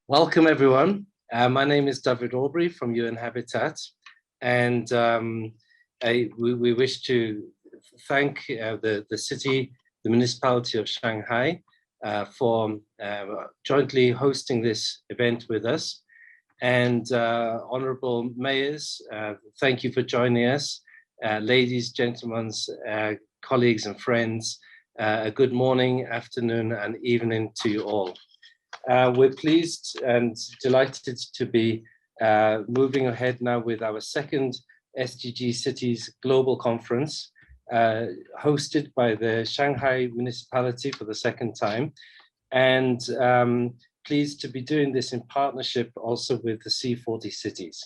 Welcome, everyone. My name is David Aubrey from UN Habitat, and we wish to thank the city, the municipality of Shanghai for jointly hosting this event with us. And honorable mayors, thank you for joining us. Ladies, gentlemen, colleagues and friends, a good morning, afternoon and evening to you all. We're pleased and delighted to be moving ahead now with our second SDG Cities Global Conference, hosted by the Shanghai municipality for the second time, and pleased to be doing this in partnership also with the C40 cities.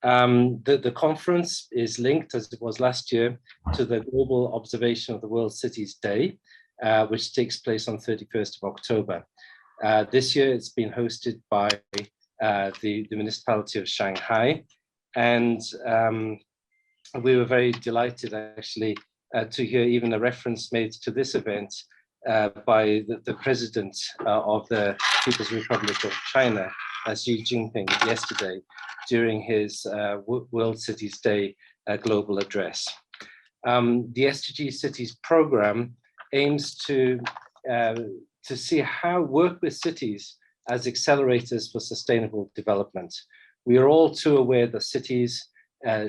The conference is linked, as it was last year, to the Global Observation of the World Cities Day, which takes place on 31st of October. This year it's been hosted by the municipality of Shanghai, and we were very delighted actually to hear even a reference made to this event by the president of the People's Republic of China, Xi Jinping, yesterday during his World Cities Day global address. The SDG Cities program aims to see how work with cities as accelerators for sustainable development. We are all too aware that cities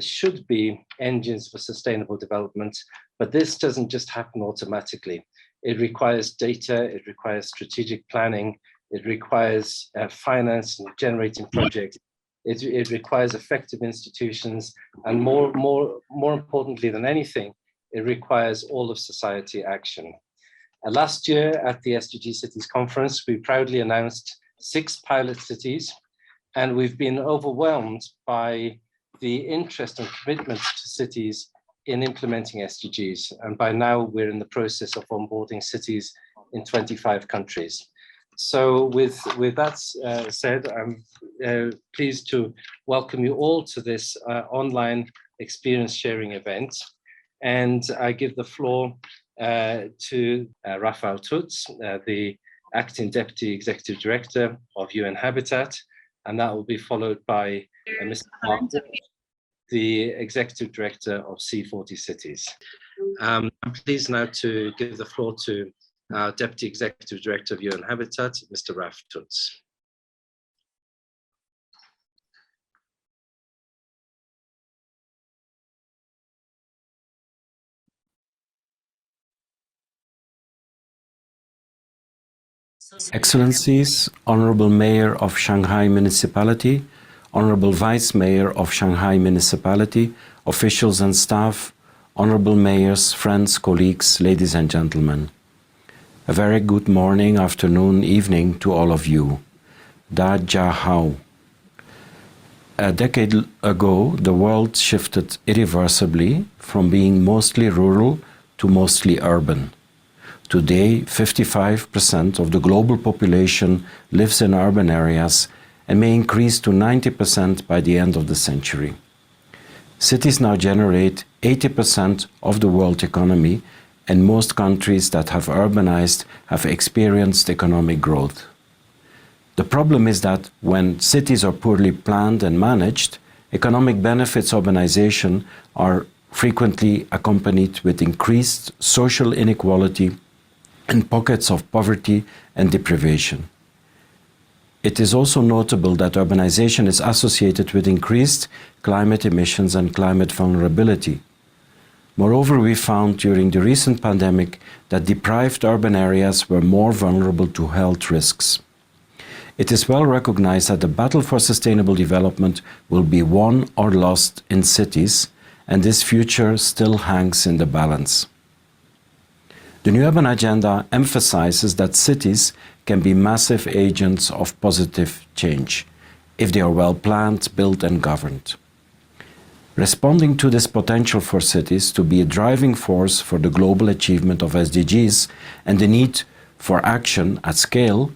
should be engines for sustainable development, but this doesn't just happen automatically. It requires data, it requires strategic planning, it requires finance and generating projects. It requires effective institutions, and more importantly than anything, it requires all of society action. Last year at the SDG Cities Conference, we proudly announced 6 pilot cities, and we've been overwhelmed by the interest and commitment to cities in implementing SDGs. And by now, we're in the process of onboarding cities in 25 countries. So with that said, I'm pleased to welcome you all to this online experience sharing event. And I give the floor to Raphael Tutz, the Acting Deputy Executive Director of UN Habitat, and that will be followed by Mr. Mark, the Executive Director of C40 Cities. I'm pleased now to give the floor to our Deputy Executive Director of UN Habitat, Mr. Raph Tutz. Excellencies, Honorable Mayor of Shanghai Municipality, Honorable Vice Mayor of Shanghai Municipality, officials and staff, Honorable Mayors, friends, colleagues, ladies and gentlemen. A very good morning, afternoon, evening to all of you. Da Jia Hao. A decade ago, the world shifted irreversibly from being mostly rural to mostly urban. Today, 55% of the global population lives in urban areas and may increase to 90% by the end of the century. Cities now generate 80% of the world economy, and most countries that have urbanized have experienced economic growth. The problem is that when cities are poorly planned and managed, economic benefits of urbanization are frequently accompanied with increased social inequality and pockets of poverty and deprivation. It is also notable that urbanization is associated with increased climate emissions and climate vulnerability. Moreover, we found during the recent pandemic that deprived urban areas were more vulnerable to health risks. It is well recognized that the battle for sustainable development will be won or lost in cities, and this future still hangs in the balance. The New Urban Agenda emphasizes that cities can be massive agents of positive change if they are well planned, built and governed. Responding to this potential for cities to be a driving force for the global achievement of SDGs and the need for action at scale,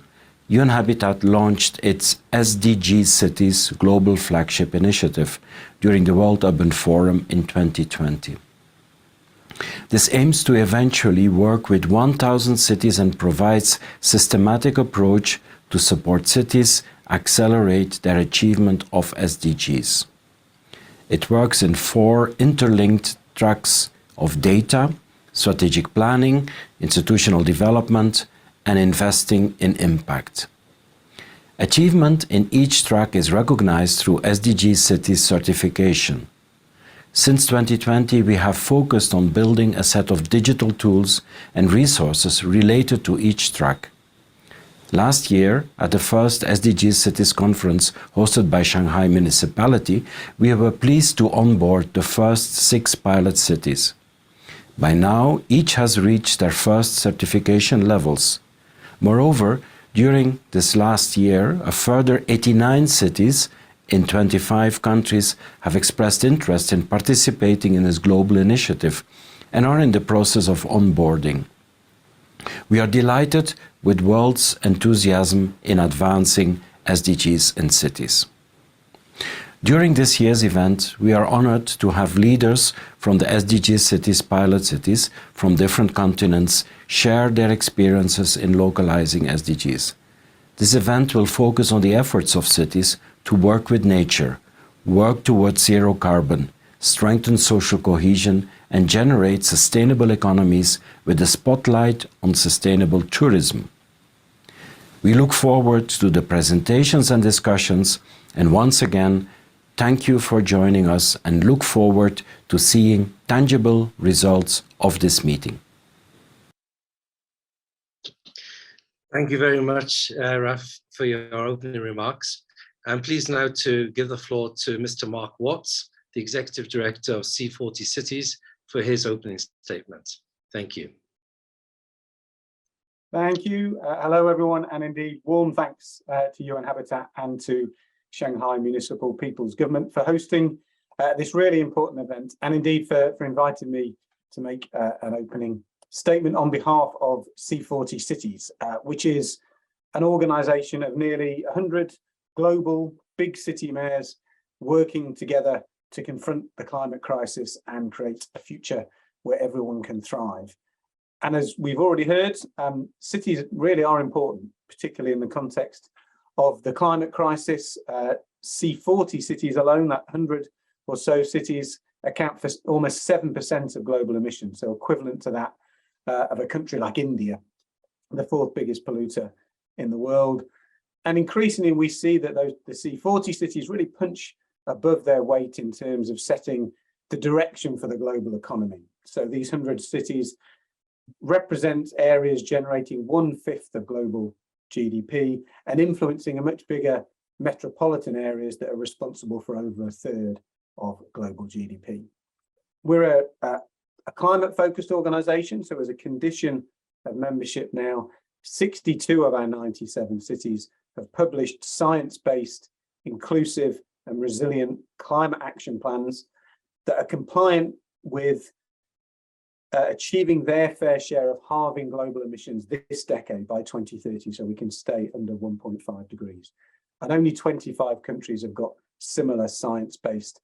UN Habitat launched its SDG Cities Global Flagship Initiative during the World Urban Forum in 2020. This aims to eventually work with 1,000 cities and provides systematic approach to support cities accelerate their achievement of SDGs. It works in 4 interlinked tracks of data, strategic planning, institutional development, and investing in impact. Achievement in each track is recognized through SDG Cities certification. Since 2020, we have focused on building a set of digital tools and resources related to each track. Last year, at the first SDG Cities conference hosted by Shanghai Municipality, we were pleased to onboard the first 6 pilot cities. By now, each has reached their first certification levels. Moreover, during this last year, a further 89 cities in 25 countries have expressed interest in participating in this global initiative and are in the process of onboarding. We are delighted with world's enthusiasm in advancing SDGs in cities. During this year's event, we are honored to have leaders from the SDG Cities pilot cities from different continents share their experiences in localizing SDGs. This event will focus on the efforts of cities to work with nature, work towards zero carbon, strengthen social cohesion, and generate sustainable economies with a spotlight on sustainable tourism. We look forward to the presentations and discussions, and once again, thank you for joining us and look forward to seeing tangible results of this meeting. Thank you very much, Raf, for your opening remarks. I'm pleased now to give the floor to Mr. Mark Watts, the Executive Director of C40 Cities, for his opening statement. Thank you. Thank you. Hello, everyone, and indeed, warm thanks to UN Habitat and to Shanghai Municipal People's Government for hosting this really important event, and indeed for inviting me to make an opening statement on behalf of C40 Cities, which is an organisation of nearly 100 global big city mayors working together to confront the climate crisis and create a future where everyone can thrive. And as we've already heard, cities really are important, particularly in the context of the climate crisis. C40 cities alone, that 100 or so cities, account for almost 7% of global emissions, so equivalent to that of a country like India, the 4th biggest polluter in the world. And increasingly, we see that the C40 cities really punch above their weight in terms of setting the direction for the global economy. So these 100 cities represent areas generating 1/5 of global GDP and influencing a much bigger metropolitan areas that are responsible for over 1/3 of global GDP. We're a climate-focused organisation, so as a condition of membership now, 62 of our 97 cities have published science-based, inclusive and resilient climate action plans that are compliant with achieving their fair share of halving global emissions this decade by 2030, so we can stay under 1.5 degrees. And only 25 countries have got similar science-based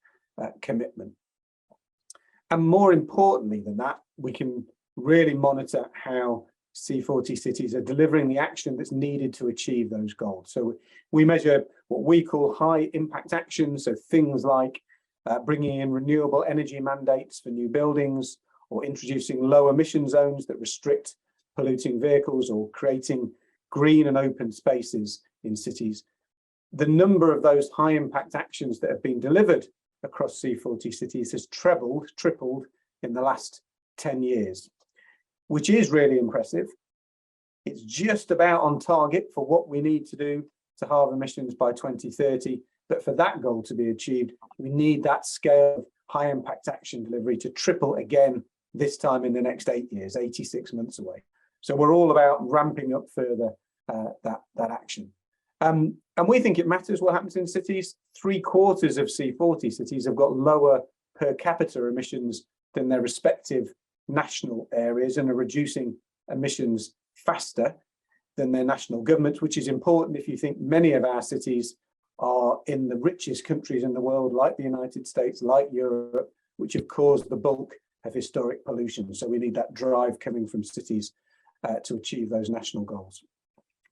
commitment. And more importantly than that, we can really monitor how C40 cities are delivering the action that's needed to achieve those goals. So we measure what we call high impact actions, so things like bringing in renewable energy mandates for new buildings, or introducing low emission zones that restrict polluting vehicles, or creating green and open spaces in cities. The number of those high impact actions that have been delivered across C40 cities has tripled in the last 10 years, which is really impressive. It's just about on target for what we need to do to halve emissions by 2030. But for that goal to be achieved, we need that scale of high impact action delivery to triple again, this time in the next 8 years, 86 months away. So we're all about ramping up further that action. And we think it matters what happens in cities. 3/4 of C40 cities have got lower per capita emissions than their respective national areas and are reducing emissions faster than their national governments, which is important if you think many of our cities are in the richest countries in the world, like the United States, like Europe, which have caused the bulk of historic pollution. So we need that drive coming from cities to achieve those national goals.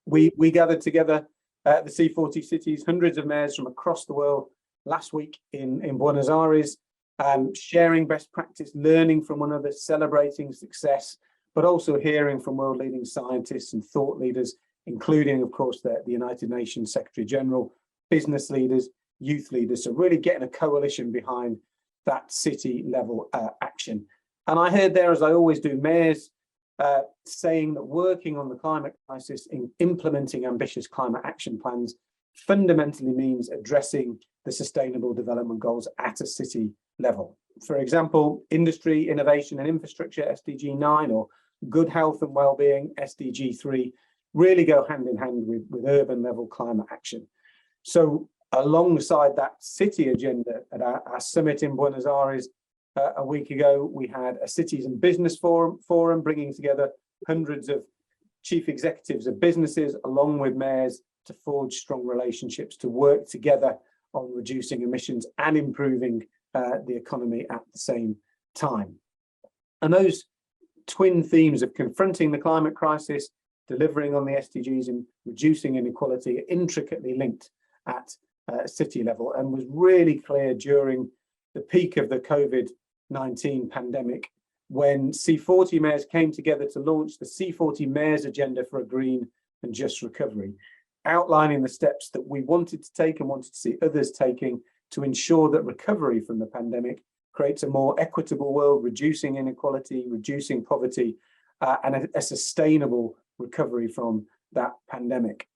We gathered together the C40 cities, hundreds of mayors from across the world last week in Buenos Aires, sharing best practice, learning from one another, celebrating success, but also hearing from world-leading scientists and thought leaders, including, of course, the United Nations Secretary General, business leaders, youth leaders. So really getting a coalition behind that city level action. And I heard there, as I always do, mayors saying that working on the climate crisis, in implementing ambitious climate action plans, fundamentally means addressing the sustainable development goals at a city level. For example, industry, innovation and infrastructure, SDG 9, or good health and well-being, SDG 3, really go hand in hand with urban level climate action. So alongside that city agenda at our summit in Buenos Aires a week ago, we had a cities and business forum bringing together hundreds of chief executives of businesses along with mayors to forge strong relationships, to work together on reducing emissions and improving the economy at the same time. And those twin themes of confronting the climate crisis, delivering on the SDGs and reducing inequality are intricately linked at city level, and was really clear during the peak of the COVID-19 pandemic when C40 mayors came together to launch the C40 Mayors Agenda for a Green and Just Recovery, outlining the steps that we wanted to take and wanted to see others taking to ensure that recovery from the pandemic creates a more equitable world, reducing inequality, reducing poverty, and a sustainable recovery from that pandemic.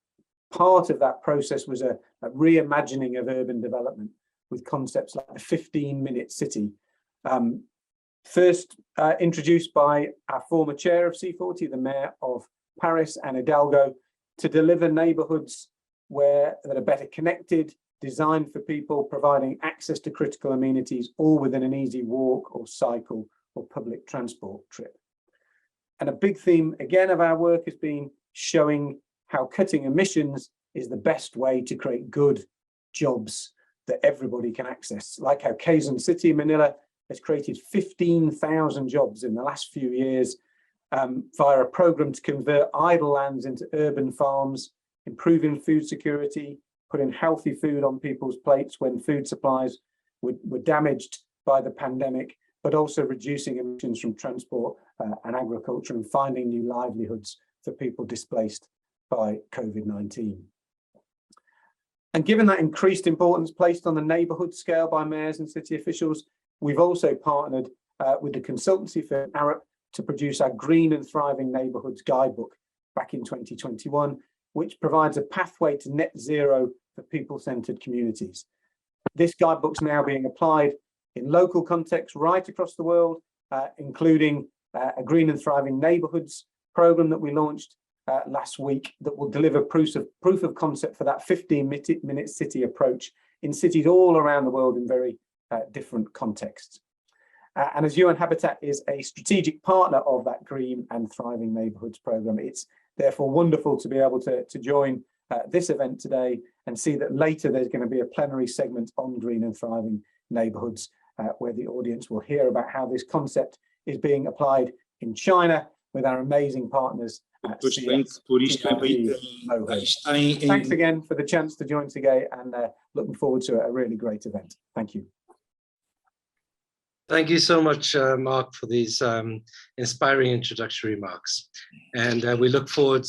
Part of that process was a reimagining of urban development with concepts like the 15-minute city, first introduced by our former chair of C40, the mayor of Paris, Anne Hidalgo, to deliver neighborhoods that are better connected, designed for people, providing access to critical amenities, all within an easy walk or cycle or public transport trip. And a big theme, again, of our work has been showing how cutting emissions is the best way to create good jobs that everybody can access. Like how Quezon City, Manila, has created 15,000 jobs in the last few years via a program to convert idle lands into urban farms, improving food security, putting healthy food on people's plates when food supplies were damaged by the pandemic, but also reducing emissions from transport and agriculture and finding new livelihoods for people displaced by COVID-19. And given that increased importance placed on the neighbourhood scale by mayors and city officials, we've also partnered with the consultancy firm Arup to produce our Green and Thriving Neighbourhoods Guidebook back in 2021, which provides a pathway to net zero for people-centred communities. This guidebook's now being applied in local contexts right across the world, including a Green and Thriving Neighbourhoods programme that we launched last week that will deliver proof of concept for that 15-minute city approach in cities all around the world in very different contexts. And as UN Habitat is a strategic partner of that Green and Thriving Neighbourhoods programme, it's therefore wonderful to be able to join this event today and see that later there's going to be a plenary segment on Green and Thriving Neighbourhoods where the audience will hear about how this concept is being applied in China with our amazing partners. Thanks again for the chance to join today, and looking forward to a really great event. Thank you. Thank you so much, Mark, for these inspiring introductory remarks. And we look forward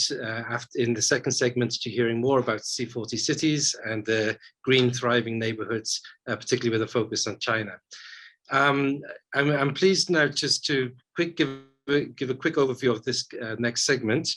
in the second segment to hearing more about C40 cities and the green thriving neighborhoods, particularly with a focus on China. I'm pleased now just to give a quick overview of this next segment.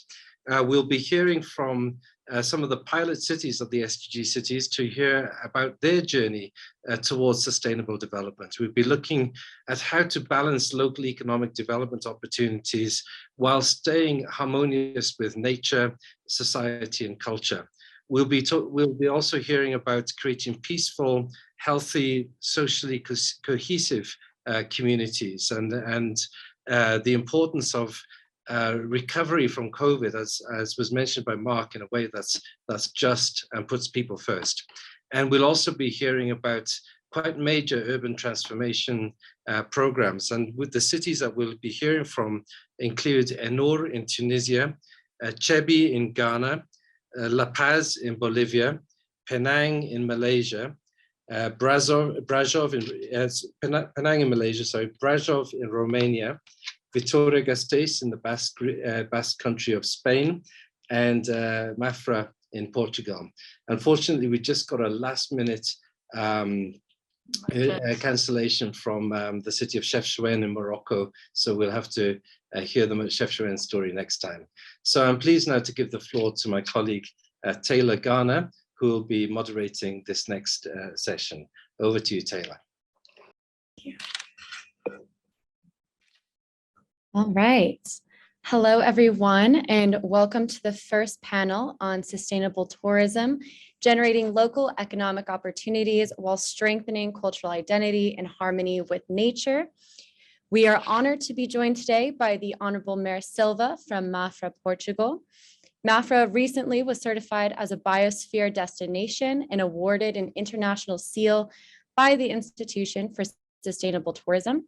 We'll be hearing from some of the pilot cities of the SDG cities to hear about their journey towards sustainable development. We'll be looking at how to balance local economic development opportunities while staying harmonious with nature, society, and culture. We'll be also hearing about creating peaceful, healthy, socially cohesive communities and the importance of recovery from COVID, as was mentioned by Mark, in a way that's just and puts people first. And we'll also be hearing about quite major urban transformation programs. And with the cities that we'll be hearing from include Ennore in Tunisia, Chebi in Ghana, La Paz in Bolivia, Penang in Malaysia, Brasov in Penang in Malaysia, sorry, Brasov in Romania, Vitoria-Gasteiz in the Basque country of Spain, and Mafra in Portugal. Unfortunately, we just got a last-minute cancellation from the city of Chefchaouen in Morocco, so we'll have to hear the Chefchaouen story next time. So I'm pleased now to give the floor to my colleague Taylor Garner, who will be moderating this next session. Over to you, Taylor. All right. Hello, everyone, and welcome to the first panel on sustainable tourism, generating local economic opportunities while strengthening cultural identity and harmony with nature. We are honored to be joined today by the Honorable Mayor Silva from Mafra, Portugal. Mafra recently was certified as a biosphere destination and awarded an international seal by the Institution for Sustainable Tourism.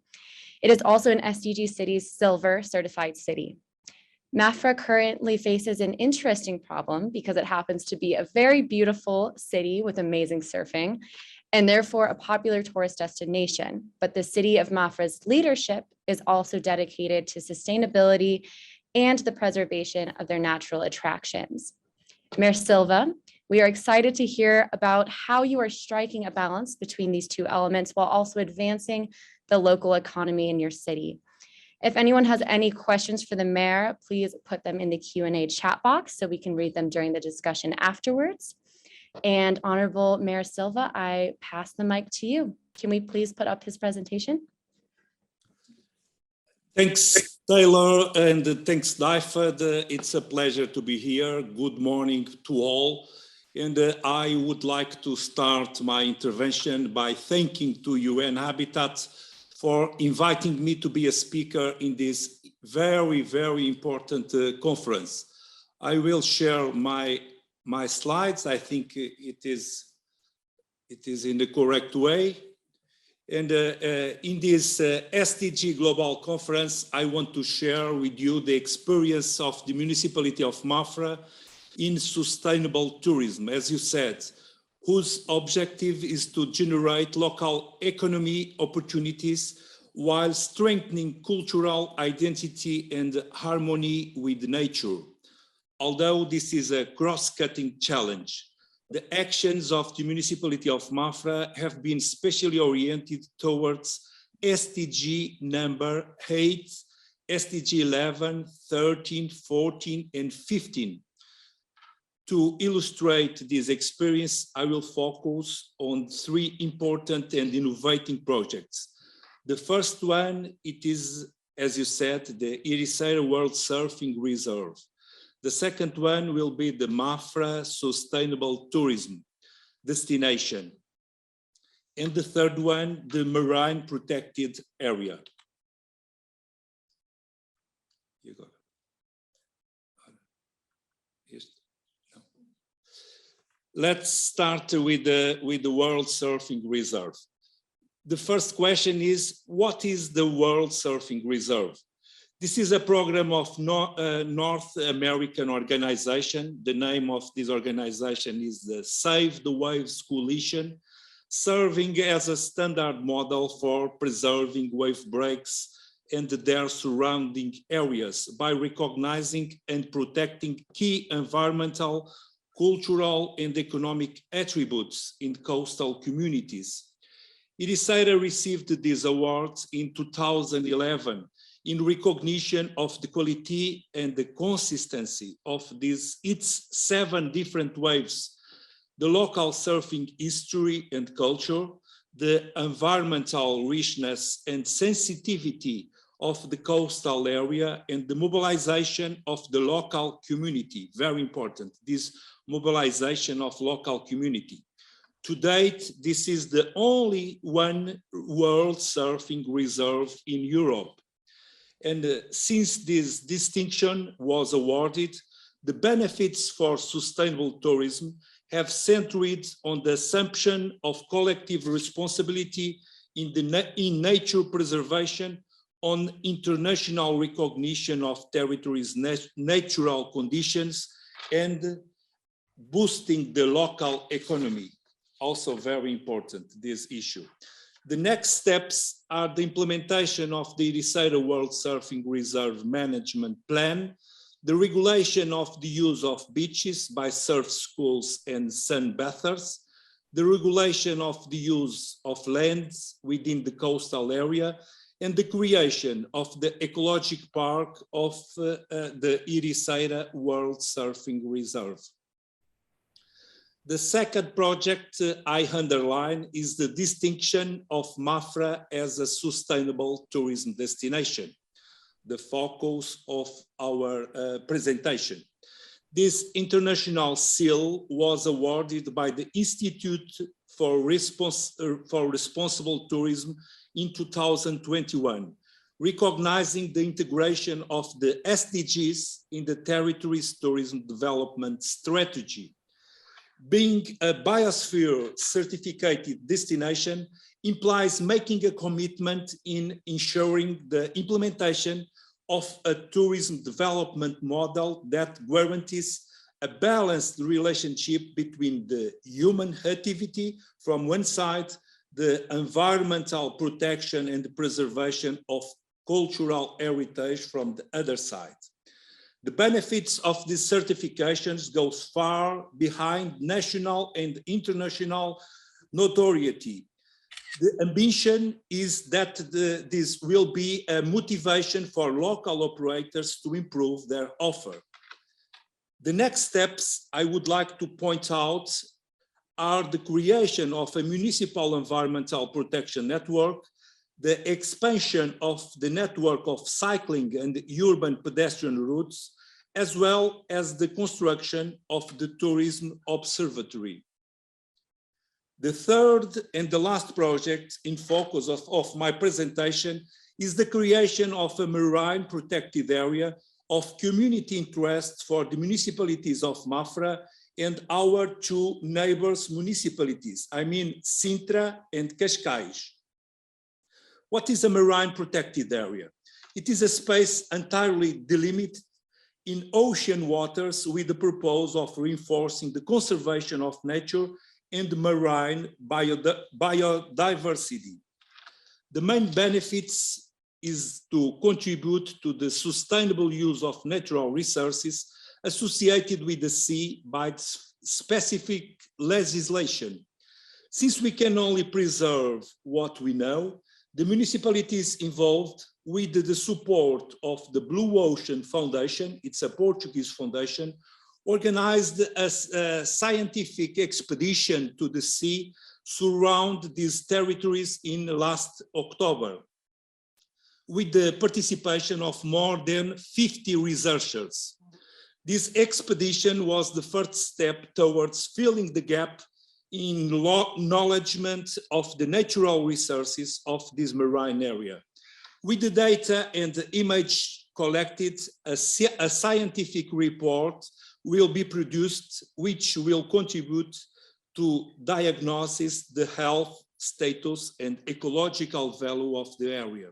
It is also an SDG Cities Silver certified city. Mafra currently faces an interesting problem because it happens to be a very beautiful city with amazing surfing and therefore a popular tourist destination. But the city of Mafra's leadership is also dedicated to sustainability and the preservation of their natural attractions. Mayor Silva, we are excited to hear about how you are striking a balance between these two elements while also advancing the local economy in your city. If anyone has any questions for the mayor, please put them in the Q&A chat box so we can read them during the discussion afterwards. And Honorable Mayor Silva, I pass the mic to you. Can we please put up his presentation? Thanks, Taylor, and thanks, Daifed. It's a pleasure to be here. Good morning to all. And I would like to start my intervention by thanking to UN Habitat for inviting me to be a speaker in this very, very important conference. I will share my slides. I think it is in the correct way. And in this SDG Global Conference, I want to share with you the experience of the municipality of Mafra in sustainable tourism, as you said, whose objective is to generate local economy opportunities while strengthening cultural identity and harmony with nature. Although this is a cross-cutting challenge, the actions of the municipality of Mafra have been specially oriented towards SDG number 8, SDG 11, 13, 14, and 15. To illustrate this experience, I will focus on 3 important and innovating projects. The first one, it is, as you said, the Ericeira World Surfing Reserve. The second one will be the Mafra Sustainable Tourism Destination. And the third one, the Marine Protected Area. You go. No. Let's start with the World Surfing Reserve. The first question is, what is the World Surfing Reserve? This is a program of North American organization. The name of this organization is the Save the Waves Coalition, serving as a standard model for preserving wave breaks and their surrounding areas by recognizing and protecting key environmental, cultural, and economic attributes in coastal communities. Ericeira received this award in 2011 in recognition of the quality and the consistency of its 7 different waves, the local surfing history and culture, the environmental richness and sensitivity of the coastal area, and the mobilization of the local community. Very important, this mobilization of local community. To date, this is the only one World Surfing Reserve in Europe. And since this distinction was awarded, the benefits for sustainable tourism have centered on the assumption of collective responsibility in nature preservation, on international recognition of territories' natural conditions, and boosting the local economy. Also very important, this issue. The next steps are the implementation of the Ericeira World Surfing Reserve Management Plan, the regulation of the use of beaches by surf schools and sunbathers, the regulation of the use of lands within the coastal area, and the creation of the ecologic park of the Ericeira World Surfing Reserve. The second project I underline is the distinction of Mafra as a sustainable tourism destination, the focus of our presentation. This international seal was awarded by the Institute for Responsible Tourism in 2021, recognizing the integration of the SDGs in the territory's tourism development strategy. Being a biosphere certificated destination implies making a commitment in ensuring the implementation of a tourism development model that guarantees a balanced relationship between the human activity from one side, the environmental protection and the preservation of cultural heritage from the other side. The benefits of these certifications goes far behind national and international notoriety. The ambition is that this will be a motivation for local operators to improve their offer. The next steps I would like to point out are the creation of a municipal environmental protection network, the expansion of the network of cycling and urban pedestrian routes, as well as the construction of the tourism observatory. The third and the last project in focus of my presentation is the creation of a marine protected area of community interest for the municipalities of Mafra and our two neighbors municipalities, I mean Sintra and Cascais. What is a marine protected area? It is a space entirely delimited in ocean waters with the purpose of reinforcing the conservation of nature and marine biodiversity. The main benefits is to contribute to the sustainable use of natural resources associated with the sea by specific legislation. Since we can only preserve what we know, the municipalities involved, with the support of the Blue Ocean Foundation, it's a Portuguese foundation, organized a scientific expedition to the sea surround these territories in last October, with the participation of more than 50 researchers. This expedition was the first step towards filling the gap in acknowledgement of the natural resources of this marine area. With the data and the image collected, a scientific report will be produced, which will contribute to diagnosis the health status and ecological value of the area.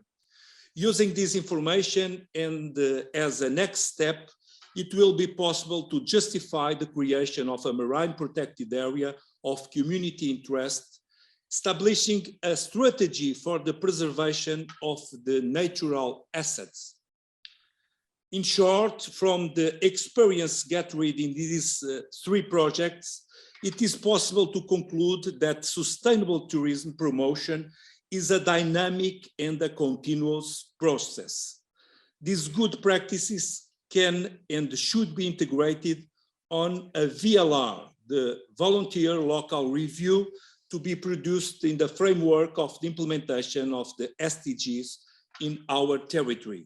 Using this information and as a next step, it will be possible to justify the creation of a marine protected area of community interest, establishing a strategy for the preservation of the natural assets. In short, from the experience gathered in these three projects, it is possible to conclude that sustainable tourism promotion is a dynamic and a continuous process. These good practices can and should be integrated on a VLR, the Volunteer Local Review, to be produced in the framework of the implementation of the SDGs in our territory.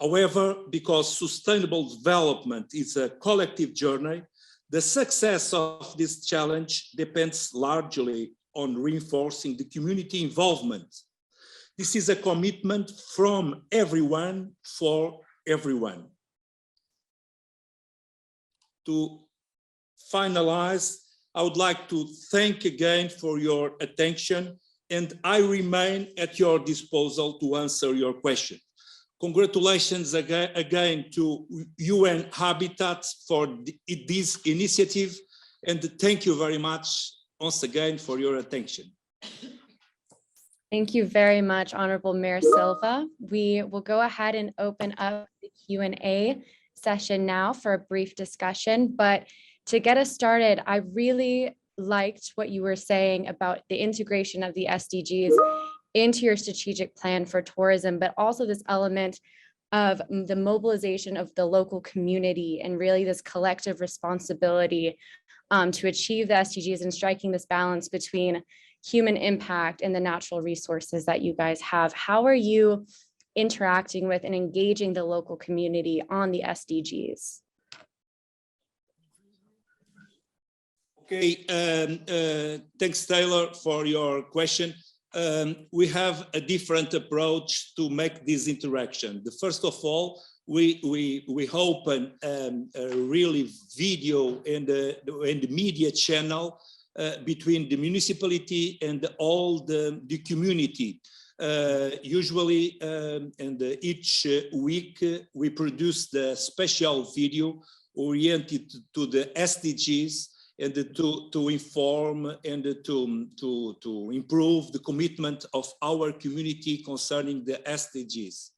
However, because sustainable development is a collective journey, the success of this challenge depends largely on reinforcing the community involvement. This is a commitment from everyone for everyone. to finalize, I would like to thank again for your attention, and I remain at your disposal to answer your question. Congratulations again to UN Habitat for this initiative, and thank you very much once again for your attention. Thank you very much, Honorable Mayor Silva. We will go ahead and open up the Q&A session now for a brief discussion, but to get us started, I really liked what you were saying about the integration of the SDGs into your strategic plan for tourism, but also this element of the mobilization of the local community and really this collective responsibility to achieve the SDGs and striking this balance between human impact and the natural resources that you guys have. How are you interacting with and engaging the local community on the SDGs? Okay, thanks, Taylor, for your question. We have a different approach to make this interaction. First of all, we open a really video and the media channel between the municipality and all the community. Usually, and each week, we produce the special video oriented to the SDGs and to inform and to improve the commitment of our community concerning the SDGs.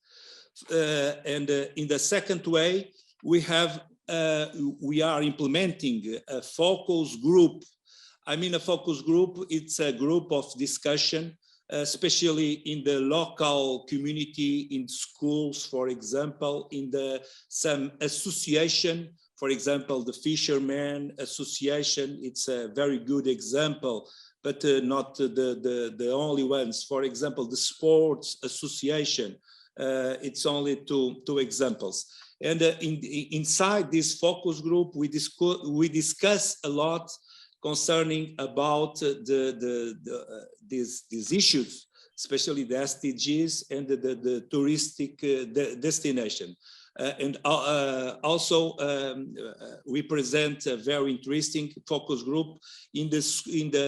And in the second way, we are implementing a focus group. I mean, a focus group, it's a group of discussion, especially in the local community, in schools, for example, in some association. For example, the Fishermen Association, it's a very good example, but not the only ones. For example, the Sports Association, it's only two examples. And inside this focus group, we discuss a lot concerning about these issues, especially the SDGs and the touristic destination. And also we present a very interesting focus group in the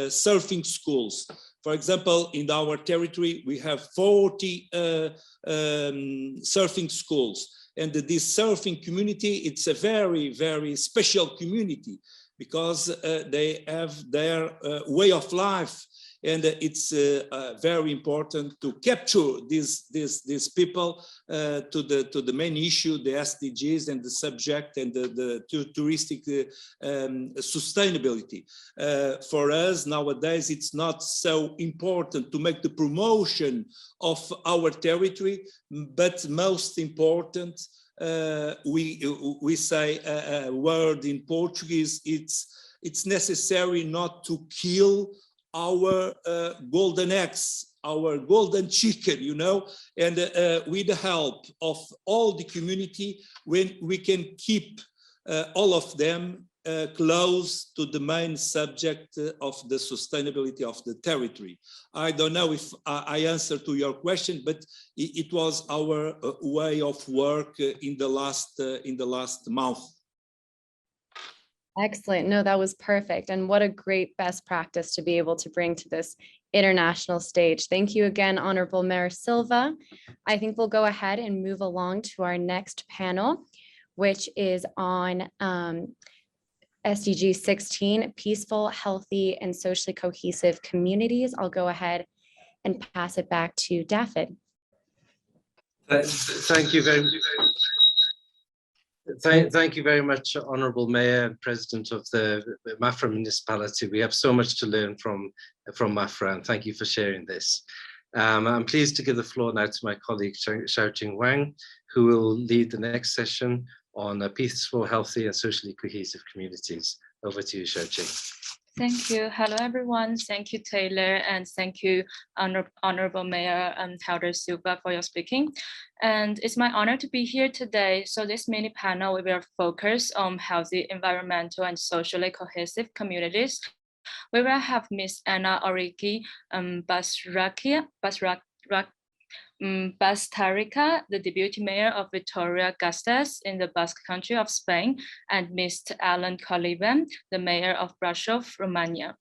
surfing schools. For example, in our territory, we have 40 surfing schools. And this surfing community, it's a very, very special community because they have their way of life. And it's very important to capture these people to the main issue, the SDGs and the subject and the touristic sustainability. For us nowadays, it's not so important to make the promotion of our territory, but most important, we say a word in Portuguese, it's necessary not to kill our golden eggs, our golden chicken, you know, and with the help of all the community, when we can keep all of them close to the main subject of the sustainability of the territory. I don't know if I answered to your question, but it was our way of work in the last month. Excellent. No, that was perfect. And what a great best practice to be able to bring to this international stage. Thank you again, Honorable Mayor Silva. I think we'll go ahead and move along to our next panel, which is on SDG 16, peaceful, healthy, and socially cohesive communities. I'll go ahead and pass it back to David. Thank you very much. Thank you very much, Honourable Mayor and President of the Mafra municipality. We have so much to learn from Mafra, and thank you for sharing this. I'm pleased to give the floor now to my colleague, Xiaoqing Wang, who will lead the next session on peaceful, healthy, and socially cohesive communities. Over to you, Xiaoqing. Thank you. Hello, everyone. Thank you, Taylor, and thank you, Honorable Mayor Helder Silva, for your speaking. And it's my honor to be here today. So this mini panel, we will focus on healthy, environmental, and socially cohesive communities. We will have Ms. Anna Oriki Bastarrica, the deputy mayor of Vitoria-Gasteiz in the Basque country of Spain, and Mr. Alan Coliban, the mayor of Brașov, Romania.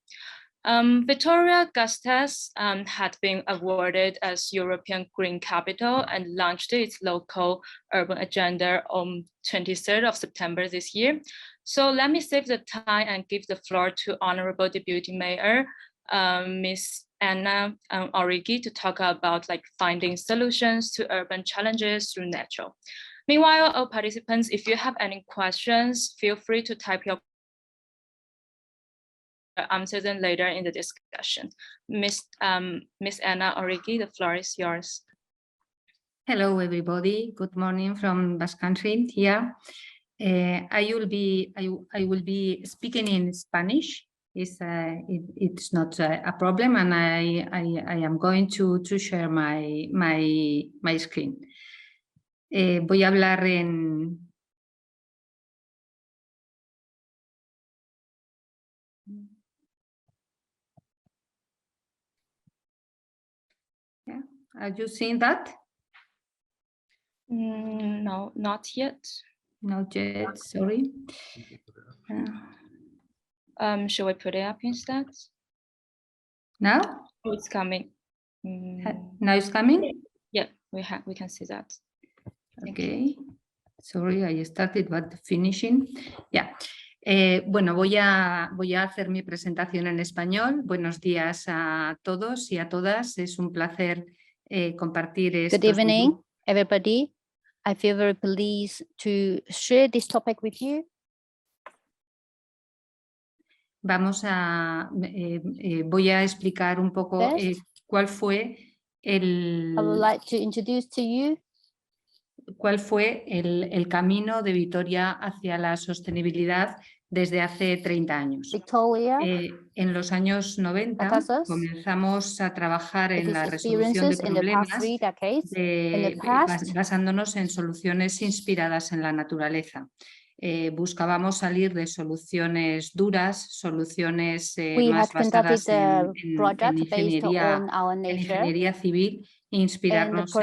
Vitoria-Gasteiz had been awarded as European Green Capital and launched its local urban agenda on 23rd of September this year. So let me save the time and give the floor to Honorable Deputy Mayor, Ms. Anna Origi, to talk about finding solutions to urban challenges through nature. Meanwhile, all participants, if you have any questions, feel free to type your answers in later in the discussion. Ms. Anna Origi, the floor is yours. Hello, everybody. Good morning from Basque Country here. I will be speaking in Spanish. It's not a problem, and I am going to share my screen. Voy a hablar en Are you seeing that? No, not yet. Not yet, sorry. Should we put it up instead? Now? Oh, it's coming. Now it's coming? Yeah, we can see that. Okay. Sorry, I started but finishing. Yeah. Bueno, voy a hacer mi presentación en español. Buenos días a todos y a todas. Es un placer compartir estos. Good evening, everybody. I feel very pleased to share this topic with you. Voy a explicar un poco cuál fue I would like to introduce to you cuál fue el camino de Vitoria hacia la sostenibilidad desde hace 30 años. Victoria. En los años 90 comenzamos a trabajar en la resolución de problemas basándonos en soluciones inspiradas en la naturaleza. Buscábamos salir de soluciones duras, soluciones más basadas en ingeniería civil e inspirarnos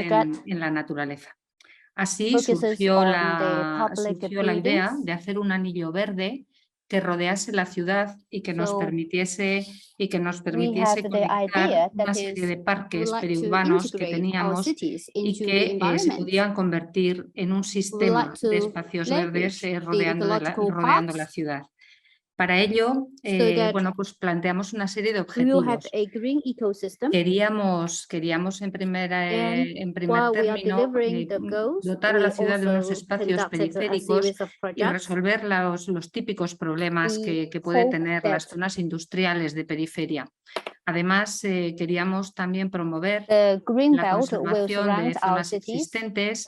en la naturaleza. Así surgió la idea de hacer un anillo verde que rodease la ciudad y que nos permitiese conectar una serie de parques periurbanos que teníamos y que se podían convertir en un sistema de espacios verdes rodeando la ciudad. Para ello, bueno, pues planteamos una serie de objetivos. Queríamos en primer término dotar a la ciudad de unos espacios periféricos y resolver los típicos problemas que pueden tener las zonas industriales de periferia. Además, queríamos también promover la conservación de zonas existentes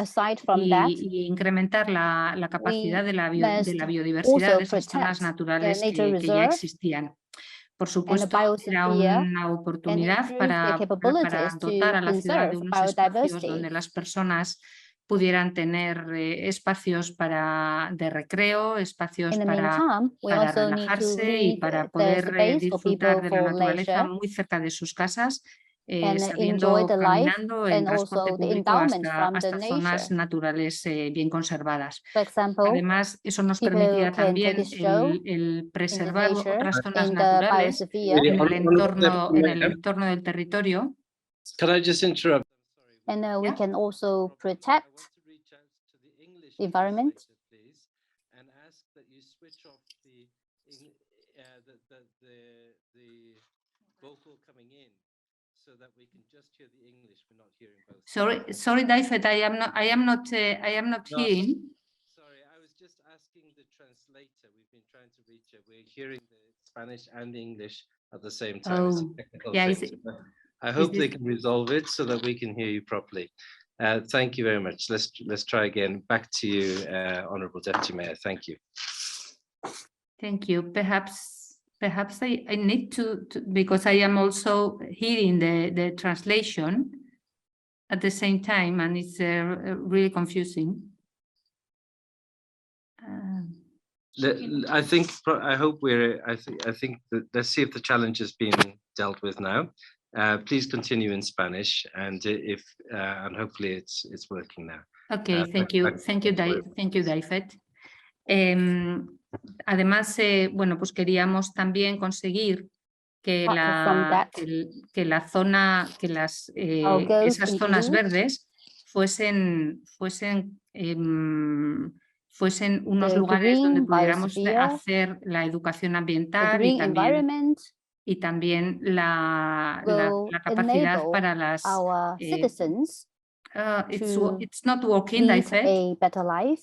y incrementar la capacidad de la biodiversidad de esas zonas naturales que ya existían. Por supuesto, era una oportunidad para dotar a la ciudad de unos espacios donde las personas pudieran tener espacios de recreo, espacios para relajarse y para poder disfrutar de la naturaleza muy cerca de sus casas, caminando en transporte público hasta zonas naturales bien conservadas. Además, eso nos permitía también el preservar otras zonas naturales en el entorno del territorio. And we can also protect the environment. And ask that you switch off the vocal coming in so that we can just hear the English. We're not hearing both. Sorry, Daifet, I am not hearing. Sorry, I was just asking the translator. We've been trying to reach her. We're hearing the Spanish and the English at the same time. It's a technical thing. I hope they can resolve it so that we can hear you properly. Thank you very much. Let's try again. Back to you, Honourable Deputy Mayor. Thank you. Thank you. Perhaps I need to because I am also hearing the translation at the same time, and it's really confusing. I think that let's see if the challenge is being dealt with now. Please continue in Spanish, and and hopefully it's working now. Okay, thank you, David. Además, bueno, pues queríamos también conseguir que esas zonas verdes fuesen unos lugares donde pudiéramos hacer la educación ambiental y también la capacidad para las citizens it's not working, lead David. a better life.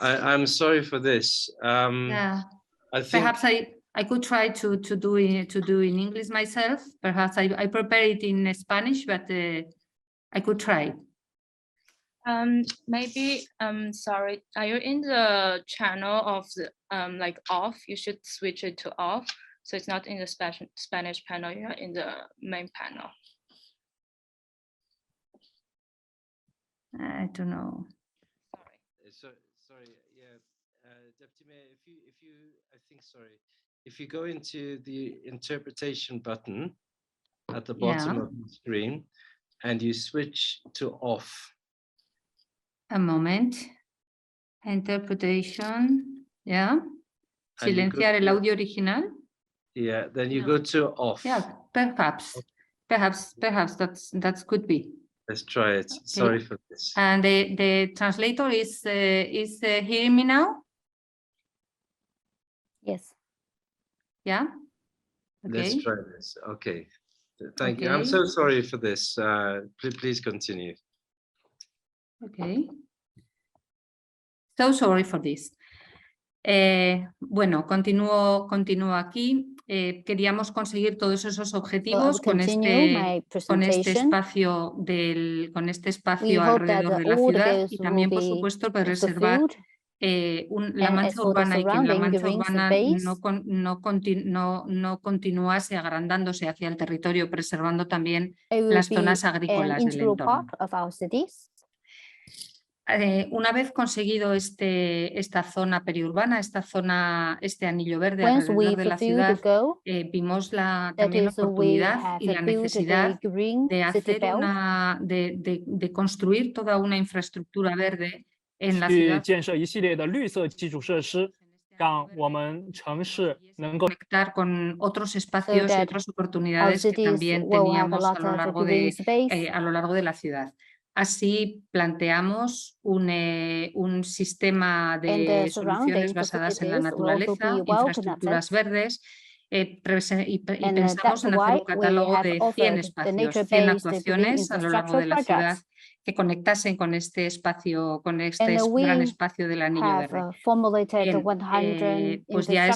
I'm sorry for this. Yeah. I think Perhaps I could try to do in English myself. Perhaps I prepare it in Spanish, but I could try. Maybe sorry, are you in the channel of the like off? You should switch it to off, so it's not in the Spanish panel. You're in the main panel. I don't know. Sorry, yeah, Deputy Mayor, if you go into the interpretation button at the bottom of the screen and you switch to off. A moment. Interpretation, yeah. Silenciar el audio original. Yeah, then you go to off. Yeah, perhaps that could be. Let's try it. Okay. Sorry for this. And the translator is hearing me now? Yes. Yeah. Okay. Let's try this. Okay. Thank you. I'm so sorry for this. Please continue. Okay. So sorry for this. Bueno, continúo aquí. Queríamos conseguir todos esos objetivos con este espacio alrededor de la ciudad y también, por supuesto, preservar la mancha urbana y que la mancha urbana no continuase agrandándose hacia el territorio, preservando también las zonas agrícolas del entorno. Una vez conseguido esta zona periurbana, este anillo verde alrededor de la ciudad, vimos también la oportunidad y la necesidad de construir toda una infraestructura verde en la ciudad. Conectar con otros espacios y otras oportunidades que también teníamos a lo largo de la ciudad. Así planteamos un sistema de soluciones basadas en la naturaleza, infraestructuras verdes, y pensamos en hacer un catálogo de 100 espacios, 100 actuaciones a lo largo de la ciudad que conectasen con este espacio, con este gran espacio del anillo verde. Pues ya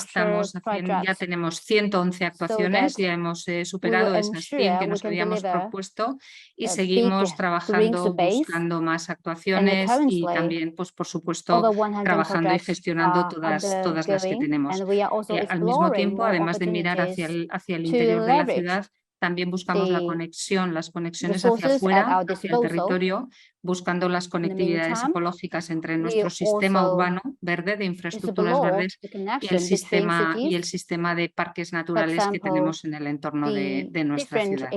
tenemos 111 actuaciones, ya hemos superado esas 100 que nos habíamos propuesto y seguimos trabajando, buscando más actuaciones y también, pues por supuesto, trabajando y gestionando todas las que tenemos. Al mismo tiempo, además de mirar hacia el interior de la ciudad, también buscamos las conexiones hacia afuera, hacia el territorio, buscando las conectividades ecológicas entre nuestro sistema urbano verde de infraestructuras verdes y el sistema de parques naturales que tenemos en el entorno de nuestra ciudad.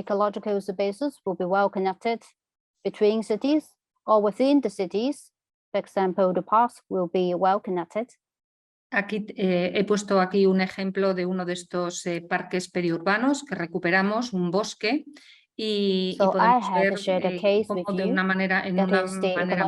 Aquí he puesto aquí un ejemplo de uno de estos parques periurbanos que recuperamos, un bosque, y podemos ver cómo en una manera muy cercana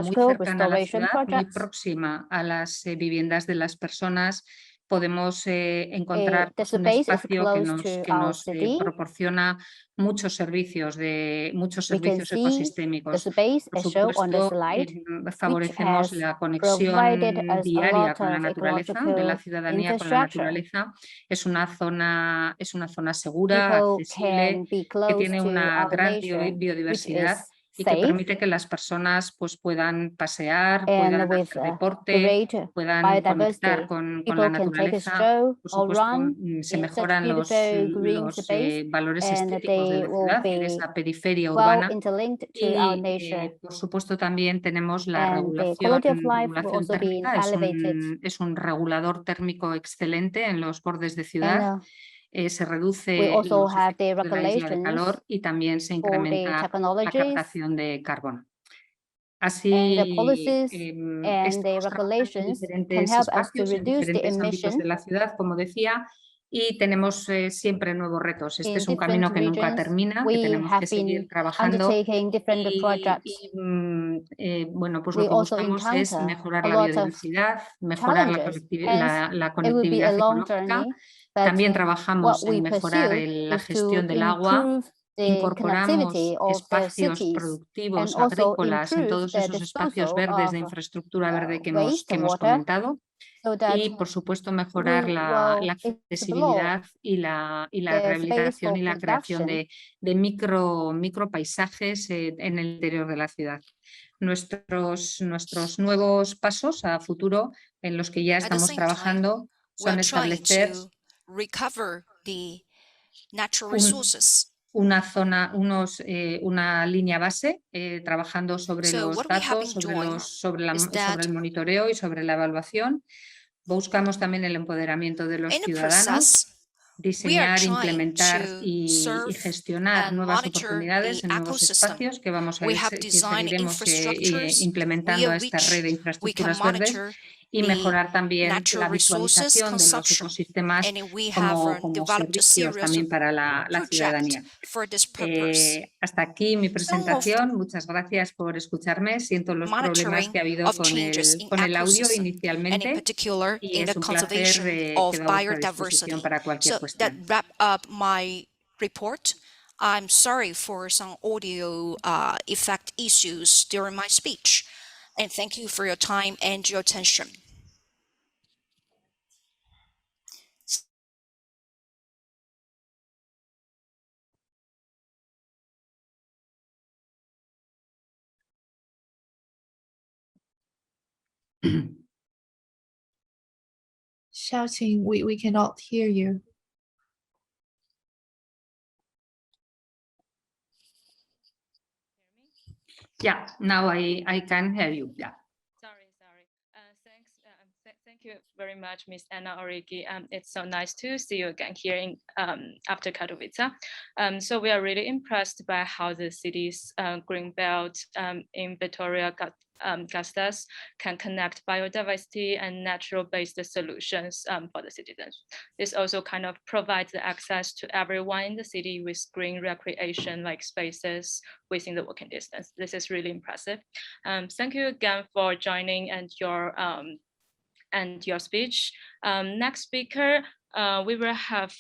a la ciudad, muy próxima a las viviendas de las personas, podemos encontrar un espacio que nos proporciona muchos servicios ecosistémicos. Por supuesto, favorecemos la conexión diaria con la naturaleza, de la ciudadanía con la naturaleza. Es una zona segura, accesible, que tiene una gran biodiversidad y que safe, permite que las personas pues, puedan pasear, and puedan with hacer deporte, great puedan conectar biodiversity. con la People can take a naturaleza. stroll Por or supuesto, run se in such mejoran beautiful green space, valores and estéticos de they la will ciudad y de be esa periferia well urbana. interlinked to our Y, nature. por supuesto, también tenemos la And the quality of life will regulación also be térmica. elevated. Es un regulador térmico excelente en los bordes de ciudad. And Se reduce we also los have the efectos de la isla de regulations calor y también se for the incrementa la technologies captación de carbono. and the Así, policies and the estamos trabajando en regulations can diferentes help us to espacios, en reduce the diferentes ámbitos de emission la ciudad, como decía, y tenemos siempre nuevos retos. Este in es un different camino que nunca regions. termina, que We tenemos que have seguir been trabajando. undertaking different projects. Bueno, pues We lo que also buscamos es encounter mejorar a la lot of biodiversidad, mejorar challenges. Hence, la it will be a conectividad long ecológica. journey, but También what trabajamos we en mejorar pursue la is to gestión del agua. improve the Incorporamos connectivity of the espacios cities productivos, and also agrícolas, en improve todos the esos espacios disposal verdes de of infraestructura verde que hemos wastewater, comentado. so that Y, por supuesto, mejorar we la will accesibilidad y la the rehabilitación space y la for creación production. de micropaisajes en el interior de la ciudad. Nuestros nuevos pasos a futuro en los que ya estamos trabajando son establecer una línea base, trabajando sobre los datos, sobre el monitoreo y sobre la evaluación. Buscamos también el empoderamiento de los ciudadanos, diseñar, implementar y gestionar nuevas oportunidades en nuevos espacios que seguiremos implementando a esta red de infraestructuras verdes, y mejorar también la visualización de los ecosistemas como servicios también para la ciudadanía. Hasta aquí mi presentación. Muchas gracias por escucharme. Siento los problemas que ha habido con el audio inicialmente, y es un placer. Quedo a vuestra disposición para cualquier cuestión. I'm sorry for some audio effect issues during my speech, and thank you for your time and your attention. Shouting, we cannot hear you. Yeah, now I can hear you. Yeah. Sorry. Thanks. Thank you very much, Ms. Anna Origi. It's so nice to see you again here after Katowice. So we are really impressed by how the city's green belt in Vitoria-Gasteiz can connect biodiversity and natural-based solutions for the citizens. This also kind of provides the access to everyone in the city with green recreation like spaces within the walking distance. This is really impressive. Thank you again for joining and your speech. Next speaker, we will have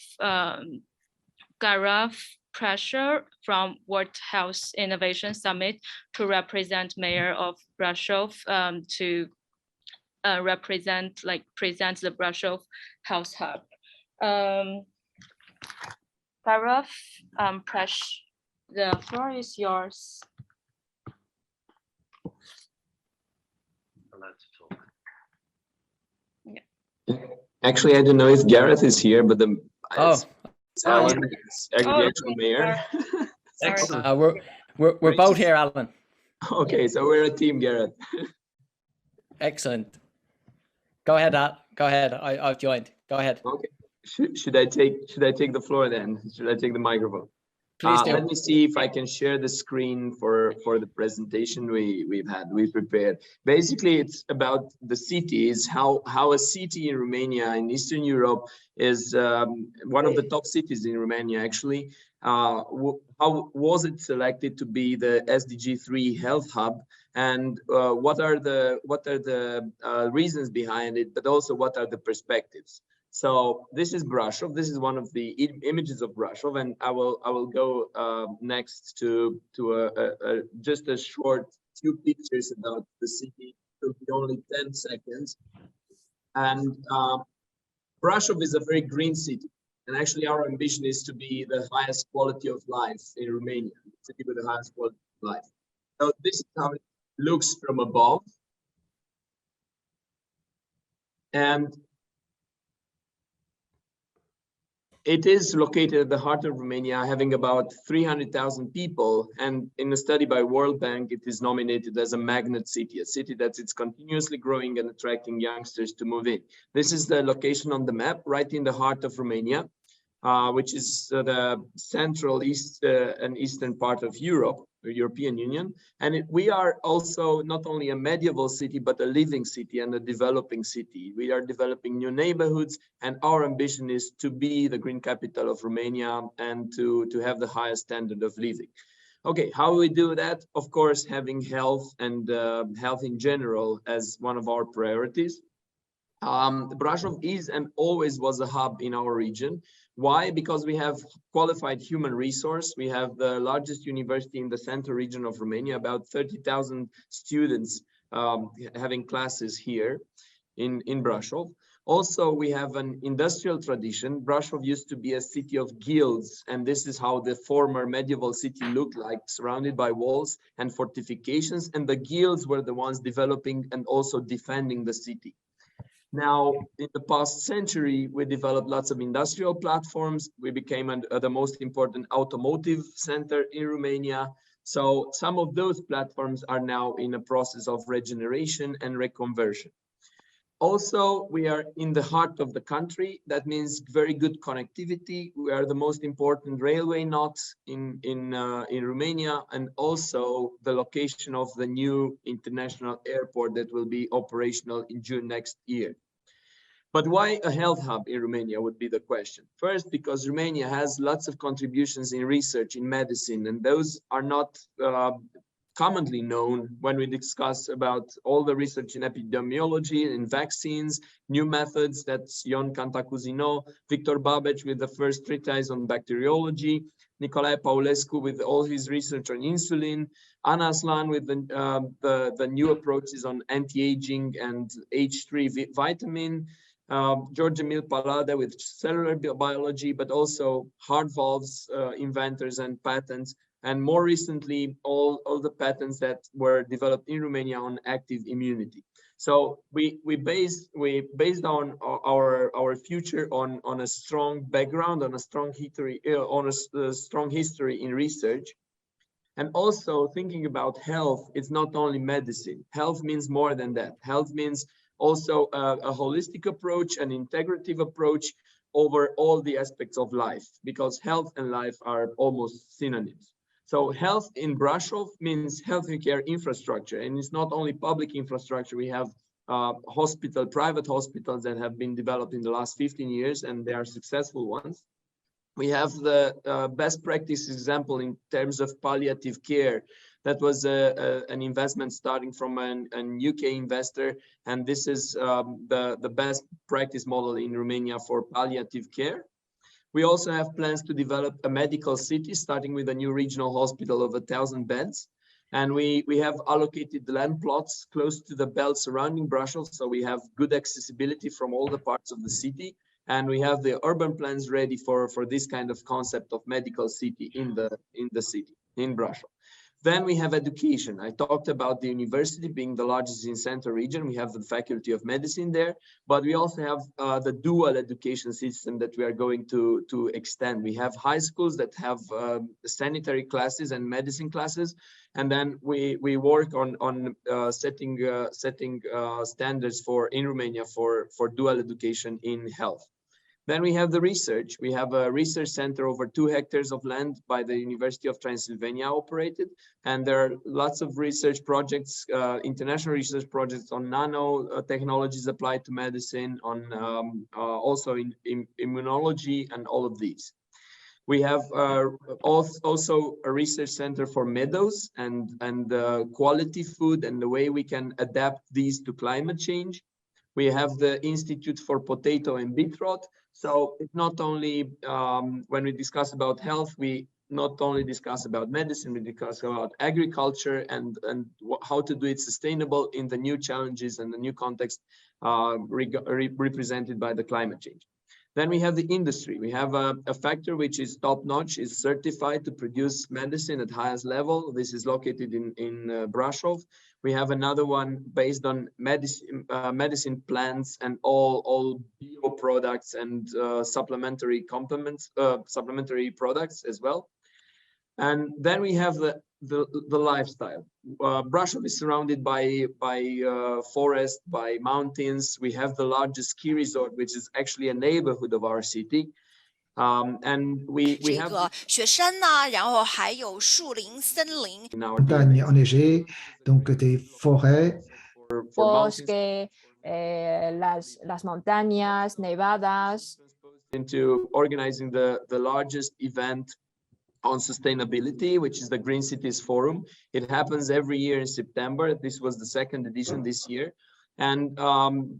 Gaurav Pressure from World Health Innovation Summit to represent Mayor of Brasov to present the Brasov Health Hub. Gaurav, the floor is yours. Actually, I don't know if Gareth is here, but it's Alan. the actual mayor. Excellent. We're both here, Alan. Okay, so we're a team, Gareth. Excellent. Go ahead, Al. Go ahead. I've joined. Go ahead. Okay. Should I take the floor then? Should I take the microphone? Please do. Let me see if I can share the screen for the presentation we prepared. Basically, it's about the cities, how a city in Romania, in Eastern Europe, is one of the top cities in Romania, actually. How was it selected to be the SDG 3 health hub, and what are the reasons behind it, but also what are the perspectives? So this is Brasov. This is one of the images of Brasov, and I will go next to just a short few pictures about the city. It'll be only 10 seconds. And Brasov is a very green city, and actually our ambition is to be the highest quality of life in Romania, the city with the highest quality of life. So this is how it looks from above. And it is located at the heart of Romania, having about 300,000 people. And in a study by World Bank, it is nominated as a magnet city, a city that's continuously growing and attracting youngsters to move in. This is the location on the map, right in the heart of Romania, which is the central east and eastern part of Europe, the European Union. And we are also not only a medieval city, but a living city and a developing city. We are developing new neighborhoods, and our ambition is to be the green capital of Romania and to have the highest standard of living. Okay, how we do that? Of course, having health and health in general as one of our priorities. Brașov is and always was a hub in our region. Why? Because we have qualified human resource. We have the largest university in the central region of Romania, about 30,000 students having classes here in Brașov. Also, we have an industrial tradition. Brașov used to be a city of guilds, and this is how the former medieval city looked like, surrounded by walls and fortifications, and the guilds were the ones developing and also defending the city. Now, in the past century, we developed lots of industrial platforms. We became the most important automotive center in Romania. So some of those platforms are now in a process of regeneration and reconversion. Also, we are in the heart of the country. That means very good connectivity. We are the most important railway knots in Romania, and also the location of the new international airport that will be operational in June next year. But why a health hub in Romania would be the question. First, because Romania has lots of contributions in research, in medicine, and those are not commonly known when we discuss about all the research in epidemiology, in vaccines, new methods. That's Ion Cantacuzino, Victor Babec with the first treatise on bacteriology, Nicolae Paulescu with all his research on insulin, Ana Aslan with the new approaches on anti-aging and H3 vitamin, George Emil Palada with cellular biology, but also heart valves inventors and patents. And more recently, all the patents that were developed in Romania on active immunity. So we based on our future on a strong background, on a strong history in research, and also thinking about health. It's not only medicine. Health means more than that. Health means also a holistic approach, an integrative approach over all the aspects of life, because health and life are almost synonyms. So health in Brașov means healthcare infrastructure, and it's not only public infrastructure. We have private hospitals that have been developed in the last 15 years, and they are successful ones. We have the best practice example in terms of palliative care. That was an investment starting from an UK investor, and this is the best practice model in Romania for palliative care. We also have plans to develop a medical city, starting with a new regional hospital of 1,000 beds. And we have allocated the land plots close to the belt surrounding Brașov, so we have good accessibility from all the parts of the city. And we have the urban plans ready for this kind of concept of medical city in the city, in Brașov. Then we have education. I talked about the university being the largest in Central region. We have the Faculty of Medicine there, but we also have the dual education system that we are going to extend. We have high schools that have sanitary classes and medicine classes, and then we work on setting standards in Romania for dual education in health. Then we have the research. We have a research center over 2 hectares of land by the University of Transylvania operated. And there are lots of research projects, international research projects on nanotechnologies applied to medicine, on also in immunology and all of these. We have also a research center for meadows and quality food and the way we can adapt these to climate change. We have the Institute for Potato and Beetroot. So it's not only when we discuss about health, we not only discuss about medicine, we discuss about agriculture and how to do it sustainable in the new challenges and the new context represented by the climate change. Then we have the industry. We have a factory which is top-notch, is certified to produce medicine at highest level. This is located in Brasov. We have another one based on medicine plants and all bio products and supplementary products as well. And then we have the lifestyle. Brasov is surrounded by forest, by mountains. We have the largest ski resort, which is actually a neighborhood of our city. And we have 雪山呐、然后还有树林、森林。 in our montagnes enneigées, donc des forêts. Bosque, las montañas nevadas. Into organizing the largest event on sustainability, which is the Green Cities Forum. It happens every year in September. This was the second edition this year. And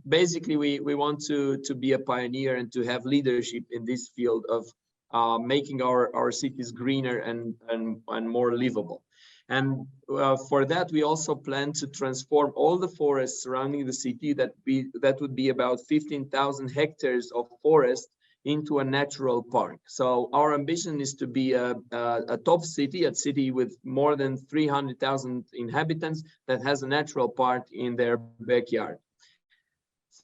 basically, we want to be a pioneer and to have leadership in this field of making our cities greener and more livable. And for that, we also plan to transform all the forests surrounding the city, that would be about 15,000 hectares of forest, into a natural park. So our ambition is to be a top city, a city with more than 300,000 inhabitants that has a natural park in their backyard.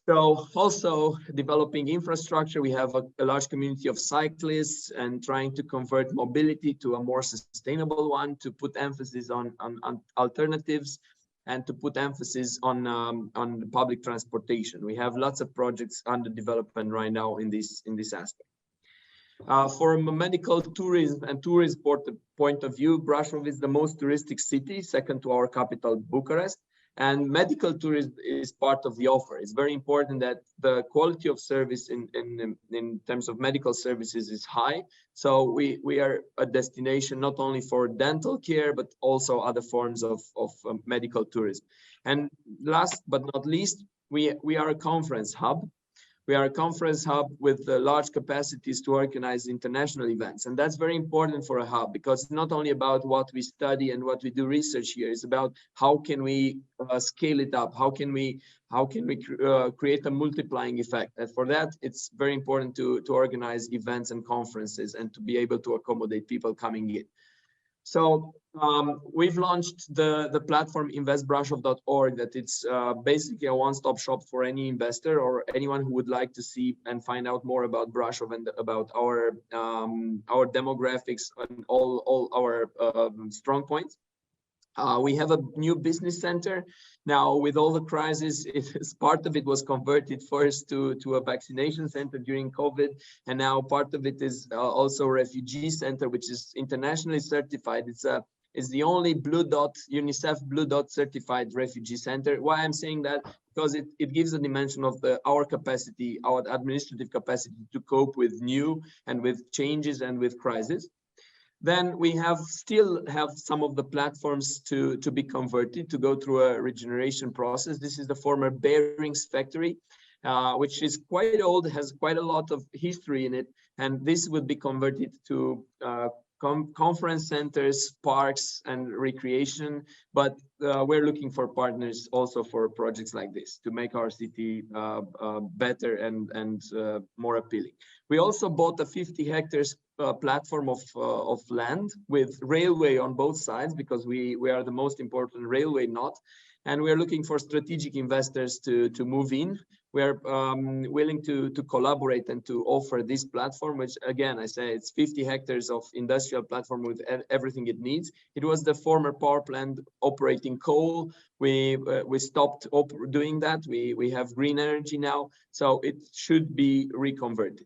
So also developing infrastructure, we have a large community of cyclists and trying to convert mobility to a more sustainable one, to put emphasis on alternatives and to put emphasis on public transportation. We have lots of projects under development right now in this aspect. From a medical tourism and tourist point of view, Brasov is the most touristic city, second to our capital, Bucharest. And medical tourism is part of the offer. It's very important that the quality of service in terms of medical services is high. So we are a destination not only for dental care, but also other forms of medical tourism. And last but not least, we are a conference hub. We are a conference hub with large capacities to organize international events. And that's very important for a hub, because it's not only about what we study and what we do research here. It's about how can we scale it up? How can we create a multiplying effect? And for that, it's very important to organize events and conferences and to be able to accommodate people coming in. So we've launched the platform investbrasov.org, that it's basically a one-stop shop for any investor or anyone who would like to see and find out more about Brasov and about our demographics and all our strong points. We have a new business center. Now, with all the crisis, part of it was converted first to a vaccination center during COVID. And now part of it is also a refugee center, which is internationally certified. It's the only Blue Dot, UNICEF Blue Dot certified refugee center. Why I'm saying that? Because it gives a dimension of our capacity, our administrative capacity to cope with new and with changes and with crisis. Then we still have some of the platforms to be converted, to go through a regeneration process. This is the former bearings factory, which is quite old, has quite a lot of history in it. And this would be converted to conference centers, parks, and recreation. But we're looking for partners also for projects like this to make our city better and more appealing. We also bought a 50 hectares platform of land with railway on both sides, because we are the most important railway node. And we're looking for strategic investors to move in. We're willing to collaborate and to offer this platform, which again, I say it's 50 hectares of industrial platform with everything it needs. It was the former power plant operating coal. We stopped doing that. We have green energy now, so it should be reconverted.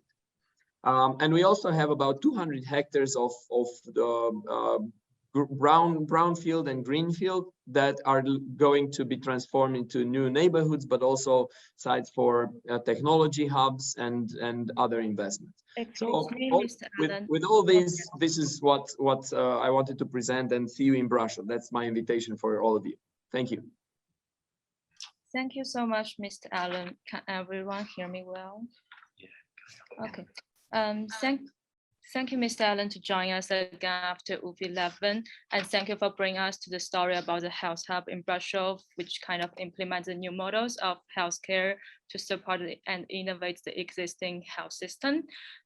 And we also have about 200 hectares of the brownfield and greenfield that are going to be transformed into new neighborhoods, but also sites for technology hubs and other investments. So with all this is what I wanted to present, and see you in Brasov. That's my invitation for all of you. Thank you. Thank you so much, Mr. Allen. Can everyone hear me well? Okay. Thank you, Mr. Allen, to join us again after UP11. And thank you for bringing us to the story about the Health Hub in Brussels, which kind of implements the new models of healthcare to support and innovate the existing health system.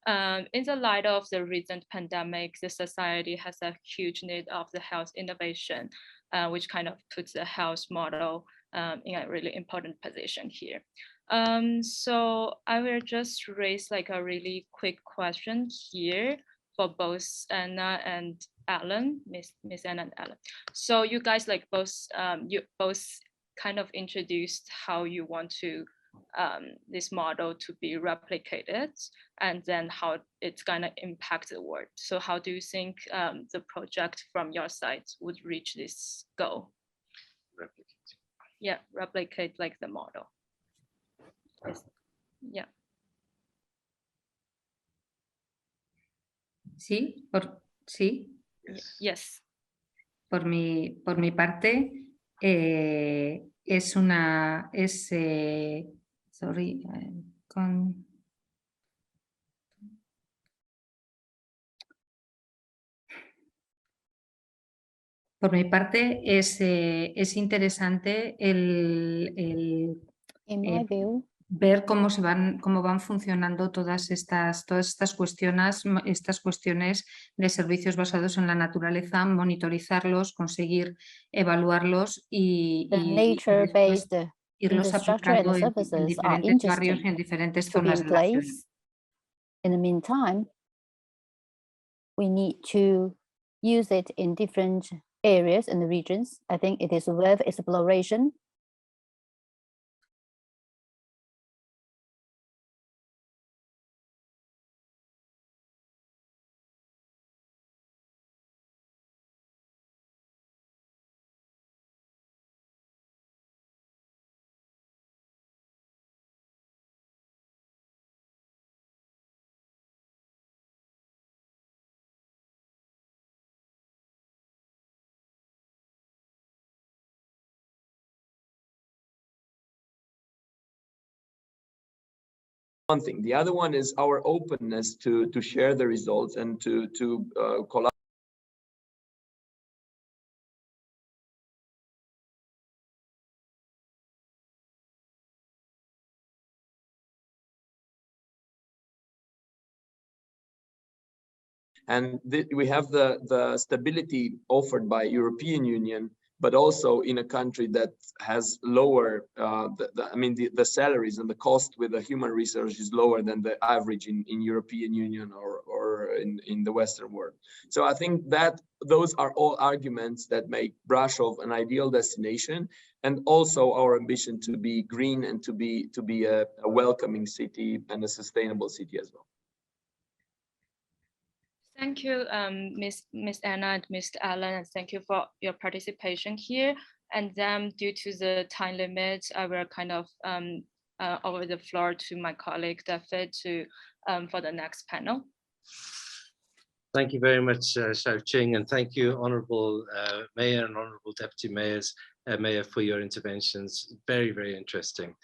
In the light of the recent pandemic, the society has a huge need of the health innovation, which kind of puts the health model in a really important position here. So I will just raise like a really quick question here for both Anna and Alan, Miss Anna and Alan. So you guys like you both kind of introduced how you want to this model to be replicated and then how it's gonna impact the world. So how do you think the project from your side would reach this goal? Replicate. Yeah, replicate like the model. Yeah. Sí, sí. Yes. Por mi parte, por mi parte es interesante ver cómo van funcionando todas estas cuestiones de servicios basados en la naturaleza, monitorizarlos, conseguir evaluarlos y irlos aplicando en diferentes barrios y en diferentes zonas de la ciudad. In the meantime, we need to use it in different areas in the regions. I think it is worth exploration. One thing. The other one is our openness to share the results and to collaborate. And we have the stability offered by European Union, but also in a country that has lower, the salaries and the cost with the human resource is lower than the average in European Union or in the Western world. So I think that those are all arguments that make Brasov an ideal destination, and also our ambition to be green and to be a welcoming city and a sustainable city as well. Thank you, Miss Anna and Mr. Allen, and thank you for your participation here. And then due to the time limit, I will kind of over the floor to my colleague, David, for the next panel. Thank you very much, Xiaoqing, and thank you, Honourable Mayor and Honourable Deputy Mayor, for your interventions. Very, very interesting.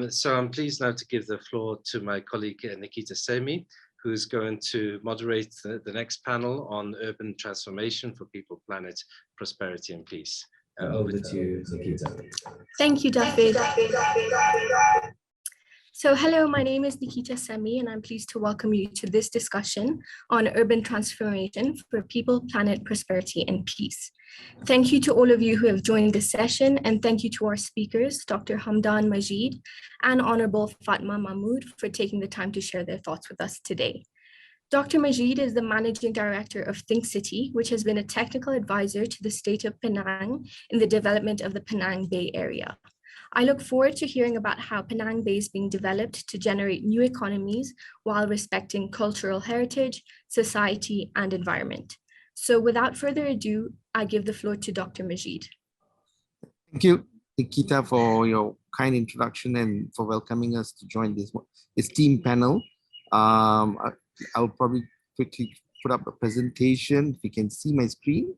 So I'm pleased now to give the floor to my colleague, Nikita Semi, who's going to moderate the next panel on urban transformation for people, planet, prosperity and peace. Over to you, Nikita. Thank you, David. So hello, my name is Nikita Semi, and I'm pleased to welcome you to this discussion on urban transformation for people, planet, prosperity, and peace. Thank you to all of you who have joined this session, and thank you to our speakers, Dr. Hamdan Majid and Honorable Fatma Mahmood, for taking the time to share their thoughts with us today. Dr. Majid is the Managing Director of Think City, which has been a technical advisor to the state of Penang in the development of the Penang Bay area. I look forward to hearing about how Penang Bay is being developed to generate new economies while respecting cultural heritage, society, and environment. So without further ado, I give the floor to Dr. Majid. Thank you, Nikita, for your kind introduction and for welcoming us to join this team panel. I'll probably quickly put up a presentation. If you can see my screen.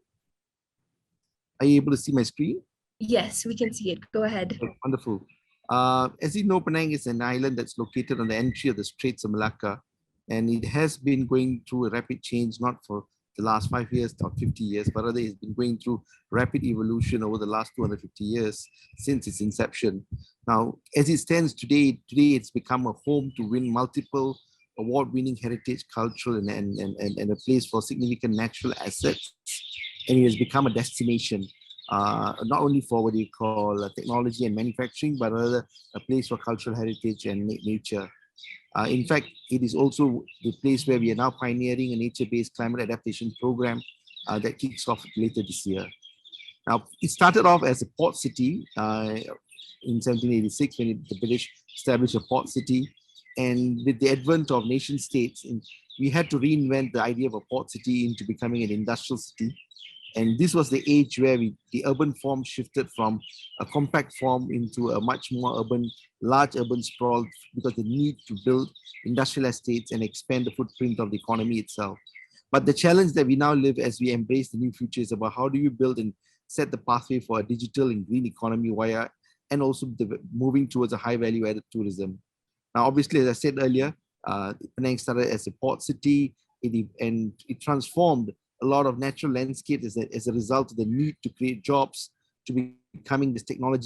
Are you able to see my screen? Yes, we can see it. Go ahead. Okay, wonderful. As you know, Penang is an island that's located on the entry of the Straits of Malacca. And it has been going through a rapid change, not for the last 5 years or 50 years, but rather it's been going through rapid evolution over the last 250 years since its inception. Now, as it stands today it's become a home to win multiple award-winning heritage, cultural, and a place for significant natural assets. And it has become a destination, not only for what you call technology and manufacturing, but rather a place for cultural heritage and nature. In fact, it is also the place where we are now pioneering a nature-based climate adaptation program that kicks off later this year. Now, it started off as a port city in 1786 when the British established a port city. And with the advent of nation states, we had to reinvent the idea of a port city into becoming an industrial city. And this was the age where the urban form shifted from a compact form into a much more large urban sprawl, because the need to build industrial estates and expand the footprint of the economy itself. But the challenge that we now live as we embrace the new future is about how do you build and set the pathway for a digital and green economy and also moving towards a high value added tourism. Now, obviously, as I said earlier, Penang started as a port city, and it transformed a lot of natural landscapes as a result of the need to create jobs, to becoming this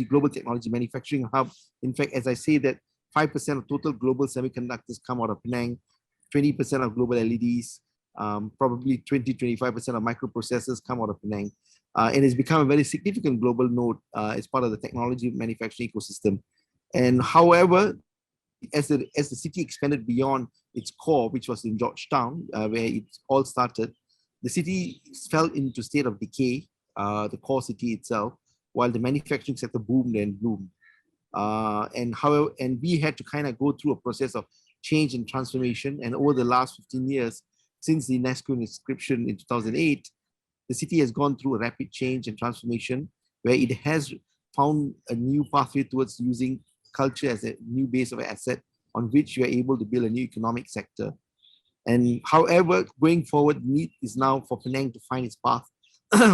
global technology manufacturing hub. In fact, as I say that 5% of total global semiconductors come out of Penang, 20% of global LEDs, probably 20-25% of microprocessors come out of Penang. And it's become a very significant global node as part of the technology manufacturing ecosystem. And however, as the city expanded beyond its core, which was in Georgetown, where it all started, the city fell into a state of decay, the core city itself, while the manufacturing sector boomed and bloomed. And we had to kind of go through a process of change and transformation. And over the last 15 years, since the UNESCO inscription in 2008, the city has gone through a rapid change and transformation, where it has found a new pathway towards using culture as a new base of asset on which you are able to build a new economic sector. And however, going forward, the need is now for Penang to find its path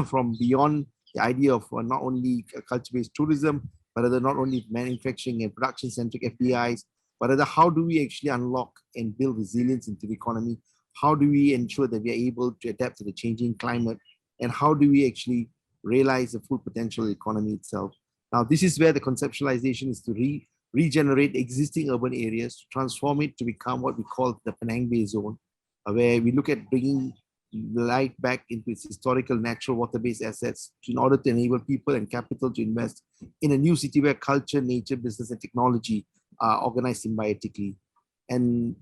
from beyond the idea of not only culture-based tourism, but rather not only manufacturing and production-centric FDIs, but rather how do we actually unlock and build resilience into the economy? How do we ensure that we are able to adapt to the changing climate? And how do we actually realize the full potential of the economy itself? Now, this is where the conceptualization is to regenerate existing urban areas, to transform it to become what we call the Penang Bay Zone, where we look at bringing light back into its historical natural water-based assets in order to enable people and capital to invest in a new city where culture, nature, business, and technology are organized symbiotically. And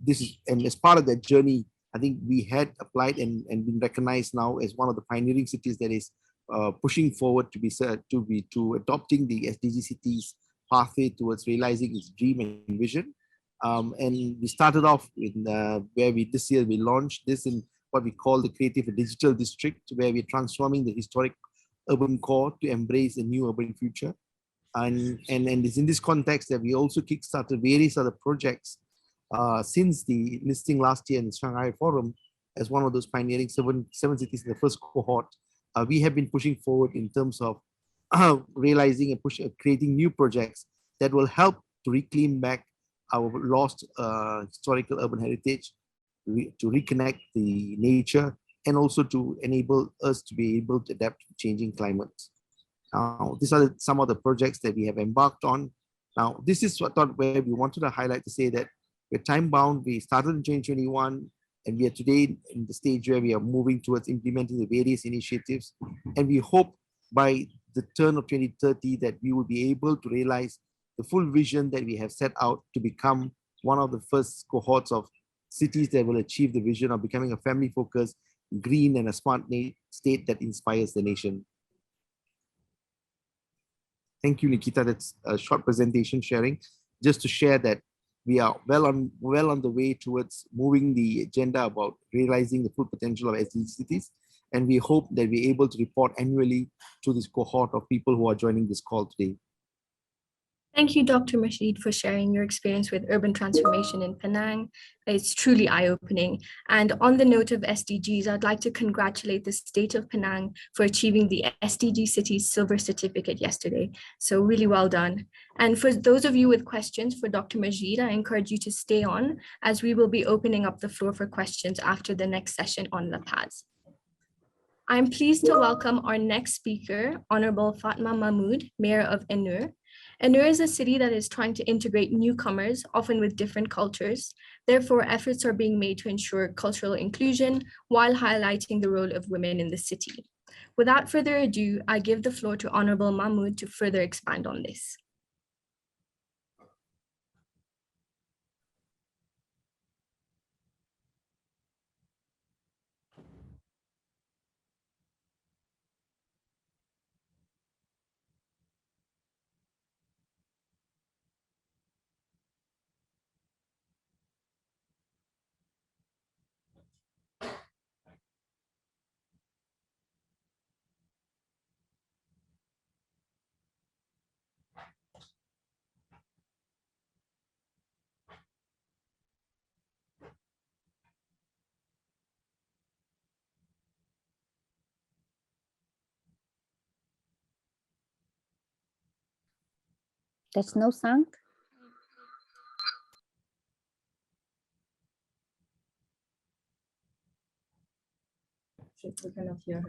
as part of that journey, I think we had applied and been recognized now as one of the pioneering cities that is pushing forward to adopting the SDG Cities pathway towards realizing its dream and vision. And we started off in where this year we launched this in what we call the Creative and Digital District, where we're transforming the historic urban core to embrace a new urban future. And it's in this context that we also kickstarted various other projects since the listing last year in the Shanghai Forum as one of those pioneering seven cities in the first cohort. We have been pushing forward in terms of realizing and creating new projects that will help to reclaim back our lost historical urban heritage, to reconnect the nature, and also to enable us to be able to adapt to changing climates. Now, these are some of the projects that we have embarked on. Now, this is what where we wanted to highlight to say that we're time bound. We started in 2021, and we are today in the stage where we are moving towards implementing the various initiatives. And we hope by the turn of 2030 that we will be able to realize the full vision that we have set out to become one of the first cohorts of cities that will achieve the vision of becoming a family-focused, green, and a smart state that inspires the nation. Thank you, Nikita. That's a short presentation sharing, just to share that we are well on the way towards moving the agenda about realizing the full potential of SDG cities. And we hope that we're able to report annually to this cohort of people who are joining this call today. Thank you, Dr. Rashid, for sharing your experience with urban transformation in Penang. It's truly eye-opening. And on the note of SDGs, I'd like to congratulate the state of Penang for achieving the SDG Cities Silver Certificate yesterday. So really well done. And for those of you with questions for Dr. Majid, I encourage you to stay on as we will be opening up the floor for questions after the next session on La Paz. I'm pleased to welcome our next speaker, Honorable Fatma Mahmood, Mayor of Enur. Enur is a city that is trying to integrate newcomers, often with different cultures. Therefore, efforts are being made to ensure cultural inclusion while highlighting the role of women in the city. Without further ado, I give the floor to Honorable Mahmood to further expand on this. There's no sound.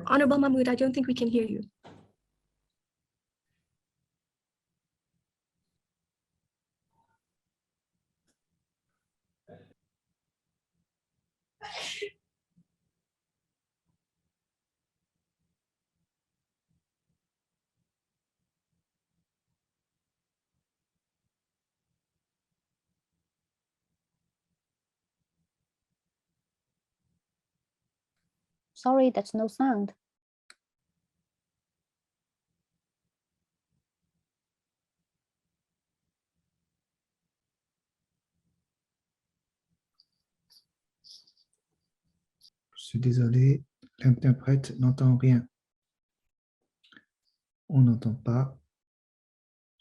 Honorable Mahmood, I don't think we can hear you. Sorry, there's no sound. Je suis désolé, l'interprète n'entend rien. On n'entend pas.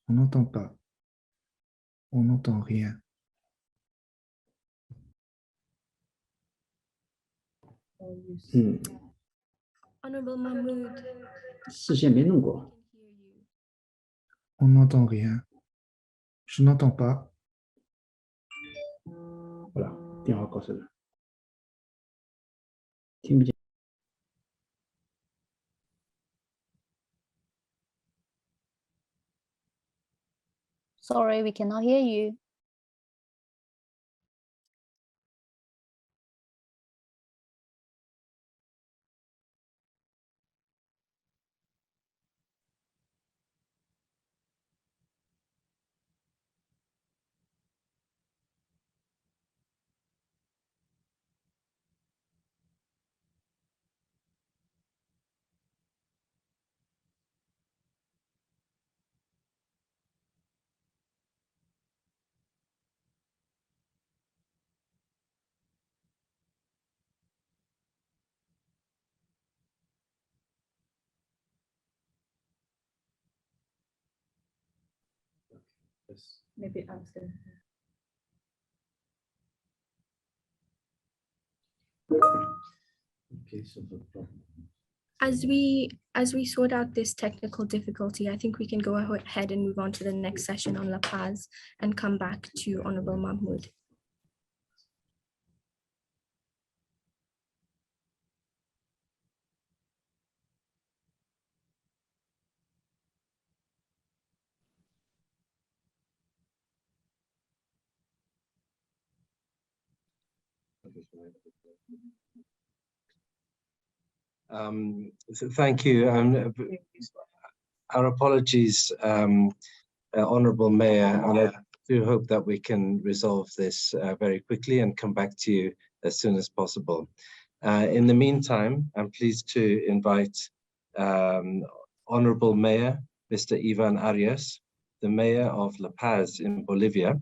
On n'entend pas. On n'entend rien. Honorable Mahmood. On n'entend rien. Je n'entends pas. Voilà, 电话挂上了。听不见。Sorry, we cannot hear you. Maybe I'm still. Okay, so the problem. As we sort out this technical difficulty, I think we can go ahead and move on to the next session on La Paz and come back to Honorable Mahmood. Thank you. Our apologies, Honourable Mayor, and I do hope that we can resolve this very quickly and come back to you as soon as possible. In the meantime, I'm pleased to invite Honourable Mayor, Mr. Ivan Arias, the Mayor of La Paz in Bolivia.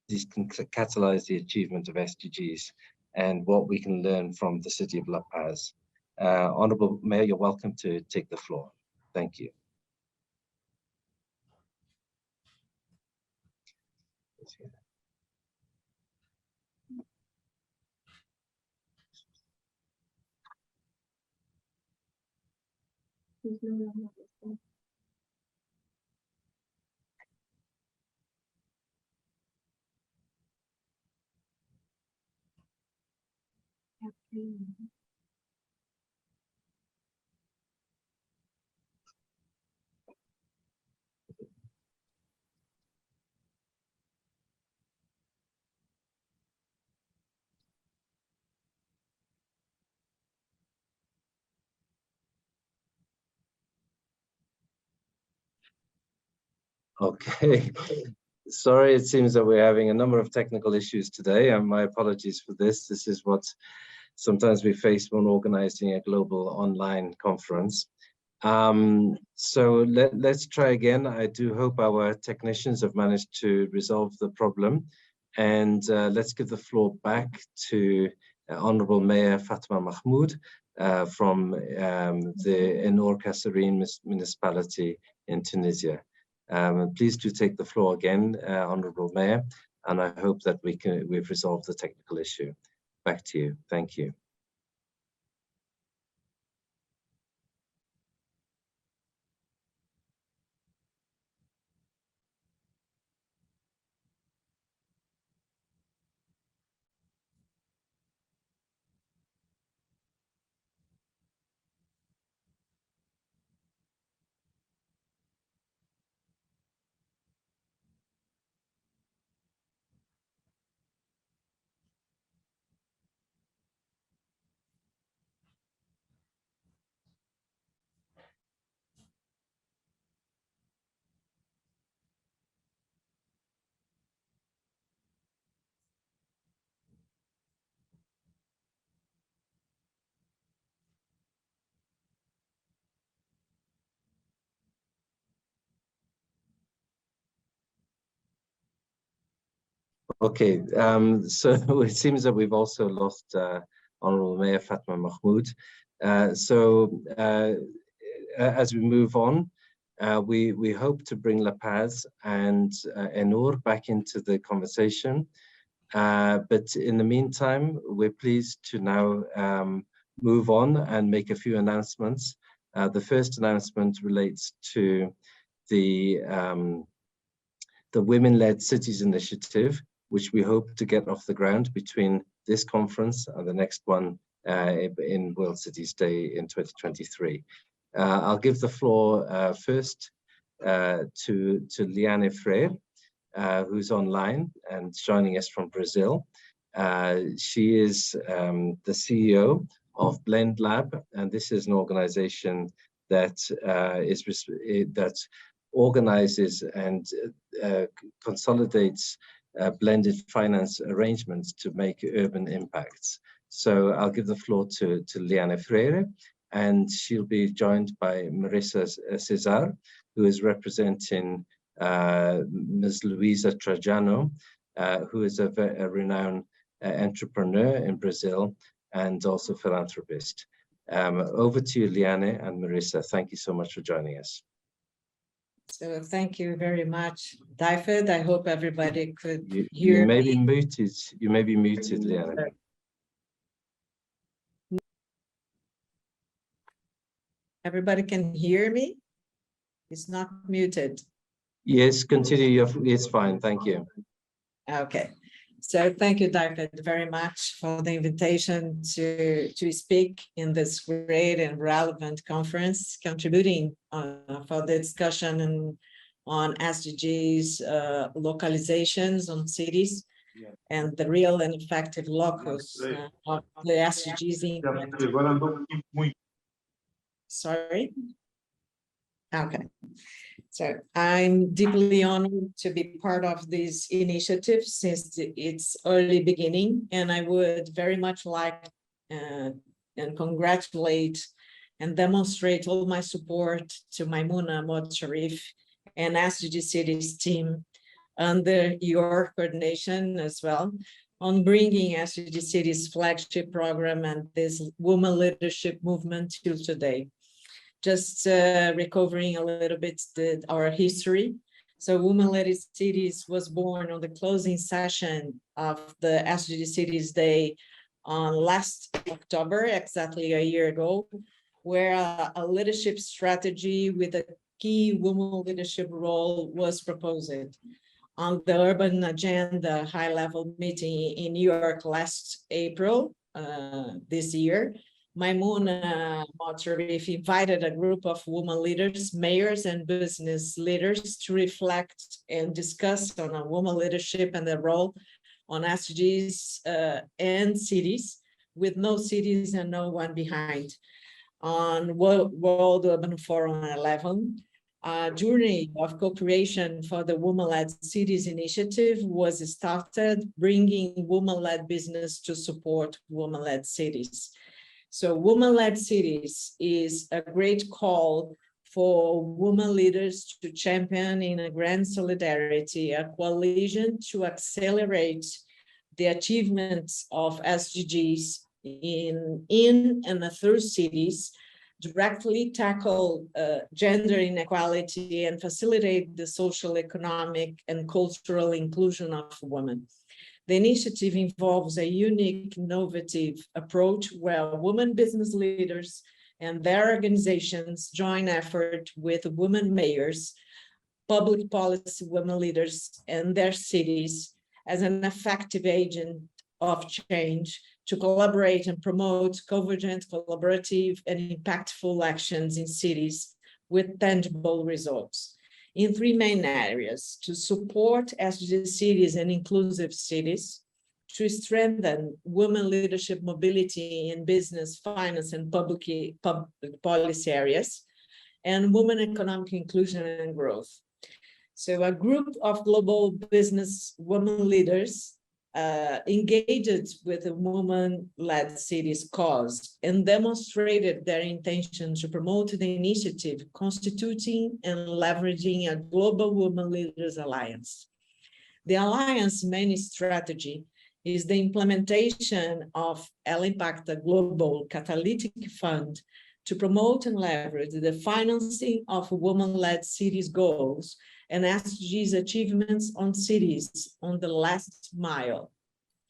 These can catalyze the achievement of SDGs. and what we can learn from the city of La Paz. Honorable Mayor, you're welcome to take the floor. Thank you. Okay, sorry, it seems that we're having a number of technical issues today, and my apologies for this. This is what sometimes we face when organizing a global online conference. So let's try again. I do hope our technicians have managed to resolve the problem, and let's give the floor back to Honorable Mayor Fatma Mahmoud from the Ennor Kasserine municipality in Tunisia. Please do take the floor again, Honorable Mayor, and I hope that we've resolved the technical issue. Back to you. Thank you. Okay, so it seems that we've also lost Honorable Mayor Fatma Mahmoud. As we move on, we hope to bring La Paz and Ennor back into the conversation. But in the meantime, we're pleased to now move on and make a few announcements. The first announcement relates to the Women-Led Cities Initiative, which we hope to get off the ground between this conference and the next one in World Cities Day in 2023. I'll give the floor first to Liane Freire, who's online and joining us from Brazil. She is the CEO of Blend Lab, and this is an organization that that organizes and consolidates blended finance arrangements to make urban impacts. So I'll give the floor to Liane Freire, and she'll be joined by Marissa Cesar, who is representing Ms. Luisa Trajano, who is a renowned entrepreneur in Brazil and also philanthropist. Over to you, Liane and Marissa. Thank you so much for joining us. So thank you very much, David. I hope everybody could hear you may me. Be muted. You may be muted, Liane. Everybody can hear me? It's not muted. Yes, continue. It's fine. Thank you. Okay. So thank you, David, very much for the invitation to speak in this great and relevant conference, contributing for the discussion on SDGs, localizations on cities, and the real and effective locus of the SDGs impact. Sorry? Okay. So I'm deeply honored to be part of this initiative since its early beginning, and I would very much like and congratulate and demonstrate all my support to Maimouna Mod Sharif and SDG Cities team under your coordination as well on bringing SDG Cities flagship program and this woman leadership movement till today. Just recovering a little bit our history. So Women-Led Cities was born on the closing session of the SDG Cities Day on last October, exactly a year ago, where a leadership strategy with a key women leadership role was proposed on the Urban Agenda high-level meeting in New York last April this year. Maimouna Motarif invited a group of women leaders, mayors, and business leaders to reflect and discuss on a woman leadership and their role on SDGs and cities, with no cities and no one behind. On World Urban Forum 11, a journey of co-creation for the Women-Led Cities initiative was started, bringing women-led business to support women-led cities. So Women-Led Cities is a great call for women leaders to champion in a grand solidarity, a coalition to accelerate the achievements of SDGs in and through cities, directly tackle gender inequality and facilitate the social, economic, and cultural inclusion of women. The initiative involves a unique, innovative approach where women business leaders and their organizations join effort with women mayors, public policy women leaders, and their cities as an effective agent of change to collaborate and promote convergent, collaborative, and impactful actions in cities with tangible results in three main areas: to support SDG cities and inclusive cities, to strengthen women leadership mobility in business, finance, and public policy areas, and women economic inclusion and growth. So a group of global business women leaders engaged with the Women-Led Cities cause and demonstrated their intention to promote the initiative, constituting and leveraging a global women leaders alliance. The alliance main strategy is the implementation of El Impacta Global Catalytic Fund to promote and leverage the financing of women-led cities goals and SDGs achievements on cities on the last mile.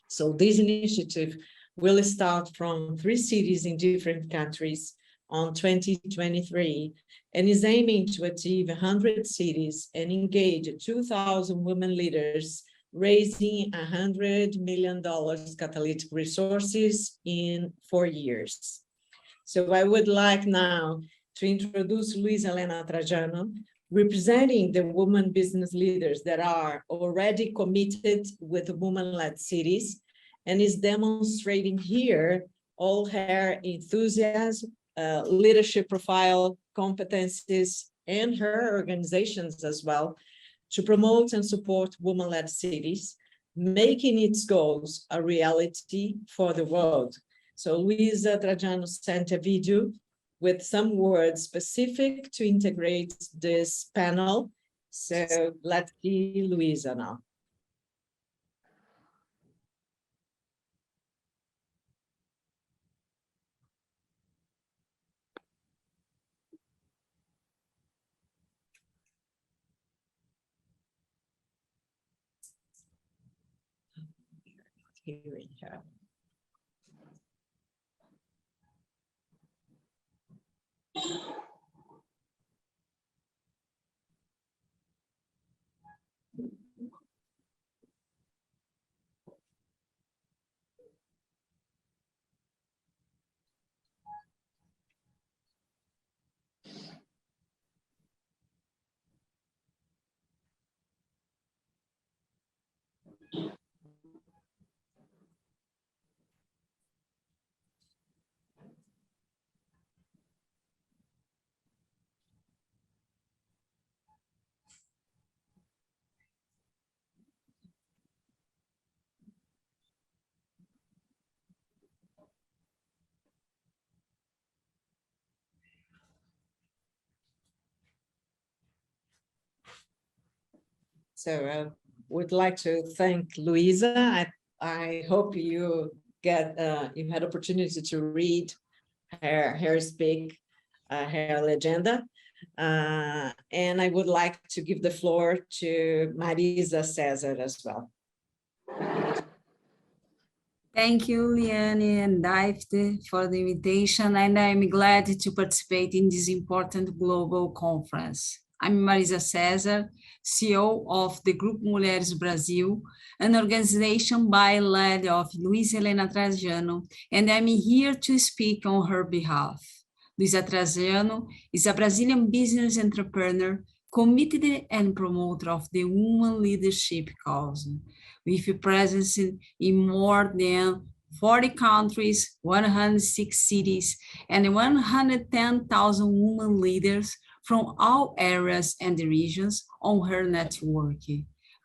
So this initiative will start from 3 cities in different countries on 2023 and is aiming to achieve 100 cities and engage 2,000 women leaders, raising $100 million catalytic resources in 4 years. So I would like now to introduce Luisa Helena Trajano, representing the women business leaders that are already committed with women-led cities and is demonstrating here all her enthusiasm, leadership profile, competencies, and her organizations as well to promote and support women-led cities, making its goals a reality for the world. So Luisa Trajano sent a video with some words specific to integrate this panel. So let's see Luisa now. Hearing her. So I would like to thank Luisa. I hope you had opportunity to read her speak, her agenda. And I would like to give the floor to Marisa Cesar as well. Thank you, Liane and Daphne, for the invitation, and I'm glad to participate in this important global conference. I'm Marisa Cesar, CEO of the Group Mulheres Brasil, an organization by led of Luisa Helena Trajano, and I'm here to speak on her behalf. Luisa Trajano is a Brazilian business entrepreneur, committed and promoter of the woman leadership cause, with presence in more than 40 countries, 106 cities, and 110,000 women leaders from all areas and regions on her network.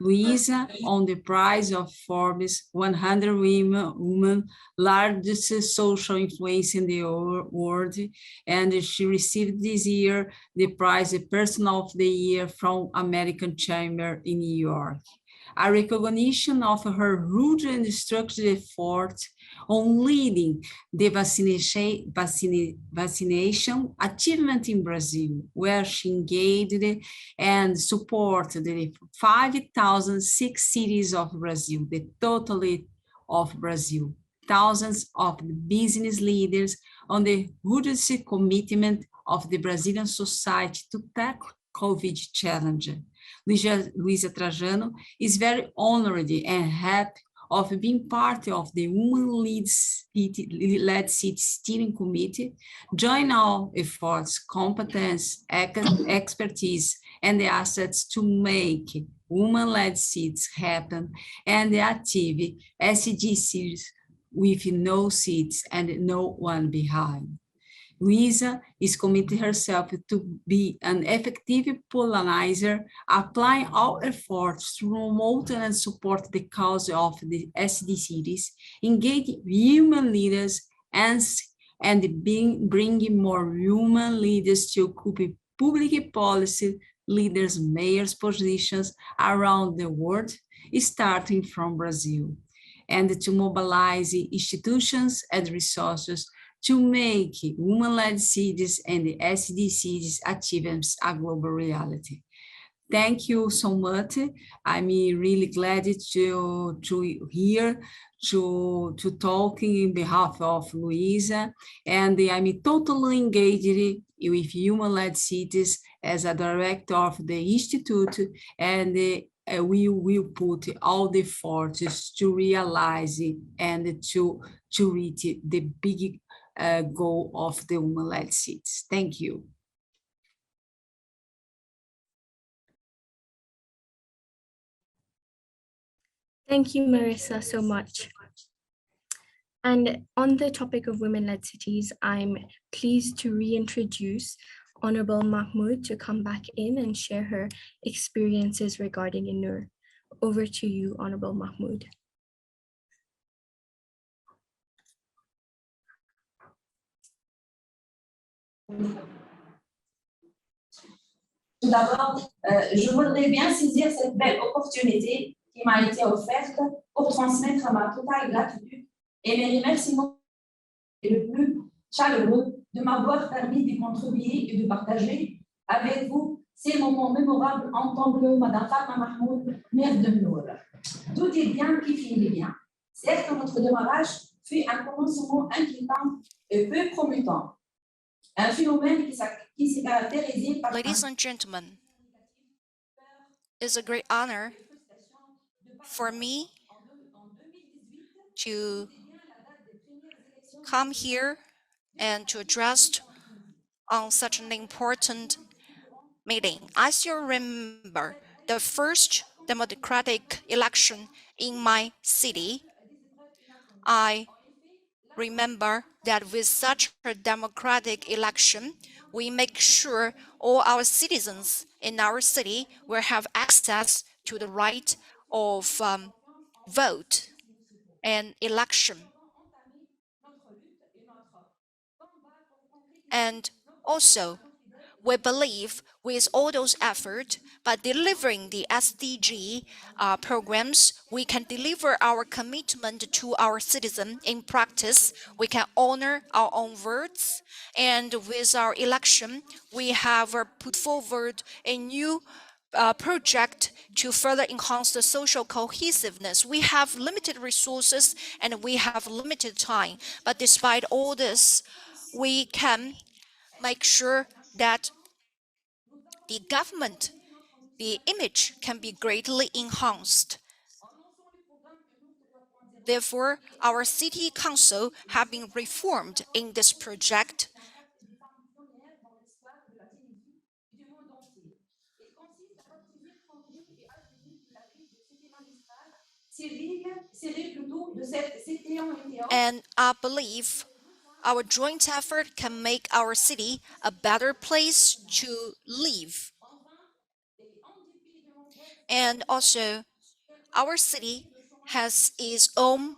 Luisa won the prize of Forbes 100 Women largest social influence in the world, and she received this year the prize Person of the Year from American Chamber in New York. A recognition of her rude and structured efforts on leading the vaccination achievement in Brazil, where she engaged and supported the 5,006 cities of Brazil, the totality of Brazil, thousands of business leaders on the ruthless commitment of the Brazilian society to tackle COVID challenge. Luisa Trajano is very honored and happy of being part of the Women-led City Steering Committee, join our efforts, competence, expertise, and the assets to make women-led cities happen and achieve SDG Cities with no seats and no one behind. Luisa is committed herself to be an effective polarizer, applying all efforts to promote and support the cause of the SDG Cities, engage human leaders, and bring more human leaders to occupy public policy leaders, mayors positions around the world, starting from Brazil, and to mobilize institutions and resources to make women-led cities and the SDGs achievements a global reality. Thank you so much. I'm really glad to hear, to talk in behalf of Luisa, and I'm totally engaged with human-led cities as a director of the Institute, and we will put all the efforts to realize and to reach the big goal of the women-led cities. Thank you. Thank you, Marisa, so much. And on the topic of women-led cities, I'm pleased to reintroduce Honorable Mahmoud to come back in and share her experiences regarding INUR. Over to you, Honorable Mahmoud. Tout d'abord, je voudrais bien saisir cette belle opportunité qui m'a été offerte pour transmettre ma totale gratitude et mes remerciements le plus chaleureux de m'avoir permis de contribuer et de partager avec vous ces moments mémorables en tant que Madame Fatma Mahmoud, maire de Nour. Tout est bien qui finit bien. Certes, notre démarrage fut un commencement inquiétant et peu promettant. Un phénomène qui s'est caractérisé par... Ladies and gentlemen, it's a great honor for me to come here and to address on such an important meeting. I still remember the first democratic election in my city. I remember that with such a democratic election, we make sure all our citizens in our city will have access to the right of vote and election. And also, we believe with all those efforts, by delivering the SDG programs, we can deliver our commitment to our citizens in practice. We can honor our own words. And with our election, we have put forward a new project to further enhance the social cohesiveness. We have limited resources and we have limited time. But despite all this, we can make sure that the government, the image can be greatly enhanced. Therefore, our city council have been reformed in this project. And I believe our joint effort can make our city a better place to live. And also, our city has its own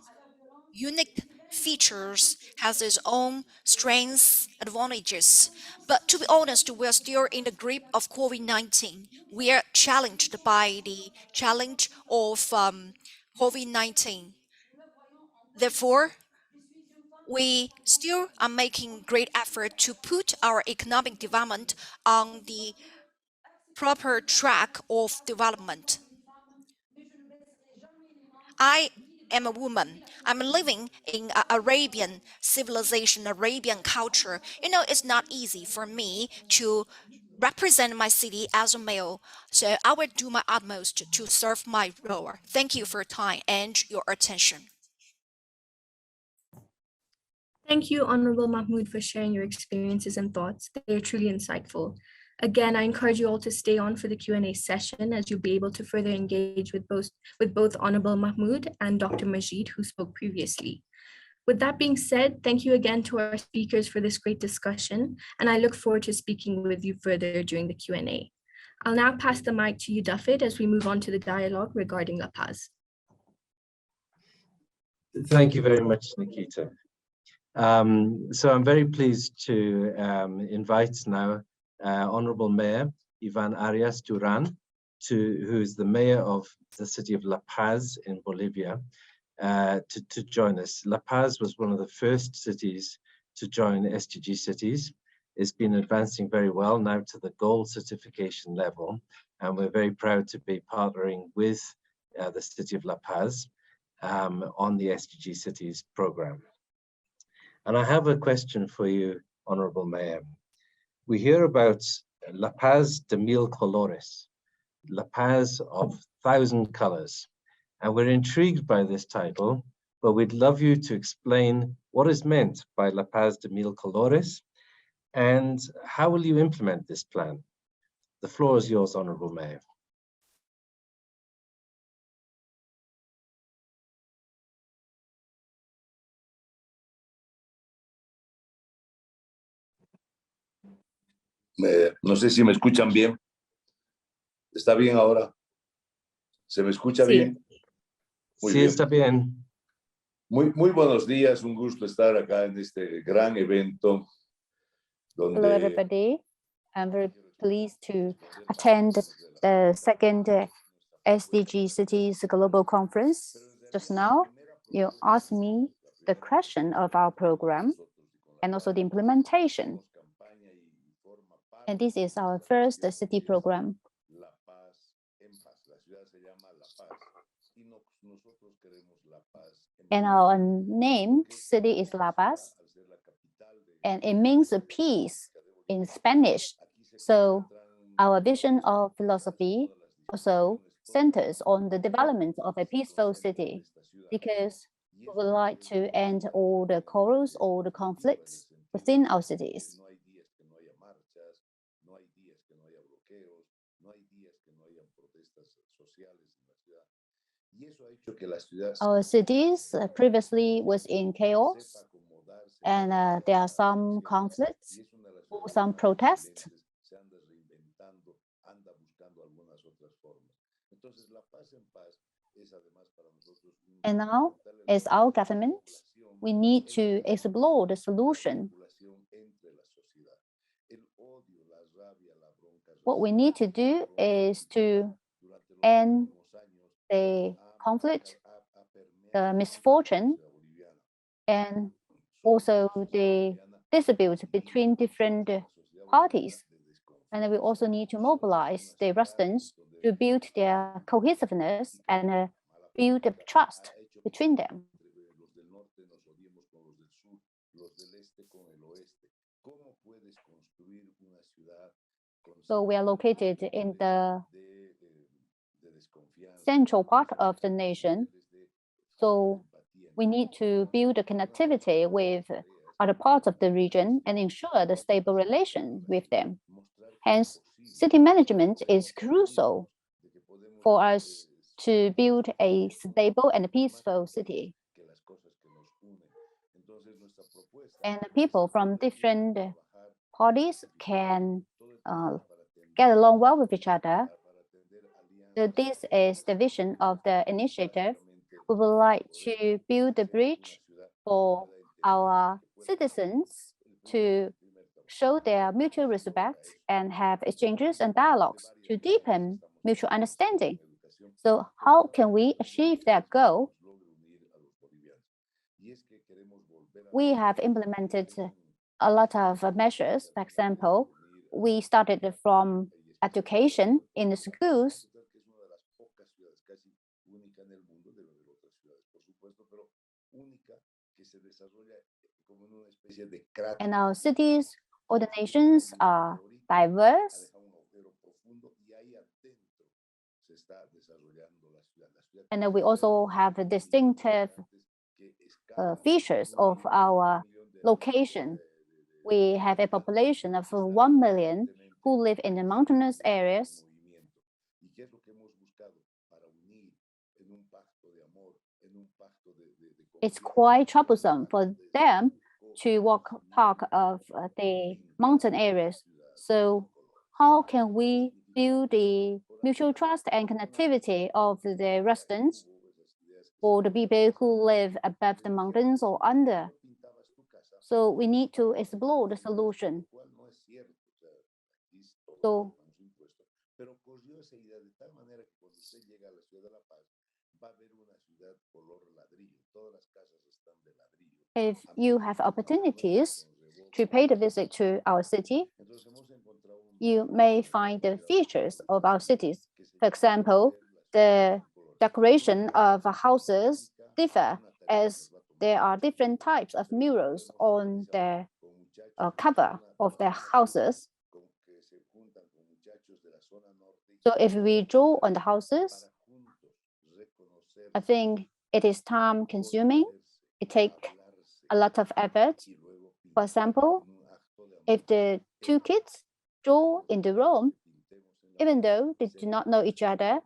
unique features, has its own strengths, advantages. But to be honest, we're still in the grip of COVID-19. We are challenged by the challenge of COVID-19. Therefore, we still are making great effort to put our economic development on the proper track of development. I am a woman. I'm living in Arabian civilization, Arabian culture. You know, it's not easy for me to represent my city as a male. So I will do my utmost to serve my role. Thank you for your time and your attention. Thank you, Honorable Mahmoud, for sharing your experiences and thoughts. They're truly insightful. Again, I encourage you all to stay on for the Q&A session, as you'll be able to further engage with both Honorable Mahmoud and Dr. Majid, who spoke previously. With that being said, thank you again to our speakers for this great discussion, and I look forward to speaking with you further during the Q&A. I'll now pass the mic to you, Dafid, as we move on to the dialogue regarding La Paz. Thank you very much, Nikita. So I'm very pleased to invite now Honorable Mayor Ivan Arias Duran, who is the mayor of the city of La Paz in Bolivia, to join us. La Paz was one of the first cities to join SDG Cities. It's been advancing very well now to the gold certification level, and we're very proud to be partnering with the city of La Paz on the SDG Cities program. And I have a question for you, Honorable Mayor. We hear about La Paz de Mil Colores, La Paz of 1,000 colors, and we're intrigued by this title, but we'd love you to explain what is meant by La Paz de Mil Colores and how will you implement this plan? The floor is yours, Honorable Mayor. No sé si me escuchan bien. ¿Está bien ahora? ¿Se me escucha bien? Muy bien. Está bien. Muy buenos días. Un gusto estar acá en este gran evento. Hello, everybody. I'm very pleased to attend the second SDG Cities Global Conference. Just now, you asked me the question of our program and also the implementation. And this is our first city program. And our name city is La Paz, and it means peace in Spanish. So our vision of philosophy also centers on the development of a peaceful city, because we would like to end all the quarrels, all the conflicts within our cities. Our cities previously was in chaos, and there are some conflicts or some protests. And now, as our government, we need to explore the solution. What we need to do is to end the conflict, the misfortune, and also the dispute between different parties. And we also need to mobilize the residents to build their cohesiveness and build trust between them. So we are located in the central part of the nation. So we need to build a connectivity with other parts of the region and ensure the stable relation with them. Hence, city management is crucial for us to build a stable and peaceful city. And people from different parties can get along well with each other. So this is the vision of the initiative. We would like to build a bridge for our citizens to show their mutual respect and have exchanges and dialogues to deepen mutual understanding. So how can we achieve that goal? We have implemented a lot of measures. For example, we started from education in the schools. And our cities or the nations are diverse. And we also have the distinctive features of our location. We have a population of 1 million who live in the mountainous areas. It's quite troublesome for them to walk part of the mountain areas. So how can we build the mutual trust and connectivity of the residents or the people who live above the mountains or under? So we need to explore the solution. So if you have opportunities to pay the visit to our city, you may find the features of our cities. For example, the decoration of houses differ as there are different types of murals on the cover of the houses. So if we draw on the houses, I think it is time consuming. It takes a lot of effort. For example, if the two kids draw in the room, even though they do not know each other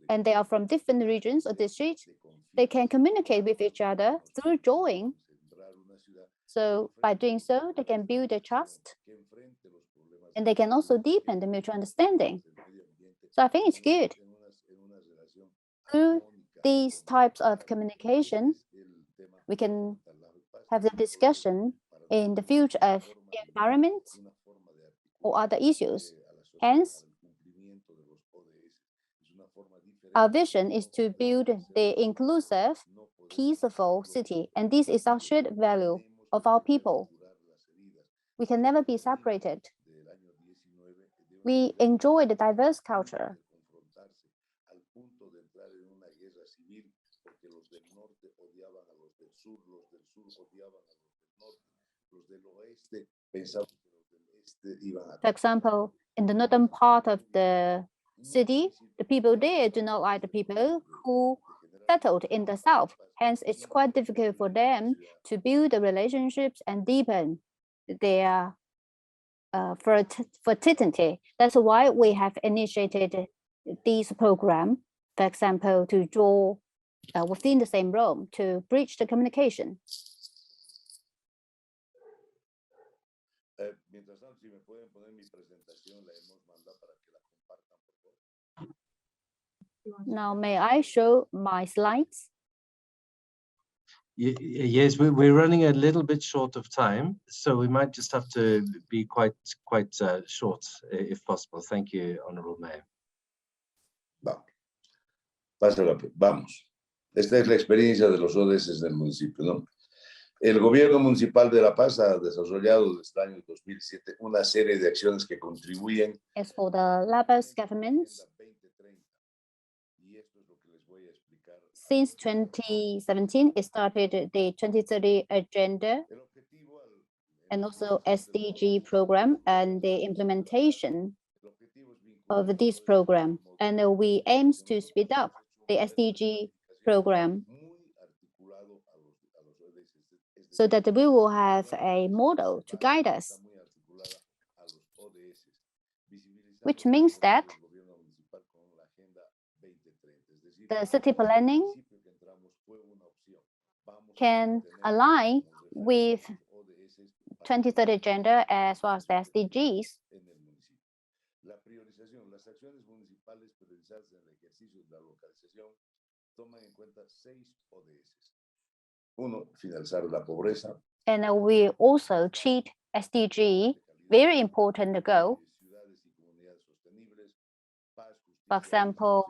and they are from different regions or districts, they can communicate with each other through drawing. So by doing so, they can build a trust and they can also deepen the mutual understanding. So I think it's good. Through these types of communication, we can have the discussion in the future of environment or other issues. Hence, our vision is to build the inclusive, peaceful city, and this is our shared value of our people. We can never be separated. We enjoy the diverse culture. For example, in the northern part of the city, the people there do not like the people who settled in the south. Hence, it's quite difficult for them to build the relationships and deepen their fraternity. That's why we have initiated this program, for example, to draw within the same room to bridge the communication. Now, may I show my slides? Yes, we're running a little bit short of time, so we might just have to be quite short, if possible. Thank you, Honourable Mayor. Vamos. Esta es la experiencia de los ODS del municipio, ¿no? El gobierno municipal de La Paz ha desarrollado desde el año 2007 una serie de acciones que contribuyen. As for the La Paz government, since 2017, it started the 2030 agenda and also SDG program and the implementation of this program. And we aim to speed up the SDG program so that we will have a model to guide us, which means that the city planning can align with 2030 agenda as well as the SDGs. And we also treat SDG very important goal. For example,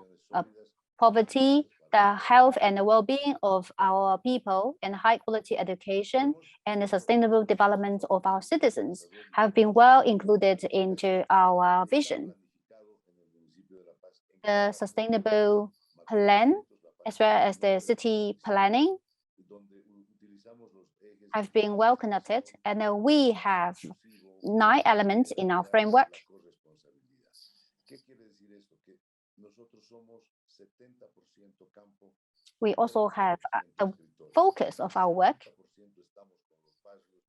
poverty, the health and the well-being of our people, and high quality education and the sustainable development of our citizens have been well included into our vision. The sustainable plan as well as the city planning have been well connected, and we have 9 elements in our framework. We also have the focus of our work.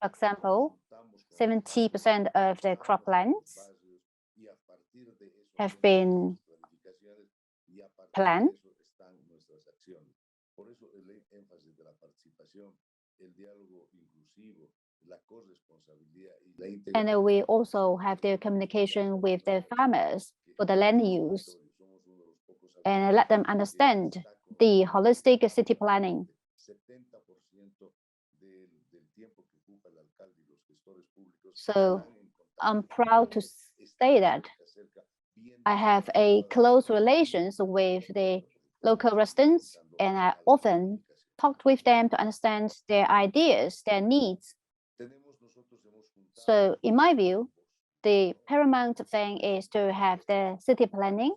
For example, 70% of the croplands have been planned. And we also have the communication with the farmers for the land use and let them understand the holistic city planning. So I'm proud to say that I have a close relations with the local residents, and I often talked with them to understand their ideas, their needs. So in my view, the paramount thing is to have the city planning,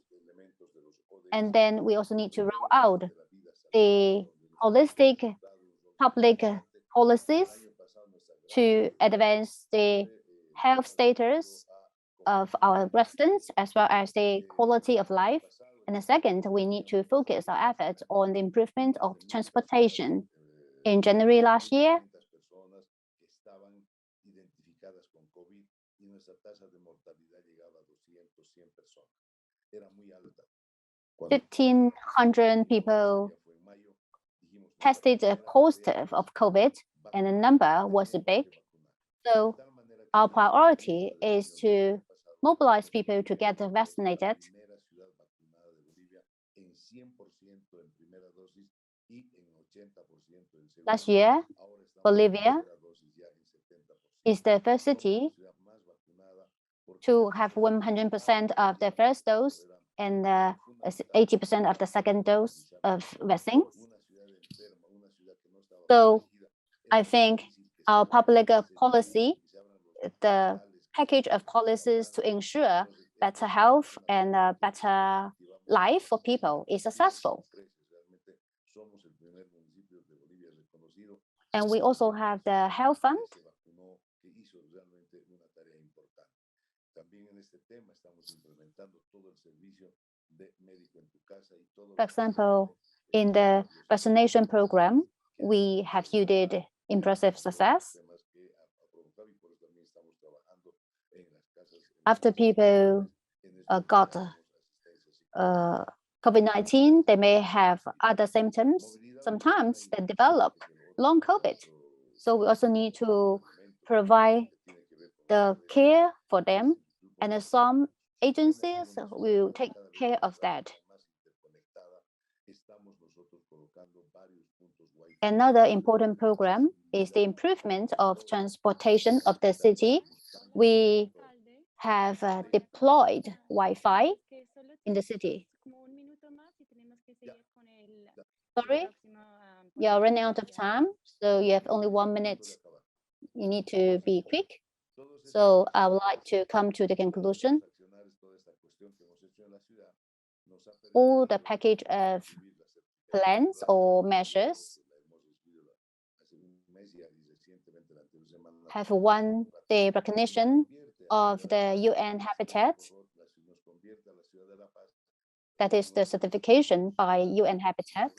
and then we also need to roll out the holistic public policies to advance the health status of our residents as well as the quality of life. And the second, we need to focus our efforts on the improvement of transportation. In January last year, 1,500 people tested positive of COVID, and the number was big. So our priority is to mobilize people to get vaccinated. Last year, Bolivia is the first city to have 100% of the first dose and 80% of the second dose of vaccines. So I think our public policy, the package of policies to ensure better health and better life for people is successful. And we also have the health fund. For example, in the vaccination program, we have yielded impressive success. After people got COVID-19, they may have other symptoms. Sometimes they develop long COVID. So we also need to provide the care for them, and some agencies will take care of that. Another important program is the improvement of transportation of the city. We have deployed Wi-Fi in the city. Sorry, you're running out of time, so you have only 1 minute. You need to be quick. So I would like to come to the conclusion. All the package of plans or measures have won the recognition of the UN Habitat. That is the certification by UN Habitat.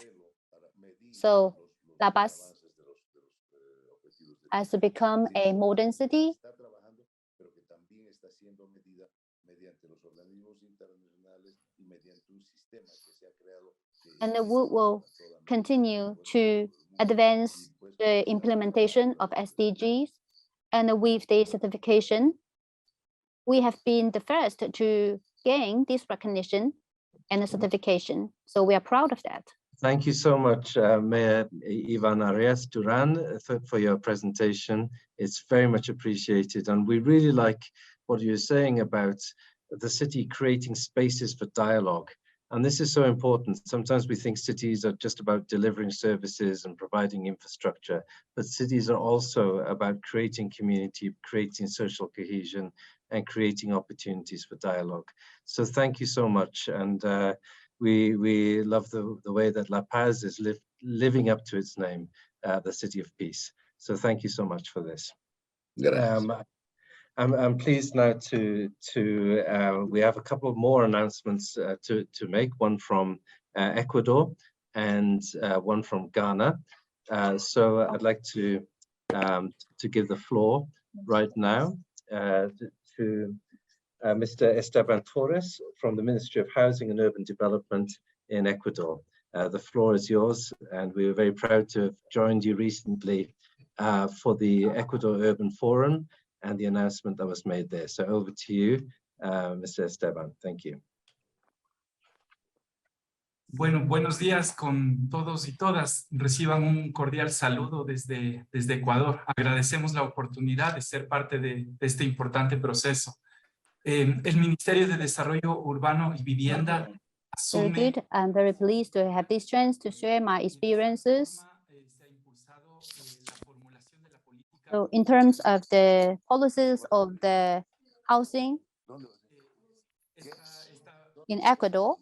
So La Paz has become a modern city. And we will continue to advance the implementation of SDGs. And with the certification, we have been the first to gain this recognition and the certification. So we are proud of that. Thank you so much, Mayor Ivan Arias Duran, for your presentation. It's very much appreciated. And we really like what you're saying about the city creating spaces for dialogue. And this is so important. Sometimes we think cities are just about delivering services and providing infrastructure, but cities are also about creating community, creating social cohesion, and creating opportunities for dialogue. So thank you so much. And we love the way that La Paz is living up to its name, the City of Peace. So thank you so much for this. I'm pleased now we have a couple of more announcements to make, one from Ecuador and one from Ghana. So I'd like to give the floor right now to Mr. Esteban Torres from the Ministry of Housing and Urban Development in Ecuador. The floor is yours, and we are very proud to have joined you recently for the Ecuador Urban Forum and the announcement that was made there. So over to you, Mr. Esteban. Thank you. Bueno, buenos días con todos y todas. Reciban un cordial saludo desde Ecuador. Agradecemos la oportunidad de ser parte de este importante proceso. El Ministerio de Desarrollo Urbano y Vivienda Very good. I'm very pleased to have this chance to share my experiences. So in terms of the policies of the housing in Ecuador,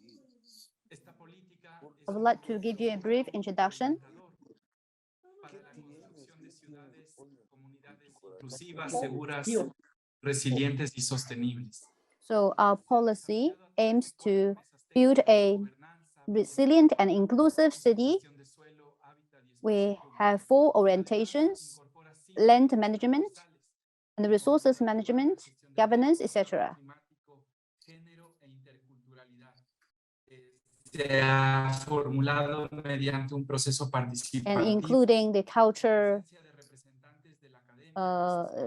I would like to give you a brief introduction. Inclusivas, seguras, resilientes y sostenibles. So our policy aims to build a resilient and inclusive city. We have 4 orientations: land management, and resources management, governance, etc. Se ha formulado mediante un proceso participativo. And including the culture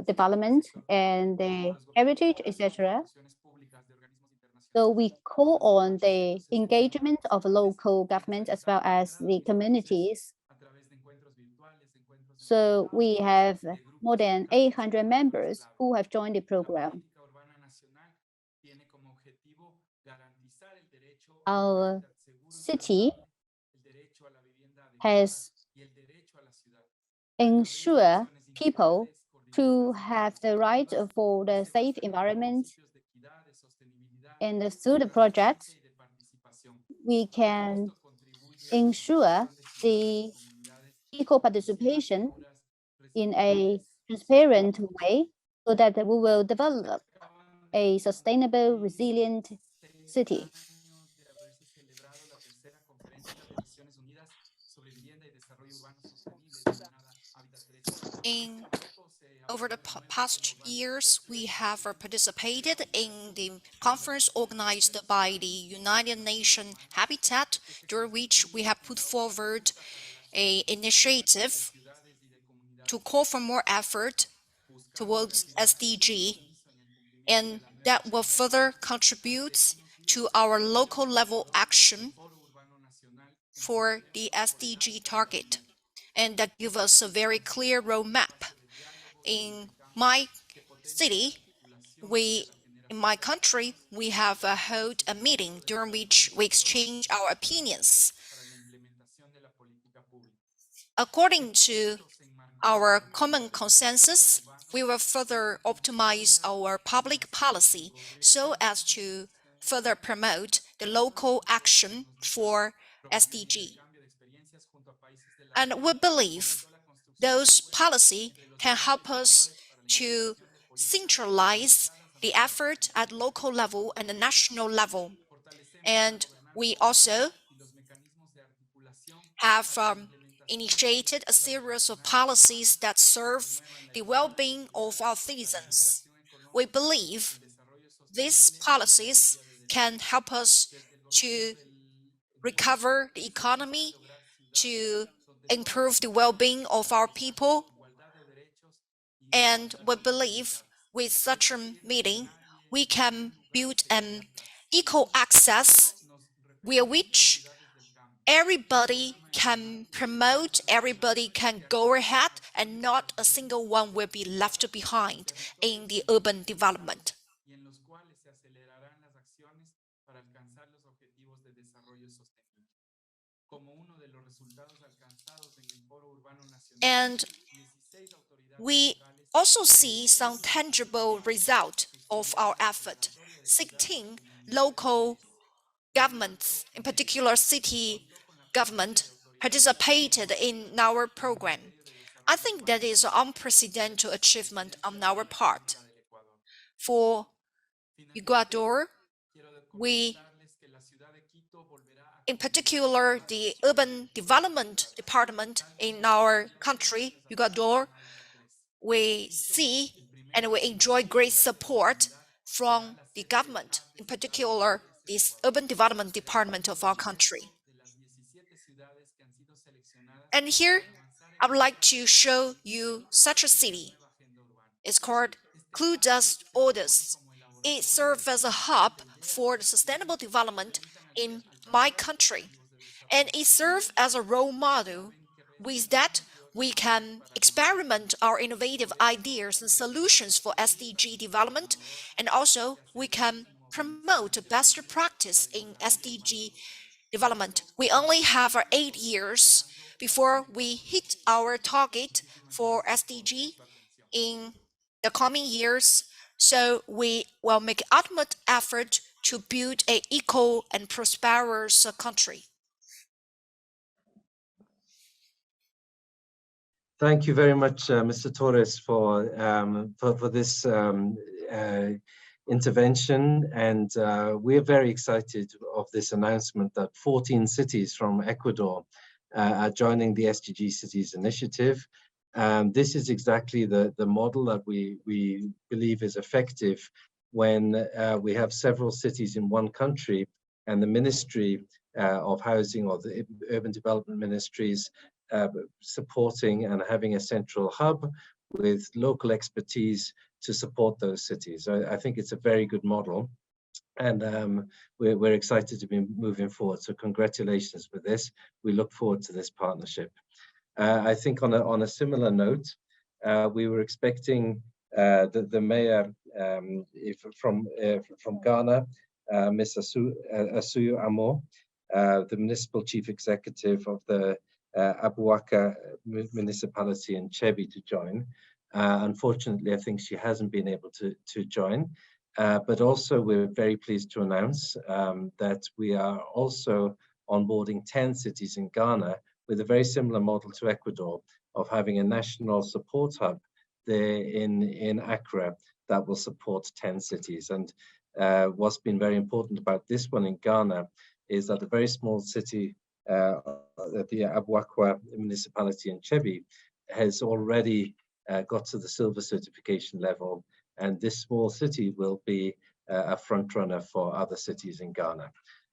development and the heritage, etc. So we call on the engagement of local government as well as the communities. So we have more than 800 members who have joined the program. Our city has ensured people to have the right for the safe environment. And through the project, we can ensure the equal participation in a transparent way so that we will develop a sustainable, resilient city. Over the past years, we have participated in the conference organized by the United Nations Habitat, during which we have put forward an initiative to call for more effort towards SDG, and that will further contribute to our local level action for the SDG target, and that give us a very clear roadmap. In my city, in my country, we have held a meeting during which we exchange our opinions. According to our common consensus, we will further optimize our public policy so as to further promote the local action for SDG. And we believe those policies can help us to centralize the effort at local level and the national level. And we also have initiated a series of policies that serve the well-being of our citizens. We believe these policies can help us to recover the economy, to improve the well-being of our people. And we believe with such a meeting, we can build an equal access via which everybody can promote, everybody can go ahead, and not a single one will be left behind in the urban development. And we also see some tangible result of our effort. 16 local governments, in particular city government, participated in our program. I think that is an unprecedented achievement on our part. For Ecuador, in particular, the urban development department in our country, Ecuador, we see and we enjoy great support from the government, in particular, this urban development department of our country. And here, I would like to show you such a city. It's called Cludas Orders. It serves as a hub for the sustainable development in my country, and it serves as a role model. With that, we can experiment our innovative ideas and solutions for SDG development, and also we can promote best practice in SDG development. We only have 8 years before we hit our target for SDG in the coming years, so we will make ultimate effort to build an equal and prosperous country. Thank you very much, Mr. Torres, for this intervention, and we're very excited of this announcement that 14 cities from Ecuador are joining the SDG Cities initiative. This is exactly the model that we believe is effective when we have several cities in one country and the Ministry of Housing or the Urban Development Ministries supporting and having a central hub with local expertise to support those cities. I think it's a very good model, and we're excited to be moving forward. So congratulations with this. We look forward to this partnership. I think on a similar note, we were expecting the mayor from Ghana, Ms. Asuyu Amo, the municipal chief executive of the Abuaka municipality in Chebi to join. Unfortunately, I think she hasn't been able to join, but also we're very pleased to announce that we are also onboarding 10 cities in Ghana with a very similar model to Ecuador of having a national support hub there in Accra that will support 10 cities. And what's been very important about this one in Ghana is that a very small city, the Abuakwa municipality in Chebi, has already got to the silver certification level, and this small city will be a front runner for other cities in Ghana.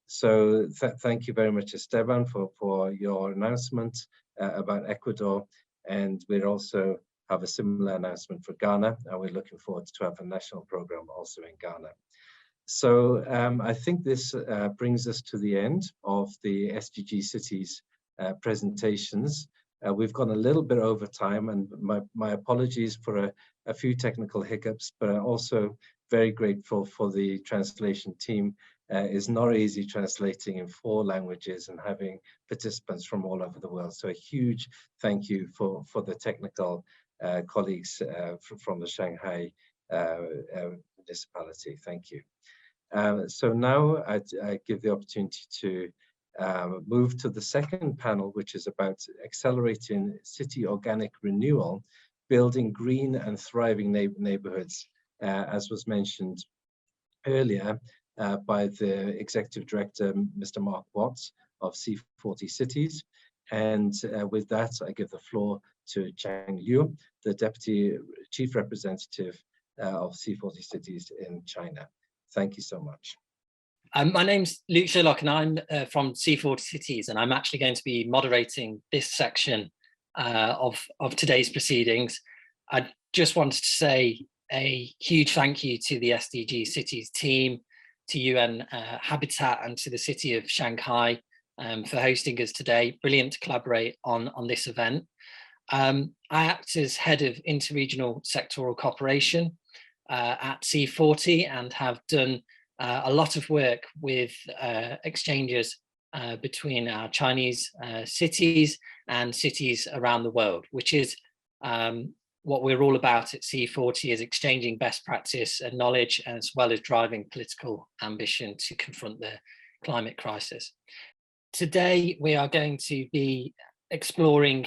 So thank you very much, Esteban, for your announcement about Ecuador, and we also have a similar announcement for Ghana, and we're looking forward to have a national program also in Ghana. So I think this brings us to the end of the SDG Cities presentations. We've gone a little bit over time, and my apologies for a few technical hiccups, but I'm also very grateful for the translation team. It's not easy translating in 4 languages and having participants from all over the world. So a huge thank you for the technical colleagues from the Shanghai municipality. Thank you. So now I give the opportunity to move to the second panel, which is about accelerating city organic renewal, building green and thriving neighborhoods, as was mentioned earlier by the Executive Director, Mr. Mark Watts of C40 Cities. And with that, I give the floor to Chang Liu, the Deputy Chief Representative of C40 Cities in China. Thank you so much. My name's Luke Sherlock, and I'm from C40 Cities, and I'm actually going to be moderating this section of today's proceedings. I just wanted to say a huge thank you to the SDG Cities team, to UN Habitat, and to the city of Shanghai for hosting us today. Brilliant to collaborate on this event. I act as head of interregional sectoral cooperation at C40 and have done a lot of work with exchanges between our Chinese cities and cities around the world, which is what we're all about at C40, is exchanging best practice and knowledge, as well as driving political ambition to confront the climate crisis. Today, we are going to be exploring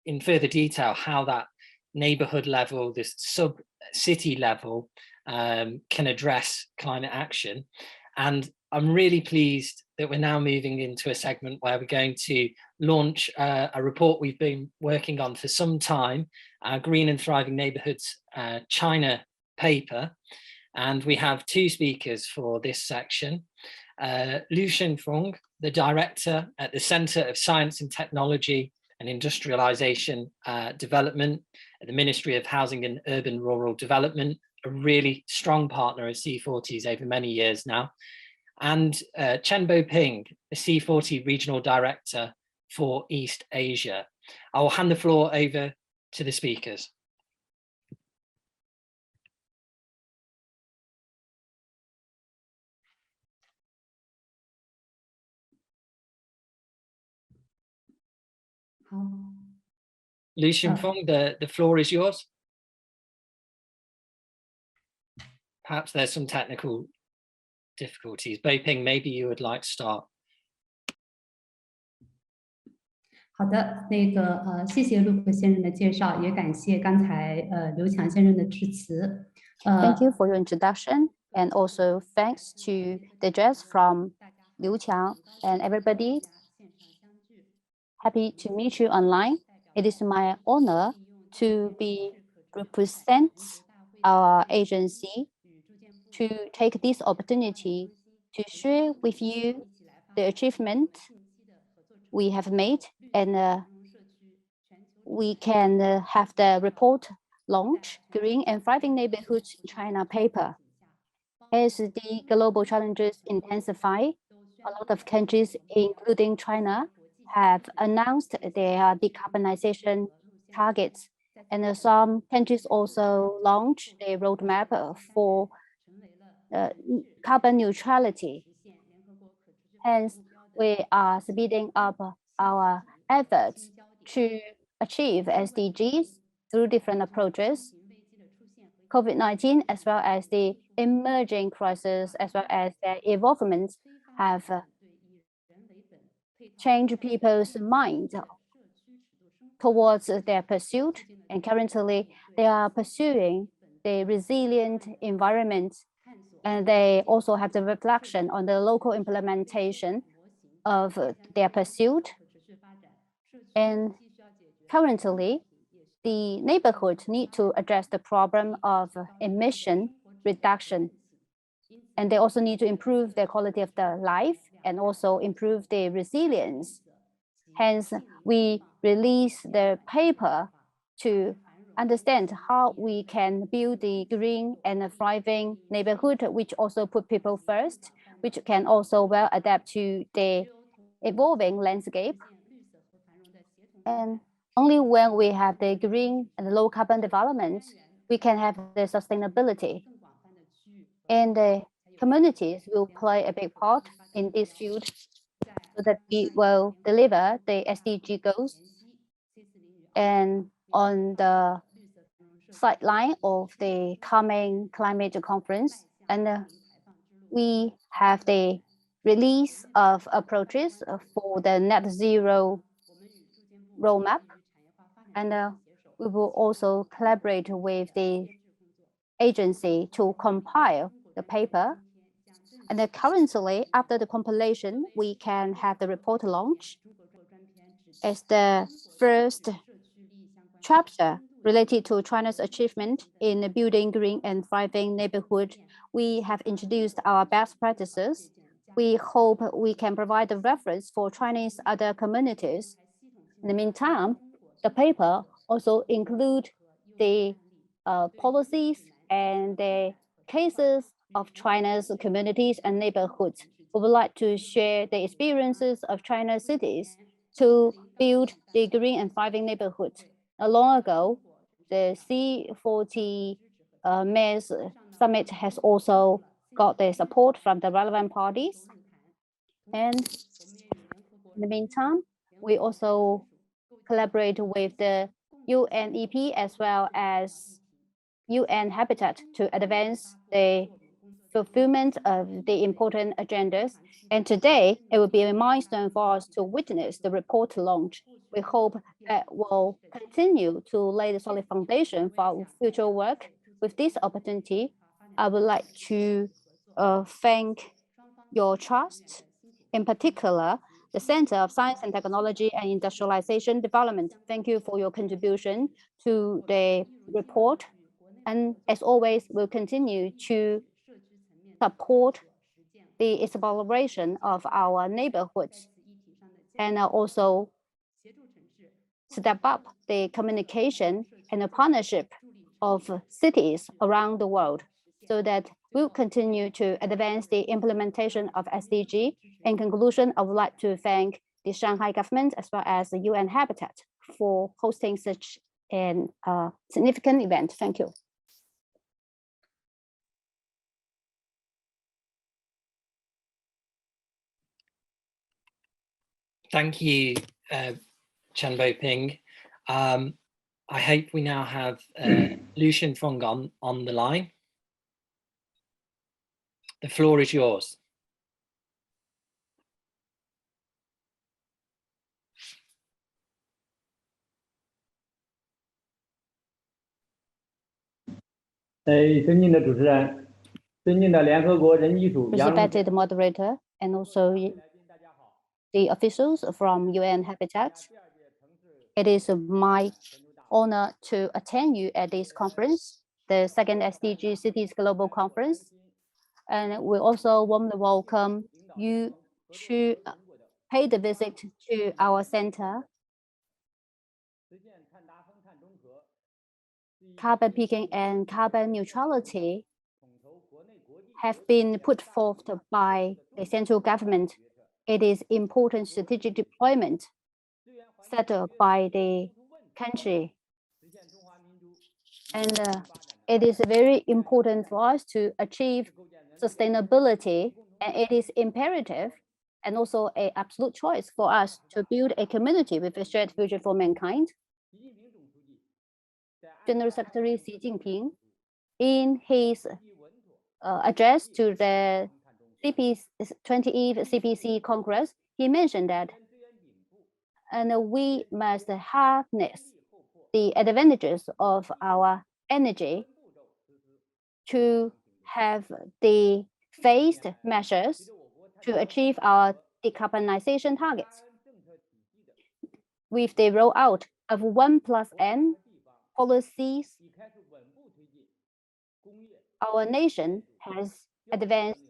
in further detail how that neighborhood level, this sub-city level, can address climate action. And I'm really pleased that we're now moving into a segment where we're going to launch a report we've been working on for some time, our Green and Thriving Neighborhoods China paper. And we have 2 speakers for this section. Liu Shenfeng, the director at the Center of Science and Technology and Industrialization Development at the Ministry of Housing and Urban Rural Development, a really strong partner of C40's over many years now. And Chen Bo-ping, the C40 Regional Director for East Asia. I will hand the floor over to the speakers. Liu Shenfeng, the floor is yours. Perhaps there's some technical difficulties. Bo-ping, maybe you would like to start. 好的，谢谢陆克先生的介绍，也感谢刚才刘强先生的致辞。Thank you for your introduction, and also thanks to the address from Liu Qiang and everybody. Happy to meet you online. It is my honor to represent our agency to take this opportunity to share with you the achievement we have made, and we can have the report launch, Green and Thriving Neighborhoods China paper. As the global challenges intensify, a lot of countries, including China, have announced their decarbonization targets, and some countries also launched a roadmap for carbon neutrality. Hence, we are speeding up our efforts to achieve SDGs through different approaches. COVID-19, as well as the emerging crisis, as well as their evolvement, have changed people's mind towards their pursuit, and currently they are pursuing the resilient environment, and they also have the reflection on the local implementation of their pursuit. And currently, the neighborhoods need to address the problem of emission reduction, and they also need to improve their quality of their life and also improve their resilience. Hence, we release the paper to understand how we can build the green and a thriving neighborhood, which also put people first, which can also well adapt to the evolving landscape. And only when we have the green and low carbon development, we can have the sustainability. And the communities will play a big part in this field so that we will deliver the SDG goals. And on the sideline of the coming climate conference, and we have the release of approaches for the net zero roadmap. And we will also collaborate with the agency to compile the paper. And currently, after the compilation, we can have the report launch as the first chapter related to China's achievement in building green and thriving neighborhood. We have introduced our best practices. We hope we can provide a reference for Chinese other communities. In the meantime, the paper also include the policies and the cases of China's communities and neighborhoods. We would like to share the experiences of China's cities to build the green and thriving neighborhood. Long ago, the C40 Mayors Summit has also got the support from the relevant parties. And in the meantime, we also collaborate with the UNEP as well as UN Habitat to advance the fulfillment of the important agendas. And today, it will be a milestone for us to witness the report launch. We hope that will continue to lay the solid foundation for our future work. With this opportunity, I would like to thank your trust, in particular, the Center of Science and Technology and Industrialization Development. Thank you for your contribution to the report. And as always, we'll continue to support the exploration of our neighborhoods and also step up the communication and the partnership of cities around the world so that we'll continue to advance the implementation of SDG. In conclusion, I would like to thank the Shanghai government as well as the UN Habitat for hosting such an significant event. Thank you. Thank you, Chen Bo-ping. I hope we now have Lucian Fung on the line. The floor is yours. Respected moderator and also the officials from UN Habitat, it is my honor to attend you at this conference, the second SDG Cities Global Conference. And we also warmly welcome you to pay the visit to our center. Carbon peaking and carbon neutrality have been put forth by the central government. It is important strategic deployment set up by the country. And it is very important for us to achieve sustainability, and it is imperative and also an absolute choice for us to build a community with a shared future for mankind. General Secretary Xi Jinping, in his address to the 20th CPC Congress, he mentioned that we must harness the advantages of our energy to have the phased measures to achieve our decarbonization targets. With the rollout of 1+N policies, our nation has advanced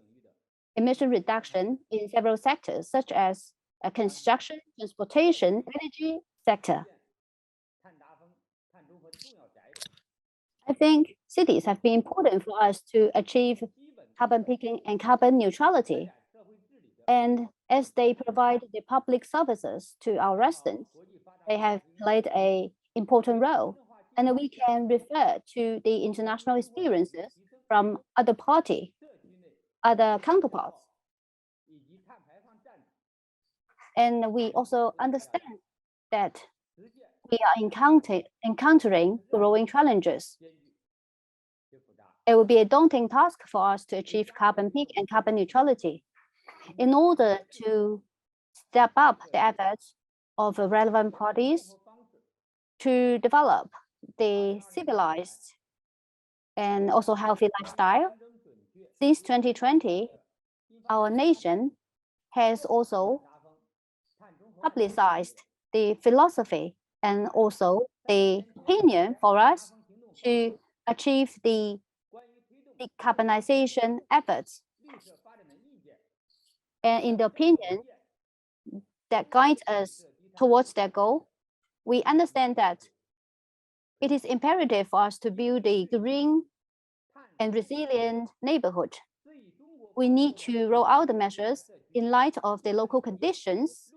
emission reduction in several sectors, such as construction, transportation, energy sector. I think cities have been important for us to achieve carbon peaking and carbon neutrality. And as they provide the public services to our residents, they have played an important role. And we can refer to the international experiences from other counterparts. And we also understand that we are encountering growing challenges. It will be a daunting task for us to achieve carbon peak and carbon neutrality. In order to step up the efforts of relevant parties to develop the civilized and also healthy lifestyle, since 2020, our nation has also publicized the philosophy and also the opinion for us to achieve the decarbonization efforts. And in the opinion that guides us towards that goal, we understand that it is imperative for us to build a green and resilient neighborhood. We need to roll out the measures in light of the local conditions.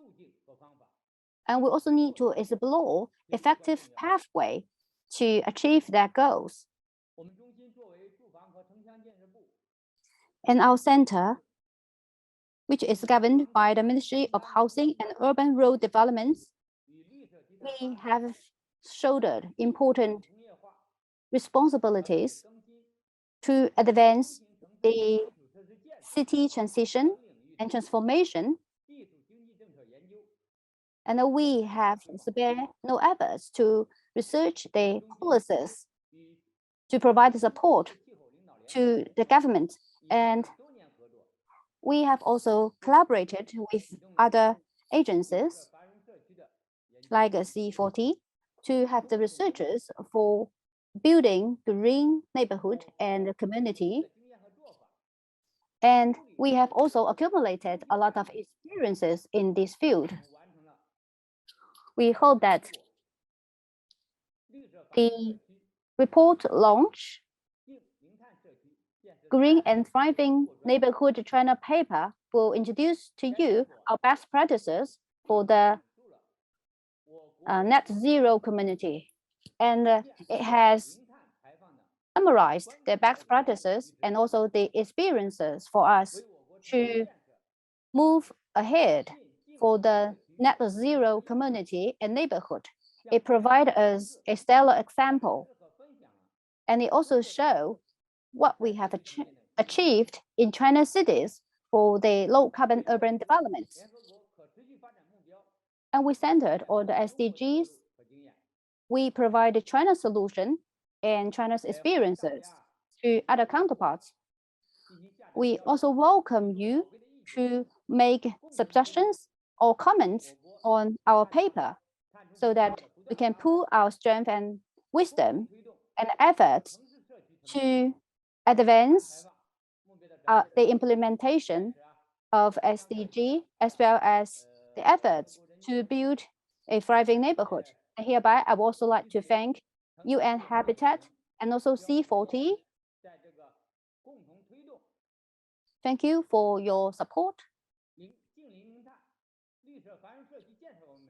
And we also need to explore effective pathway to achieve their goals. And our center, which is governed by the Ministry of Housing and Urban Road Developments, we have shouldered important responsibilities to advance the city transition and transformation. And we have spared no efforts to research the policies to provide support to the government. And we have also collaborated with other agencies like C40 to have the researchers for building green neighborhood and community. And we have also accumulated a lot of experiences in this field. We hope that the report launch, Green and Thriving Neighborhood China paper, will introduce to you our best practices for the net zero community. And it has summarized the best practices and also the experiences for us to move ahead for the net zero community and neighborhood. It provides us a stellar example. And it also shows what we have achieved in China's cities for the low carbon urban development. And we centered on the SDGs. We provide the China solution and China's experiences to other counterparts. We also welcome you to make suggestions or comments on our paper so that we can pool our strength and wisdom and efforts to advance the implementation of SDG, as well as the efforts to build a thriving neighborhood. And hereby, I would also like to thank UN Habitat and also C40. Thank you for your support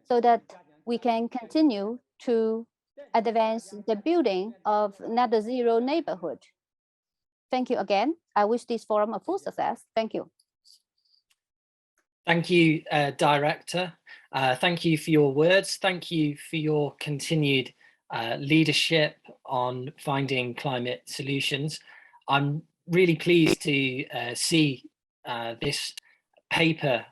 so that we can continue to advance the building of net zero neighborhood. Thank you again. I wish this forum a full success. Thank you. Thank you, Director. Thank you for your words. Thank you for your continued leadership on finding climate solutions. I'm really pleased to see this paper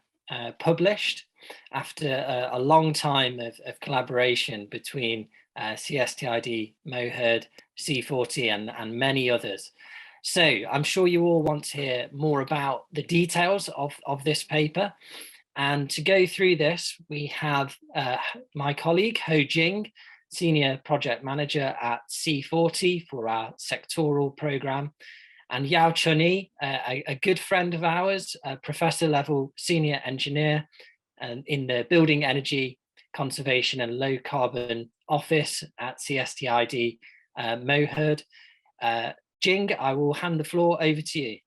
published after a long time of collaboration between CSTID, MOHURD, C40 and many others. So I'm sure you all want to hear more about the details of this paper. And to go through this, we have my colleague, Ho Jing, Senior Project Manager at C40 for our sectoral program, and Yao Chunyi, a good friend of ours, a professor level senior engineer in the Building Energy Conservation and Low Carbon Office at CSTID, Mohud. Jing, I will hand the floor over to you.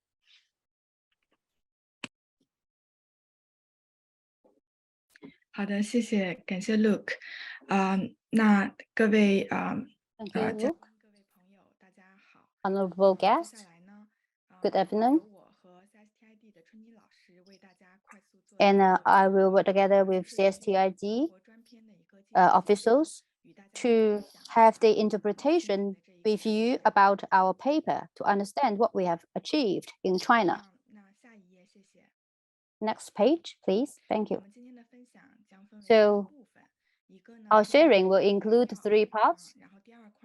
好的，谢谢，感谢 Luke。那各位Thank you, Luke. Honorable guests, good afternoon. And I will work together with CSTID officials to have the interpretation with you about our paper to understand what we have achieved in China. Next page, please. Thank you. So our sharing will include 3 parts: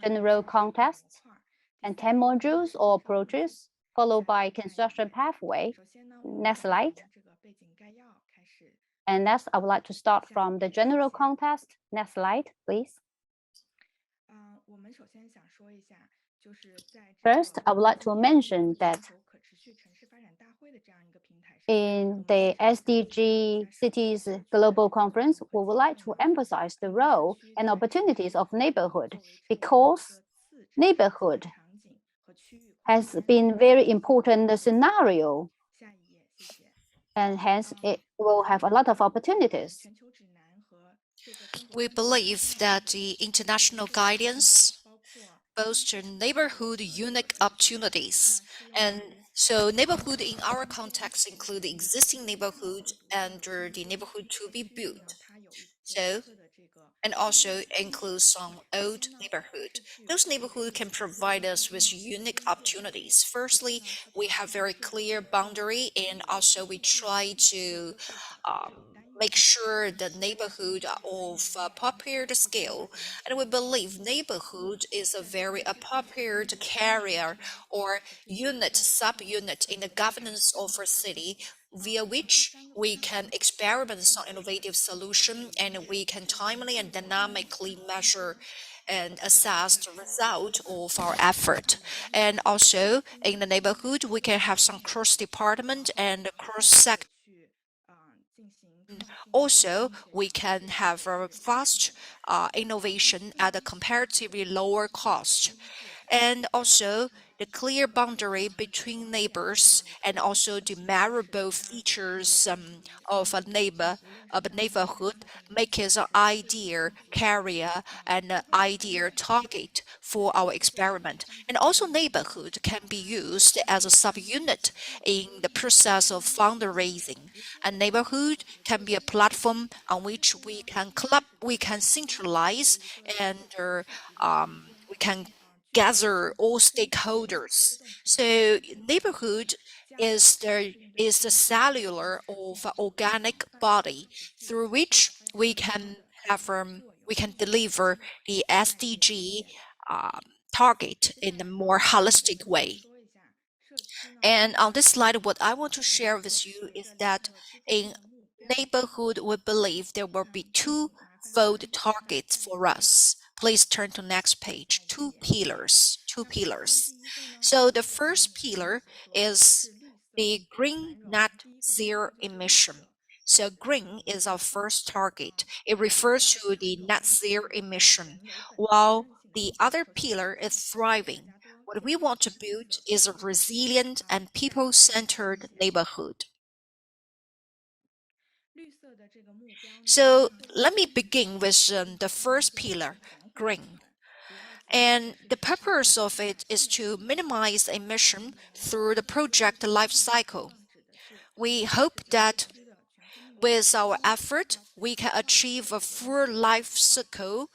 general context and 10 modules or approaches, followed by construction pathway. Next slide. And next, I would like to start from the general context. Next slide, please. First, I would like to mention that in the SDG Cities Global Conference, we would like to emphasize the role and opportunities of neighborhood, because neighborhood has been very important scenario, and hence it will have a lot of opportunities. We believe that the international guidance bolster neighborhood unique opportunities. And so neighborhood in our context include the existing neighborhood and the neighborhood to be built. So, and also includes some old neighborhood. Those neighborhoods can provide us with unique opportunities. Firstly, we have very clear boundary, and also we try to make sure the neighborhood are of appropriate scale. And we believe neighborhood is a very appropriate carrier or unit, sub-unit in the governance of a city, via which we can experiment some innovative solution, and we can timely and dynamically measure and assess the result of our effort. And also in the neighborhood, we can have some cross-department and cross-sector. Also, we can have a fast innovation at a comparatively lower cost. And also the clear boundary between neighbors, and also the memorable features of a neighborhood make it an ideal carrier and an ideal target for our experiment. And also neighborhood can be used as a subunit in the process of fundraising. A neighborhood can be a platform on which we can centralize, and we can gather all stakeholders. So neighborhood is the cellular of organic body through which we can deliver the SDG target in a more holistic way. And on this slide, what I want to share with you is that in neighborhood, we believe there will be 2-fold targets for us. Please turn to next page. 2 pillars. So the first pillar is the green net zero emission. So green is our first target. It refers to the net zero emission, while the other pillar is thriving. What we want to build is a resilient and people-centered neighborhood. So let me begin with the first pillar, green. And the purpose of it is to minimize emission through the project life cycle. We hope that with our effort, we can achieve a full life cycle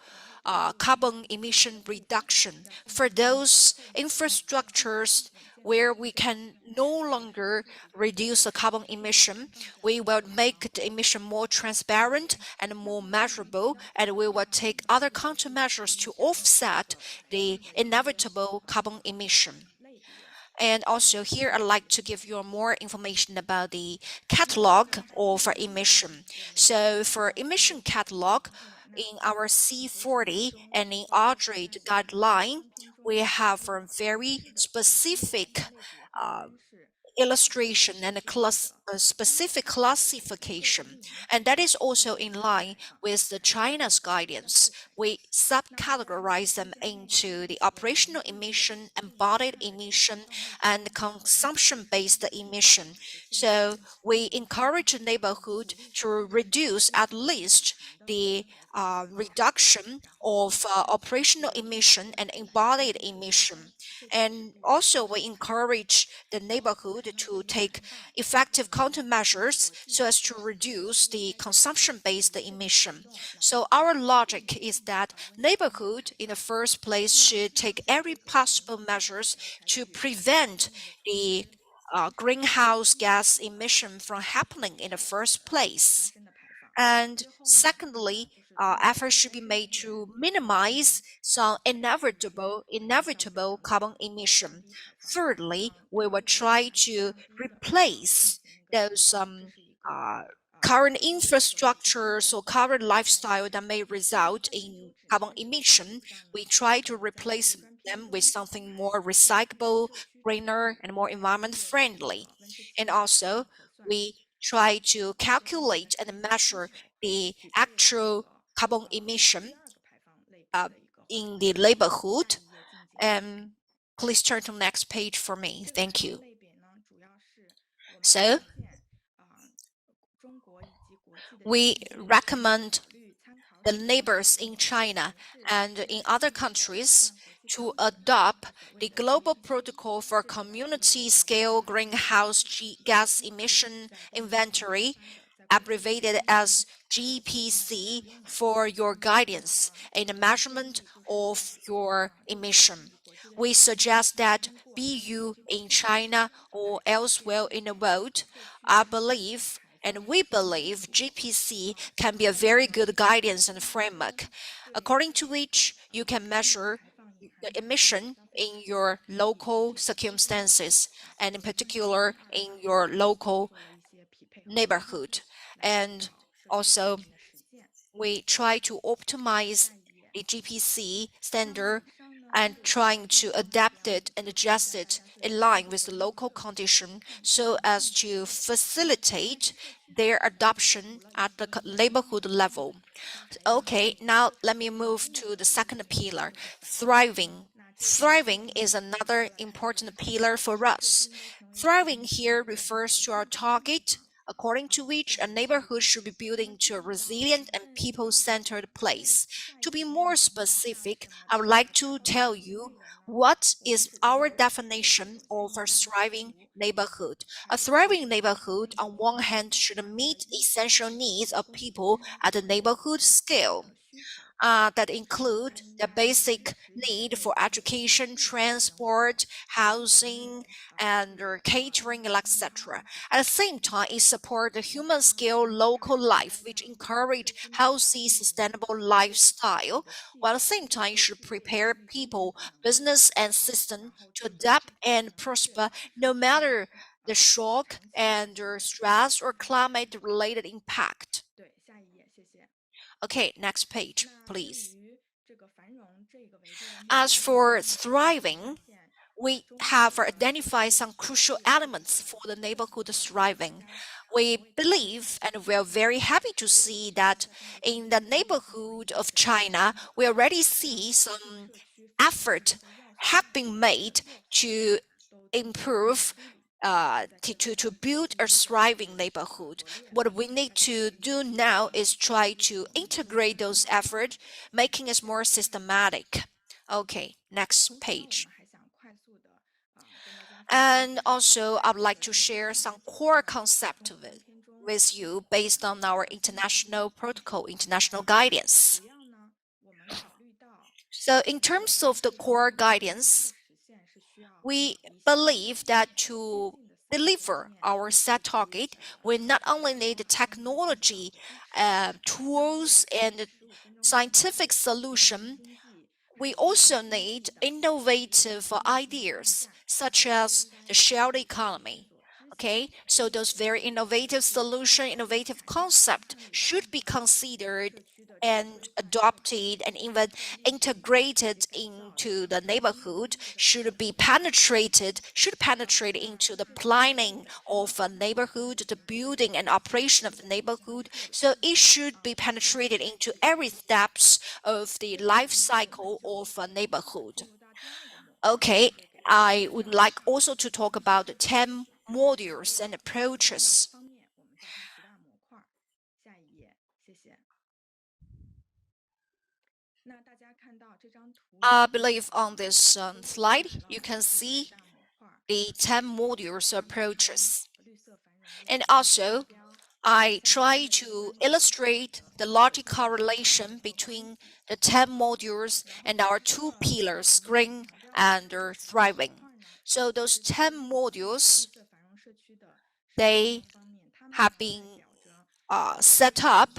carbon emission reduction for those infrastructures where we can no longer reduce the carbon emission. We will make the emission more transparent and more measurable, and we will take other countermeasures to offset the inevitable carbon emission. And also here, I'd like to give you more information about the catalog of emission. So for emission catalog, in our C40 and in Audrey guideline, we have a very specific illustration and a specific classification, and that is also in line with the China's guidance. We subcategorize them into the operational emission, embodied emission, and consumption-based emission. So we encourage the neighborhood to reduce at least the reduction of operational emission and embodied emission. And also we encourage the neighborhood to take effective countermeasures so as to reduce the consumption-based emission. So our logic is that neighborhood in the first place should take every possible measures to prevent the greenhouse gas emission from happening in the first place. And secondly, efforts should be made to minimize some inevitable carbon emission. Thirdly, we will try to replace those current infrastructures or current lifestyle that may result in carbon emission. We try to replace them with something more recyclable, greener, and more environment friendly. And also, we try to calculate and measure the actual carbon emission in the neighborhood. Please turn to the next page for me. Thank you. So, we recommend the neighbors in China and in other countries to adopt the Global Protocol for Community Scale Greenhouse Gas Emission Inventory, abbreviated as GPC, for your guidance in the measurement of your emission. We suggest that be you in China or elsewhere in the world, we believe GPC can be a very good guidance and framework, according to which you can measure the emission in your local circumstances, and in particular in your local neighborhood. And also, we try to optimize the GPC standard and trying to adapt it and adjust it in line with the local condition so as to facilitate their adoption at the neighborhood level. Okay, now let me move to the second pillar, thriving. Thriving is another important pillar for us. Thriving here refers to our target, according to which a neighborhood should be built into a resilient and people-centered place. To be more specific, I would like to tell you what is our definition of a thriving neighborhood. A thriving neighborhood, on one hand, should meet essential needs of people at the neighborhood scale. That include the basic need for education, transport, housing, and catering, etc. At the same time, it supports the human scale local life, which encourage healthy, sustainable lifestyle, while at the same time, it should prepare people, business, and system to adapt and prosper no matter the shock and stress or climate-related impact. Okay, next page, please. As for thriving, we have identified some crucial elements for the neighborhood thriving. We believe and we are very happy to see that in the neighborhood of China, we already see some effort have been made to improve to build a thriving neighborhood. What we need to do now is try to integrate those efforts, making it more systematic. Okay, next page. And also, I would like to share some core concept of it with you based on our international protocol, international guidance. So in terms of the core guidance, we believe that to deliver our set target, we not only need the technology, tools, and scientific solution, we also need innovative ideas, such as the shared economy. Okay, so those very innovative solution, innovative concept should be considered and adopted and even integrated into the neighborhood, should penetrate into the planning of a neighborhood, the building and operation of the neighborhood. So it should be penetrated into every steps of the life cycle of a neighborhood. Okay, I would like also to talk about the 10 modules and approaches. I believe on this slide, you can see the 10 modules approaches. And also, I try to illustrate the logical correlation between the 10 modules and our 2 pillars, green and thriving. So those 10 modules, they have been set up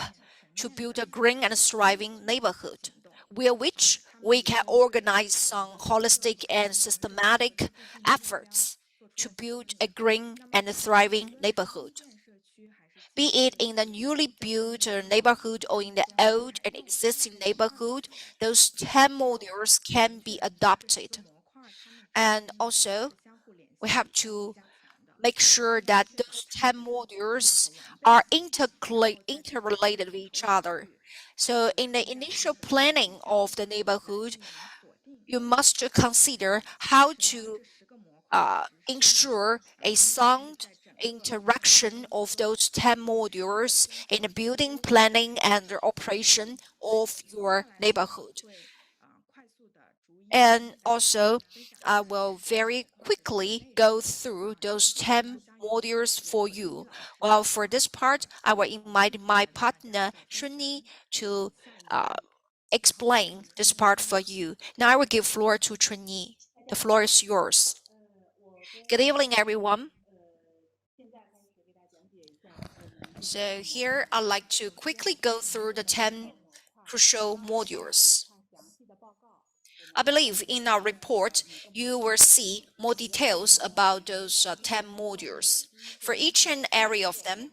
to build a green and thriving neighborhood, via which we can organize some holistic and systematic efforts to build a green and thriving neighborhood. Be it in the newly built neighborhood or in the old and existing neighborhood, those 10 modules can be adopted. And also, we have to make sure that those 10 modules are interrelated with each other. So in the initial planning of the neighborhood, you must consider how to ensure a sound interaction of those 10 modules in the building planning and the operation of your neighborhood. And also, I will very quickly go through those 10 modules for you. Well, for this part, I will invite my partner, Shunyi, to explain this part for you. Now I will give floor to Chunyi. The floor is yours. Good evening, everyone. So here, I'd like to quickly go through the 10 crucial modules. I believe in our report, you will see more details about those 10 modules. For each and every of them,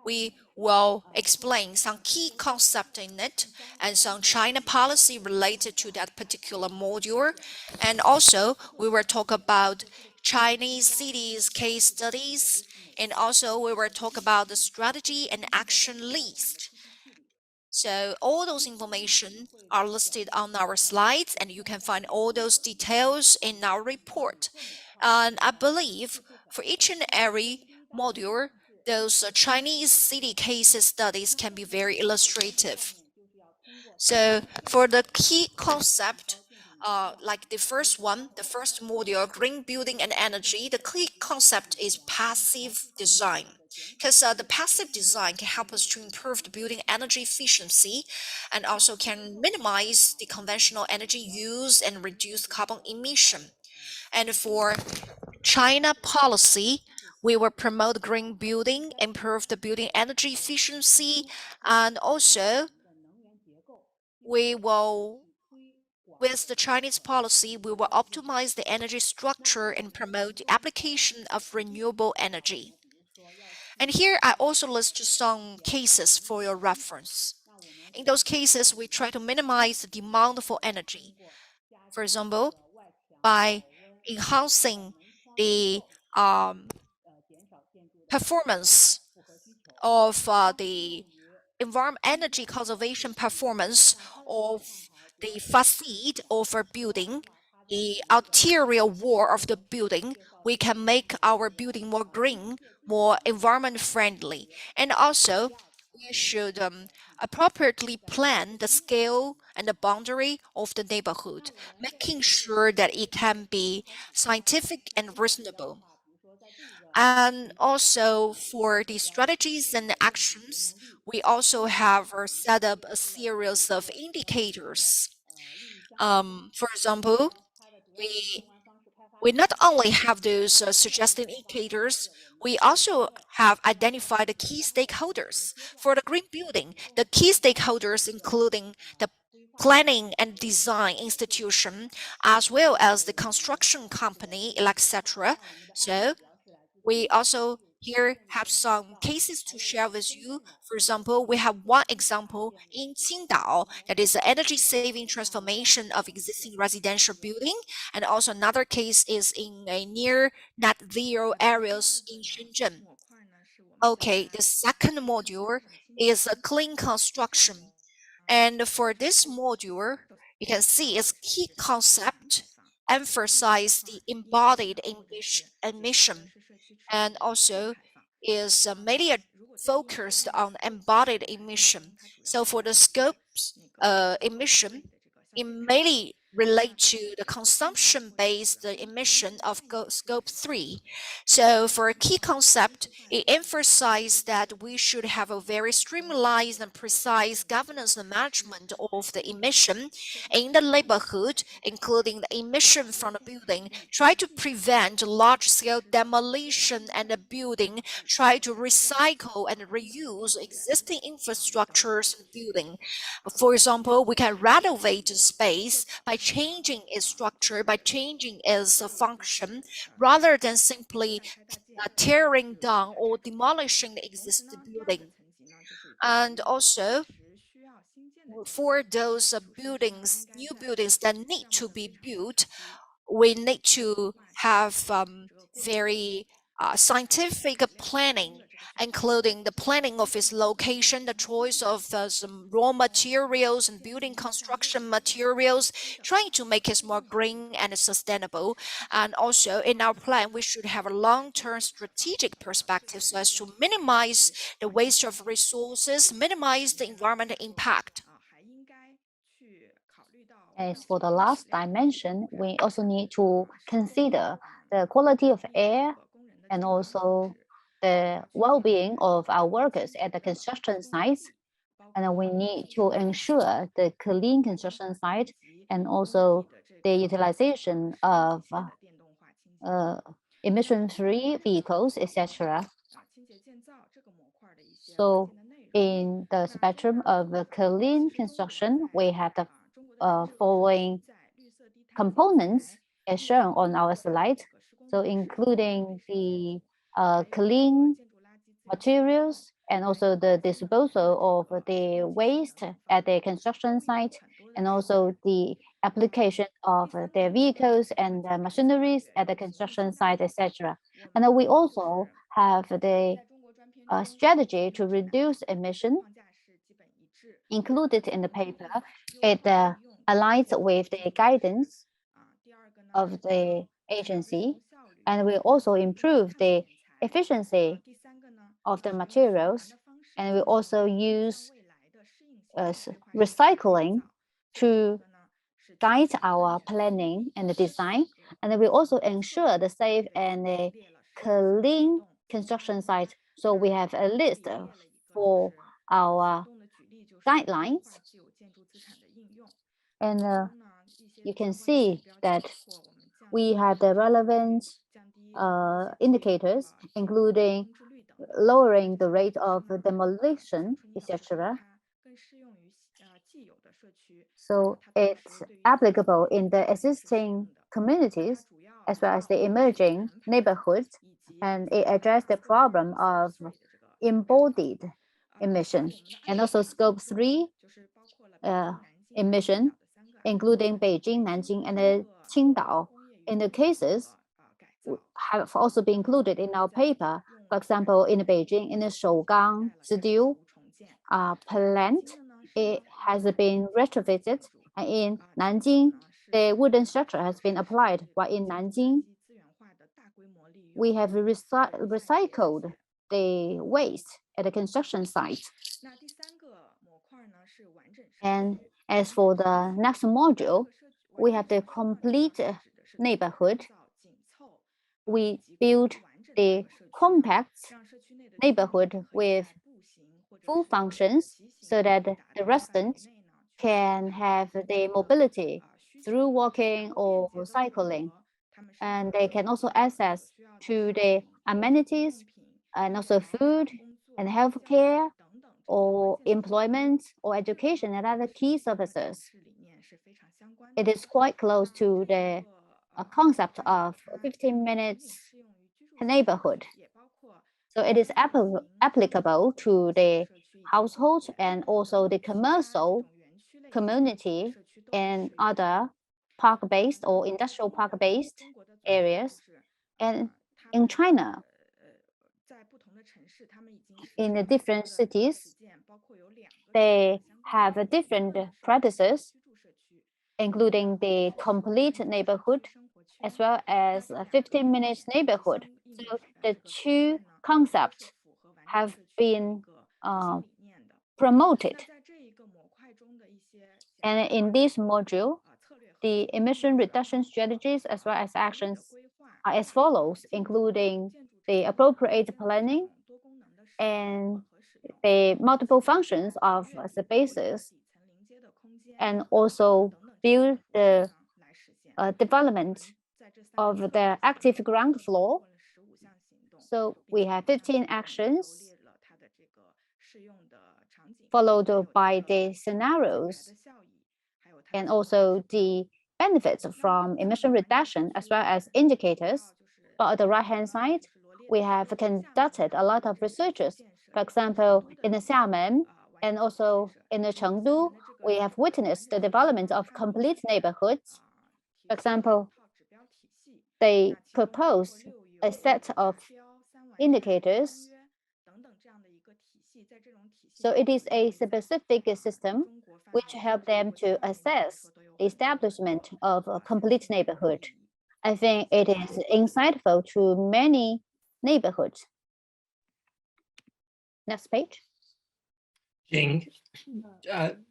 we will explain some key concept in it and some China policy related to that particular module. And also, we will talk about Chinese cities case studies. And also, we will talk about the strategy and action list. So all those information are listed on our slides, and you can find all those details in our report. And I believe for each and every module, those Chinese city case studies can be very illustrative. So for the key concept, like the first one, the first module, green building and energy, the key concept is passive design. Because the passive design can help us to improve the building energy efficiency and also can minimize the conventional energy use and reduce carbon emission. And for China policy, we will promote green building, improve the building energy efficiency, and also we will, with the Chinese policy, we will optimize the energy structure and promote the application of renewable energy. And here I also list some cases for your reference. In those cases, we try to minimize the demand for energy. For example, by enhancing the performance of the energy conservation performance of the facade of a building, the exterior wall of the building, we can make our building more green, more environment friendly. And also, we should appropriately plan the scale and the boundary of the neighborhood, making sure that it can be scientific and reasonable. And also for the strategies and actions, we also have set up a series of indicators. For example, we not only have those suggested indicators, we also have identified the key stakeholders. For the green building, the key stakeholders including the planning and design institution, as well as the construction company, etc. So we also here have some cases to share with you. For example, we have one example in Qingdao that is the energy saving transformation of existing residential building, and also another case is in a near net zero areas in Shenzhen. Okay, the second module is a clean construction. And for this module, you can see its key concept emphasize the embodied emission and also is mainly focused on embodied emission. So for the scopes emission, it mainly relate to the consumption-based emission of scope 3. So for a key concept, it emphasized that we should have a very streamlined and precise governance and management of the emission in the neighborhood, including the emission from the building, try to prevent large-scale demolition and the building, try to recycle and reuse existing infrastructures and building. For example, we can renovate the space by changing its structure, by changing its function, rather than simply tearing down or demolishing the existing building. And also, for those buildings, new buildings that need to be built, we need to have very scientific planning, including the planning of its location, the choice of some raw materials and building construction materials, trying to make it more green and sustainable. And also in our plan, we should have a long-term strategic perspective so as to minimize the waste of resources, minimize the environmental impact. As for the last dimension, we also need to consider the quality of air and also the well-being of our workers at the construction sites. And we need to ensure the clean construction site and also the utilization of emission-free vehicles, etc. So in the spectrum of clean construction, we have the following components as shown on our slide. So including the clean materials and also the disposal of the waste at the construction site, and also the application of the vehicles and the machineries at the construction site, etc. And we also have the strategy to reduce emission included in the paper. It aligns with the guidance of the agency, and we also improve the efficiency of the materials, and we also use recycling to guide our planning and design, and we also ensure the safe and clean construction site. So we have a list for our guidelines, and you can see that we have the relevant indicators, including lowering the rate of demolition, etc. So it's applicable in the existing communities as well as the emerging neighborhoods, and it addresses the problem of embodied emission and also scope 3 emission, including Beijing, Nanjing, and Qingdao. In the cases have also been included in our paper. For example, in Beijing, in the Shougang steel plant, it has been retrofitted, and in Nanjing, the wooden structure has been applied. While in Nanjing, we have recycled the waste at the construction site. And as for the next module, we have the complete neighborhood. We build the compact neighborhood with full functions so that the residents can have the mobility through walking or cycling, and they can also access to the amenities and also food and healthcare or employment or education and other key services. It is quite close to the concept of 15 minutes neighborhood. So it is applicable to the household and also the commercial community and other park-based or industrial park-based areas. And in China, in the different cities, they have different practices, including the complete neighborhood as well as a 15-minute neighborhood. So the two concepts have been promoted. And in this module, the emission reduction strategies as well as actions are as follows, including the appropriate planning and the multiple functions of spaces, and also build the development of the active ground floor. So we have 15 actions followed by the scenarios and also the benefits from emission reduction as well as indicators. But on the right-hand side, we have conducted a lot of researches. For example, in the Xiamen and also in the Chengdu, we have witnessed the development of complete neighborhoods. For example, they propose a set of indicators. So it is a specific system which helps them to assess the establishment of a complete neighborhood. I think it is insightful to many neighborhoods. Next page. Jing,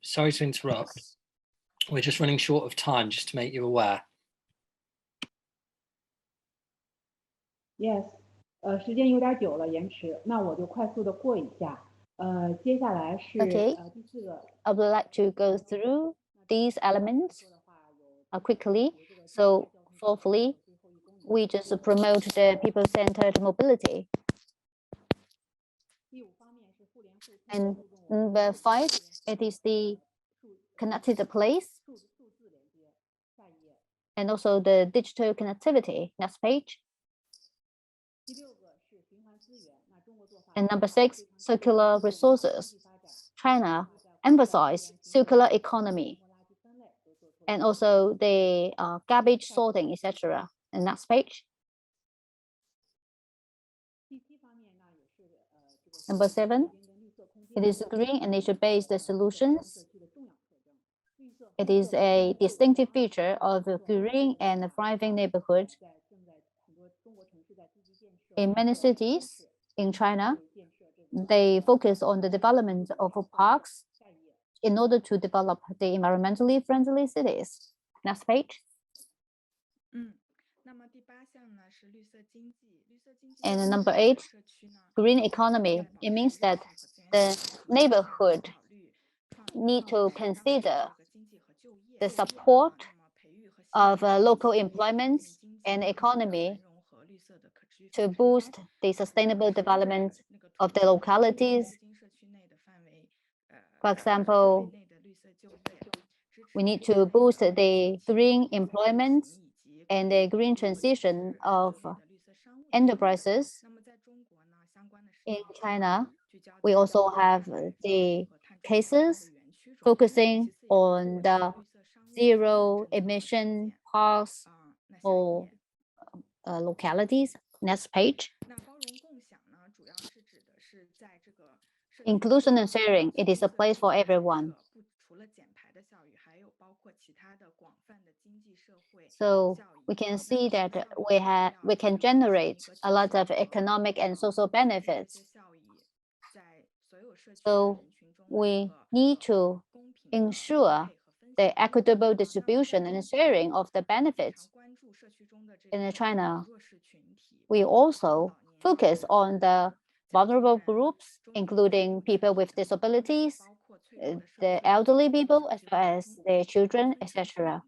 sorry to interrupt. We're just running short of time, just to make you aware. Yes. 时间有点久了，延迟，那我就快速的过一下。接下来是第四个。I would like to go through these elements quickly. So, fourthly, we just promote the people-centered mobility. And number 5, it is the connected place and also the digital connectivity. Next page. And number 6, circular resources. China emphasizes circular economy and also the garbage sorting, etc. And next page. Number 7, it is green and nature-based solutions. It is a distinctive feature of a green and thriving neighborhood. In many cities in China, they focus on the development of parks in order to develop the environmentally friendly cities. Next page. And number 8, green economy. It means that the neighborhood need to consider the support of local employment and economy to boost the sustainable development of the localities. For example, we need to boost the green employment and the green transition of enterprises. In China, we also have the cases focusing on the zero emission parks or localities. Next page. Inclusion and sharing, it is a place for everyone. So we can see that we can generate a lot of economic and social benefits. So we need to ensure the equitable distribution and sharing of the benefits. In China, we also focus on the vulnerable groups, including people with disabilities, the elderly people, as well as the children, etc.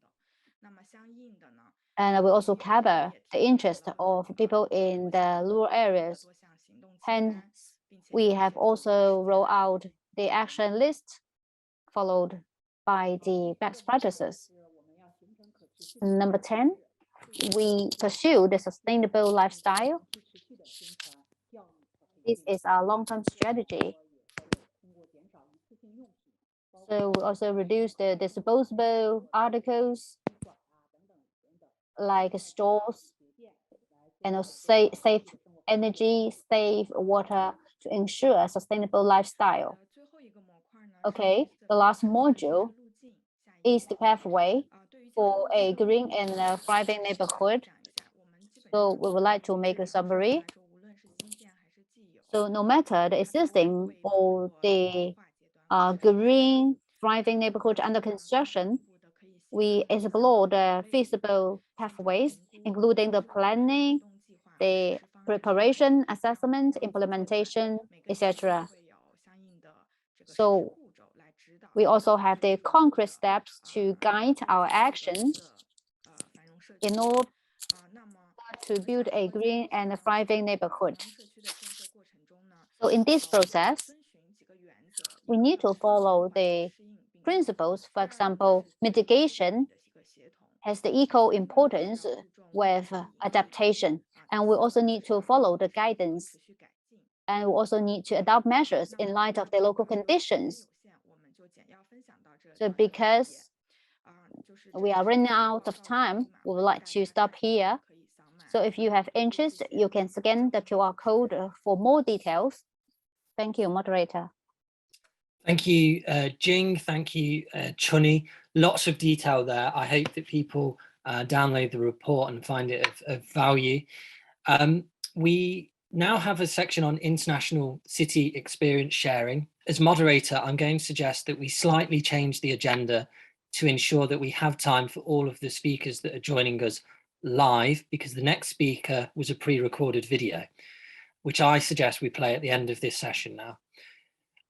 And we also cover the interest of people in the rural areas. Hence, we have also rolled out the action list followed by the best practices. Number 10, we pursue the sustainable lifestyle. This is our long-term strategy. So we also reduce the disposable articles like straws, and also save energy, save water to ensure a sustainable lifestyle. Okay, the last module is the pathway for a green and thriving neighborhood. So we would like to make a summary. So no matter the existing or the green thriving neighborhood under construction, we explore the feasible pathways, including the planning, the preparation, assessment, implementation, etc. So we also have the concrete steps to guide our action in order to build a green and a thriving neighborhood. So in this process, we need to follow the principles. For example, mitigation has the equal importance with adaptation. And we also need to follow the guidance. And we also need to adopt measures in light of the local conditions. So because we are running out of time, we would like to stop here. So if you have interest, you can scan the QR code for more details. Thank you, moderator. Thank you, Jing. Thank you, Chunni. Lots of detail there. I hope that people download the report and find it of value. We now have a section on international city experience sharing. As moderator, I'm going to suggest that we slightly change the agenda to ensure that we have time for all of the speakers that are joining us live, because the next speaker was a pre-recorded video, which I suggest we play at the end of this session now.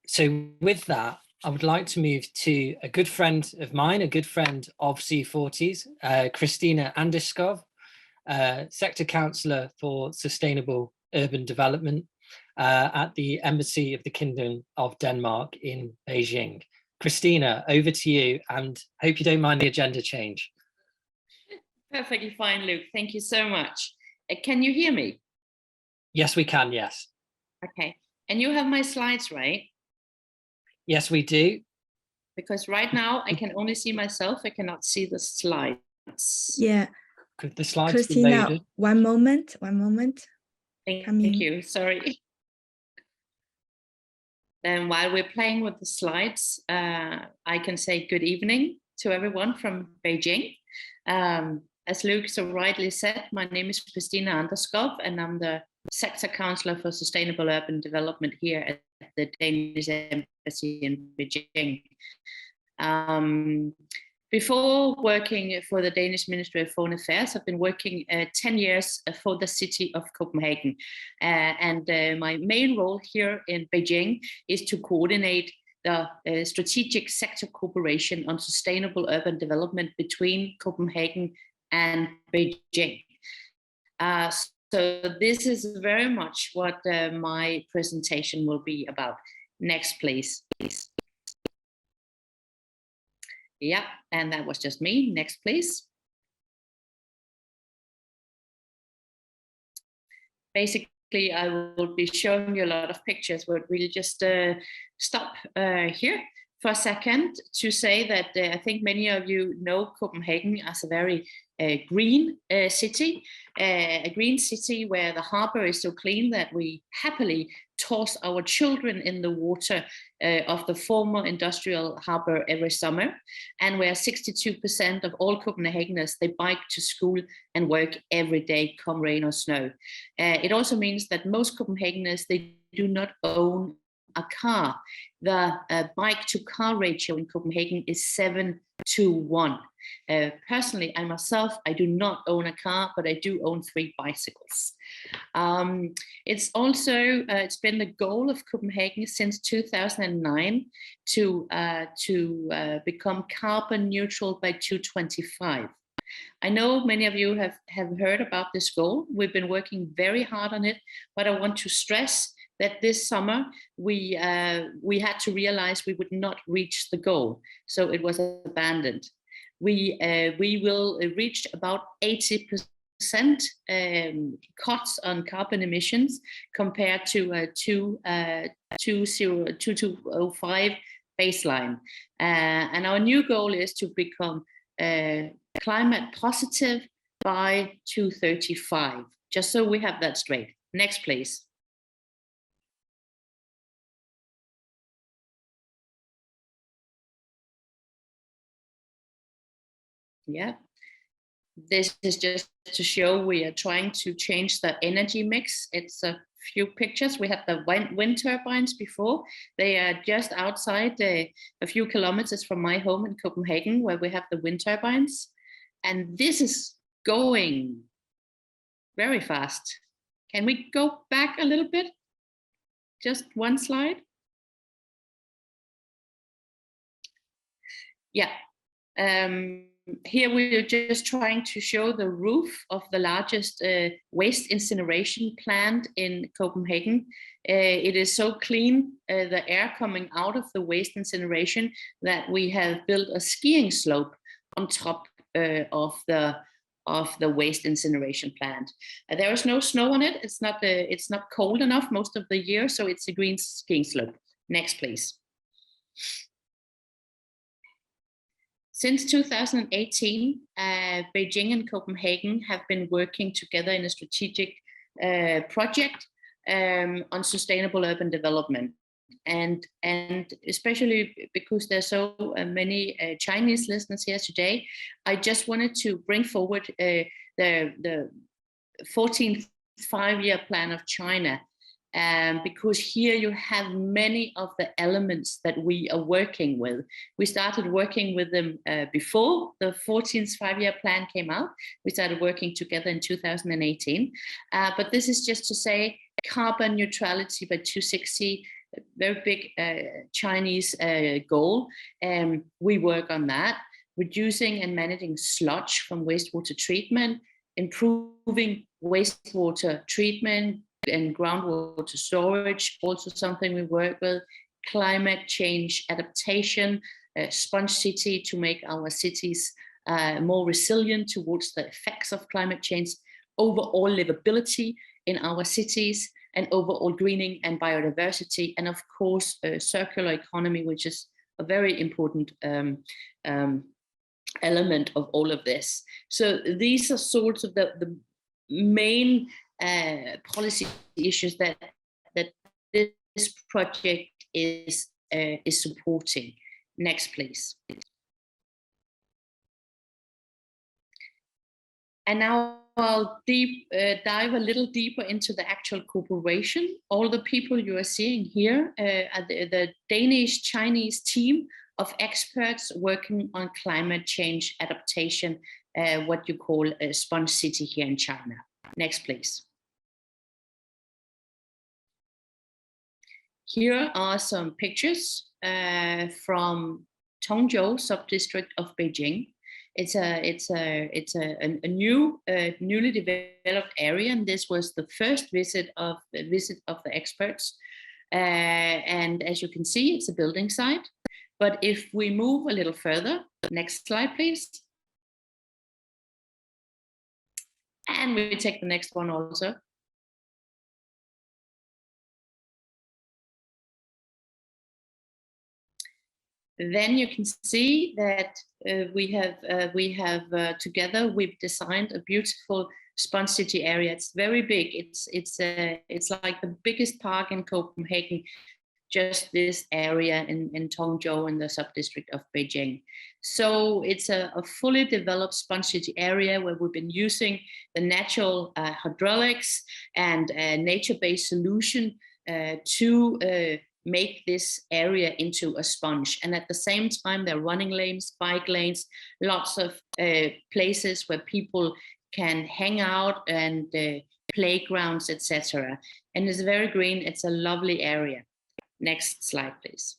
So with that, I would like to move to a good friend of mine, a good friend of C40s, Christina Andeskov, Sector Councillor for Sustainable Urban Development at the Embassy of the Kingdom of Denmark in Beijing. Christina, over to you, and hope you don't mind the agenda change. Perfectly fine, Luke. Thank you so much. Can you hear me? Yes, we can, yes. Okay. And you have my slides, right? Yes, we do. Because right now I can only see myself. I cannot see the slides. Yeah. Could the slides Christina, be loaded? one moment. Thank you. Sorry. Then while we're playing with the slides, I can say good evening to everyone from Beijing. As Luke so rightly said, my name is Christina Andeskov, and I'm the Sector Councillor for Sustainable Urban Development here at the Danish Embassy in Beijing. Before working for the Danish Ministry of Foreign Affairs, I've been working 10 years for the city of Copenhagen. And my main role here in Beijing is to coordinate the strategic sector cooperation on sustainable urban development between Copenhagen and Beijing. So this is very much what my presentation will be about. Next, please. Yeah, and that was just me. Next, please. Basically, I will be showing you a lot of pictures, but we'll just stop here for a second to say that I think many of you know Copenhagen as a very green city, a green city where the harbor is so clean that we happily toss our children in the water of the former industrial harbor every summer, and where 62% of all Copenhageners, they bike to school and work every day, come rain or snow. It also means that most Copenhageners, they do not own a car. The bike to car ratio in Copenhagen is 7:1. Personally, I myself, I do not own a car, but I do own 3 bicycles. It's also, it's been the goal of Copenhagen since 2009 to become carbon neutral by 2025. I know many of you have heard about this goal. We've been working very hard on it, but I want to stress that this summer we had to realize we would not reach the goal, so it was abandoned. We will reach about 80% cuts on carbon emissions compared to 2005 baseline. And our new goal is to become climate positive by 2035, just so we have that straight. Next, please. Yeah. This is just to show we are trying to change the energy mix. It's a few pictures. We have the wind turbines before. They are just outside a few kilometers from my home in Copenhagen, where we have the wind turbines. And this is going very fast. Can we go back a little bit? Just one slide. Yeah. Here we're just trying to show the roof of the largest waste incineration plant in Copenhagen. It is so clean, the air coming out of the waste incineration, that we have built a skiing slope on top of the waste incineration plant. There is no snow on it. It's not cold enough most of the year, so it's a green skiing slope. Next, please. Since 2018, Beijing and Copenhagen have been working together in a strategic project on sustainable urban development. And especially because there's so many Chinese listeners here today, I just wanted to bring forward the 14th five-year plan of China. Because here you have many of the elements that we are working with. We started working with them before the 14th five-year plan came out. We started working together in 2018. But this is just to say carbon neutrality by 2060, a very big Chinese goal. We work on that, reducing and managing sludge from wastewater treatment, improving wastewater treatment, and groundwater storage, also something we work with, climate change adaptation, sponge city to make our cities more resilient towards the effects of climate change, overall livability in our cities, and overall greening and biodiversity, and of course, circular economy, which is a very important element of all of this. So these are sort of the main policy issues that this project is supporting. Next, please. And now I'll dive a little deeper into the actual cooperation. All the people you are seeing here are the Danish-Chinese team of experts working on climate change adaptation, what you call a sponge city here in China. Next, please. Here are some pictures from Tongzhou sub-district of Beijing. It's a newly developed area, and this was the first visit of the experts. And as you can see, it's a building site. But if we move a little further, next slide, please. And we take the next one also. Then you can see that we have together we've designed a beautiful sponge city area. It's very big. It's like the biggest park in Copenhagen. Just this area in Tongzhou in the sub-district of Beijing. So it's a fully developed sponge city area where we've been using the natural hydraulics and nature-based solution to make this area into a sponge. And at the same time, there are running lanes, bike lanes, lots of places where people can hang out, and playgrounds, etc. And it's very green. It's a lovely area. Next slide, please.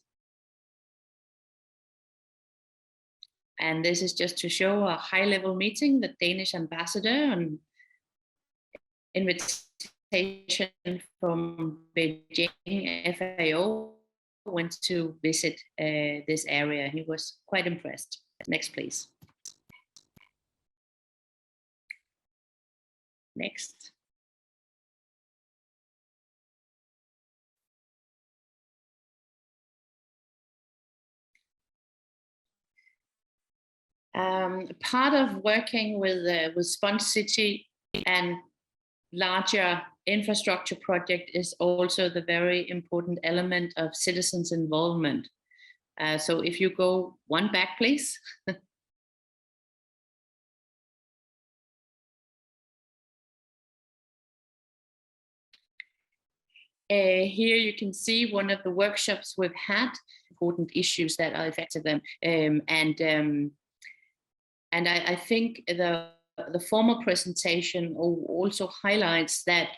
And this is just to show a high-level meeting. The Danish ambassador on invitation from Beijing FAO went to visit this area. He was quite impressed. Next, please. Next. Part of working with Sponge City and larger infrastructure project is also the very important element of citizens' involvement. So if you go one back, please. Here you can see one of the workshops we've had, important issues that are affected them. And I think the formal presentation also highlights that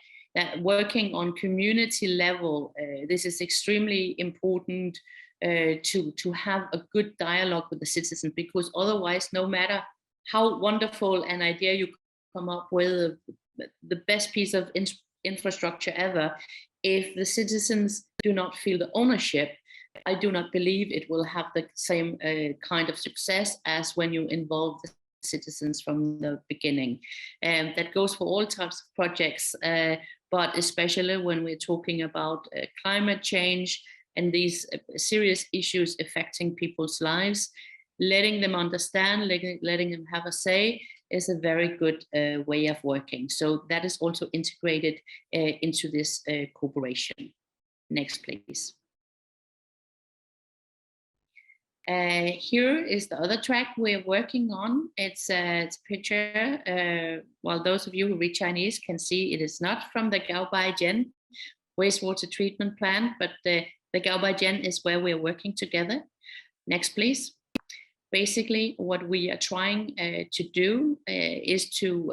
working on community level, this is extremely important to have a good dialogue with the citizens, because otherwise, no matter how wonderful an idea you come up with, the best piece of infrastructure ever, if the citizens do not feel the ownership, I do not believe it will have the same kind of success as when you involve the citizens from the beginning. And that goes for all types of projects, but especially when we're talking about climate change and these serious issues affecting people's lives, letting them understand, letting them have a say is a very good way of working. So that is also integrated into this cooperation. Next, please. Here is the other track we're working on. It's a picture. While those of you who read Chinese can see, it is not from the Gaobaijian wastewater treatment plant, but the Gaobaijian is where we're working together. Next, please. Basically, what we are trying to do is to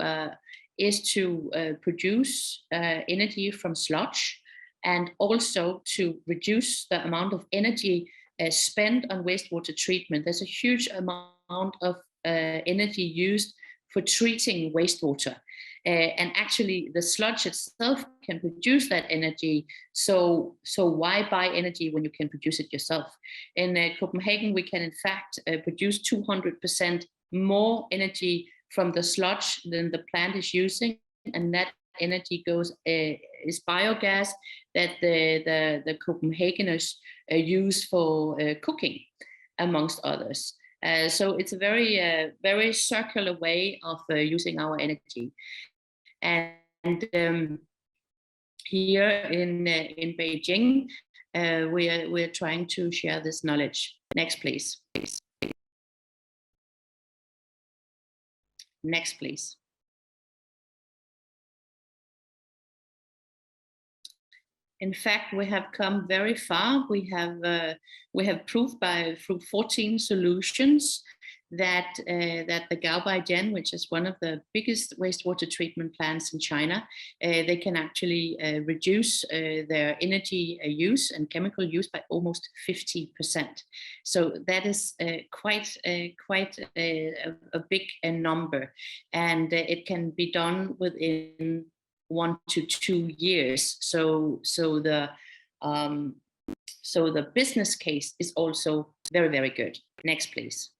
produce energy from sludge, and also to reduce the amount of energy spent on wastewater treatment. There's a huge amount of energy used for treating wastewater. And actually the sludge itself can produce that energy. So why buy energy when you can produce it yourself? In Copenhagen, we can in fact produce 200% more energy from the sludge than the plant is using. And that energy is biogas that the Copenhageners use for cooking, amongst others. So it's a very circular way of using our energy. And here in Beijing, we're trying to share this knowledge. Next, please. Next, please. In fact, we have come very far. We have proved through 14 solutions that the Gaobaijian, which is one of the biggest wastewater treatment plants in China, they can actually reduce their energy use and chemical use by almost 50%. So that is quite a big number, and it can be done within 1 to 2 years. So the business case is also very, very good. Next, please.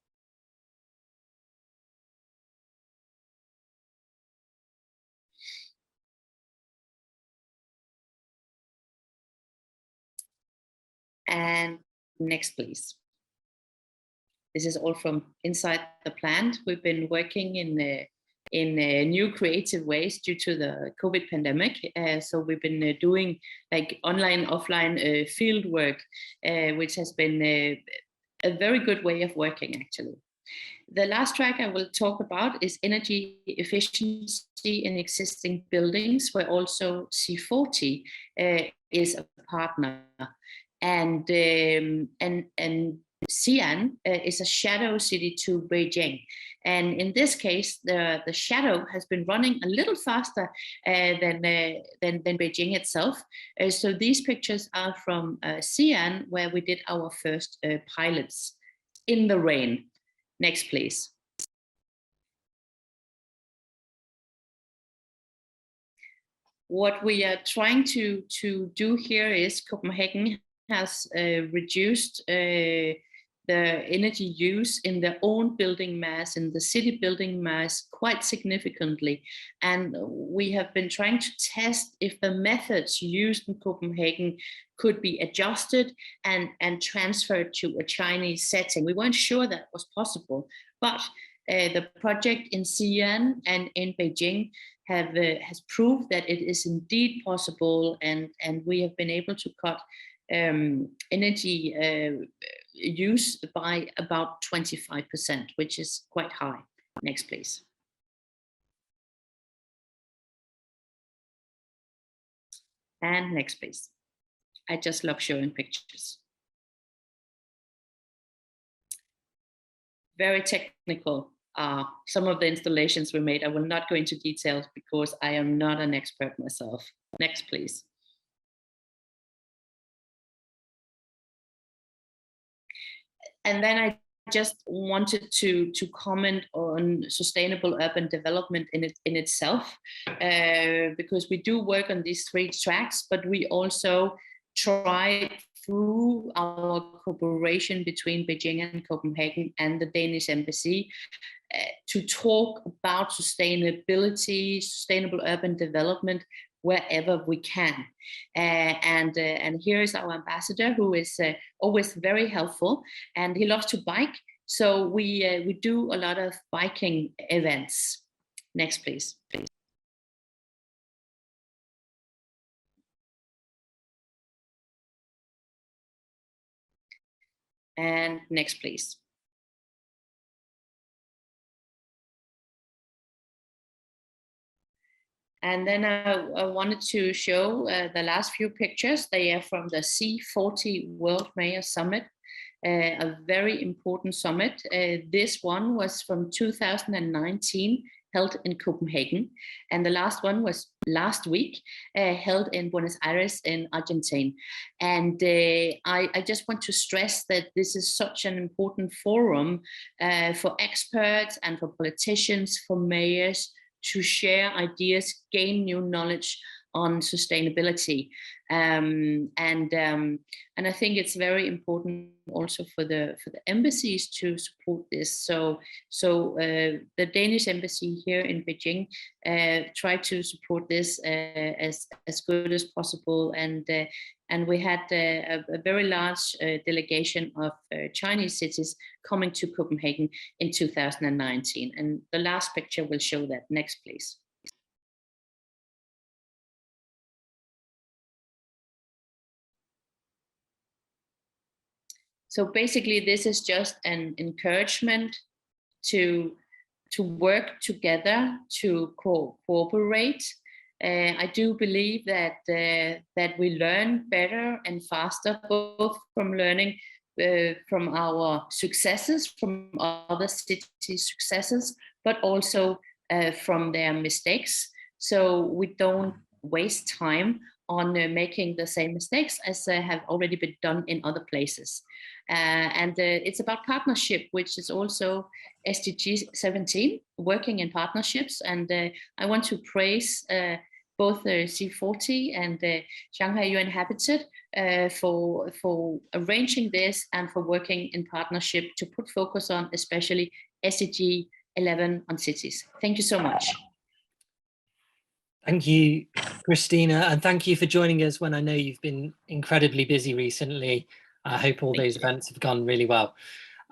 And next, please. This is all from inside the plant. We've been working in new creative ways due to the COVID pandemic. So we've been doing like online, offline field work, which has been a very good way of working, actually. The last track I will talk about is energy efficiency in existing buildings, where also C40 is a partner. And Xi'an is a shadow city to Beijing. And in this case, the shadow has been running a little faster than Beijing itself. So these pictures are from Xi'an, where we did our first pilots in the rain. Next, please. What we are trying to do here is Copenhagen has reduced the energy use in their own building mass, in the city building mass, quite significantly. And we have been trying to test if the methods used in Copenhagen could be adjusted and transferred to a Chinese setting. We weren't sure that was possible, but the project in Xi'an and in Beijing has proved that it is indeed possible, and we have been able to cut energy use by about 25%, which is quite high. Next, please. And next, please. I just love showing pictures. Very technical. Some of the installations were made. I will not go into details because I am not an expert myself. Next, please. And then I just wanted to comment on sustainable urban development in itself, because we do work on these 3 tracks, but we also try through our cooperation between Beijing and Copenhagen and the Danish embassy to talk about sustainability, sustainable urban development wherever we can. And here is our ambassador, who is always very helpful, and he loves to bike. So we do a lot of biking events. Next, please. And next, please. And then I wanted to show the last few pictures. They are from the C40 World Mayor Summit, a very important summit. This one was from 2019, held in Copenhagen. And the last one was last week, held in Buenos Aires in Argentina. And I just want to stress that this is such an important forum for experts and for politicians, for mayors, to share ideas, gain new knowledge on sustainability. And I think it's very important also for the embassies to support this. So the Danish embassy here in Beijing try to support this as good as possible. And we had a very large delegation of Chinese cities coming to Copenhagen in 2019. And the last picture will show that. Next, please. So basically, this is just an encouragement to work together, to cooperate. I do believe that we learn better and faster, both from learning from our successes, from other cities' successes, but also from their mistakes. So we don't waste time on making the same mistakes as have already been done in other places. And it's about partnership, which is also SDG 17, working in partnerships. And I want to praise both C40 and Shanghai UN Habitat for arranging this and for working in partnership to put focus on especially SDG 11 on cities. Thank you so much. Thank you, Christina, and thank you for joining us when I know you've been incredibly busy recently. I hope all those events have gone really well.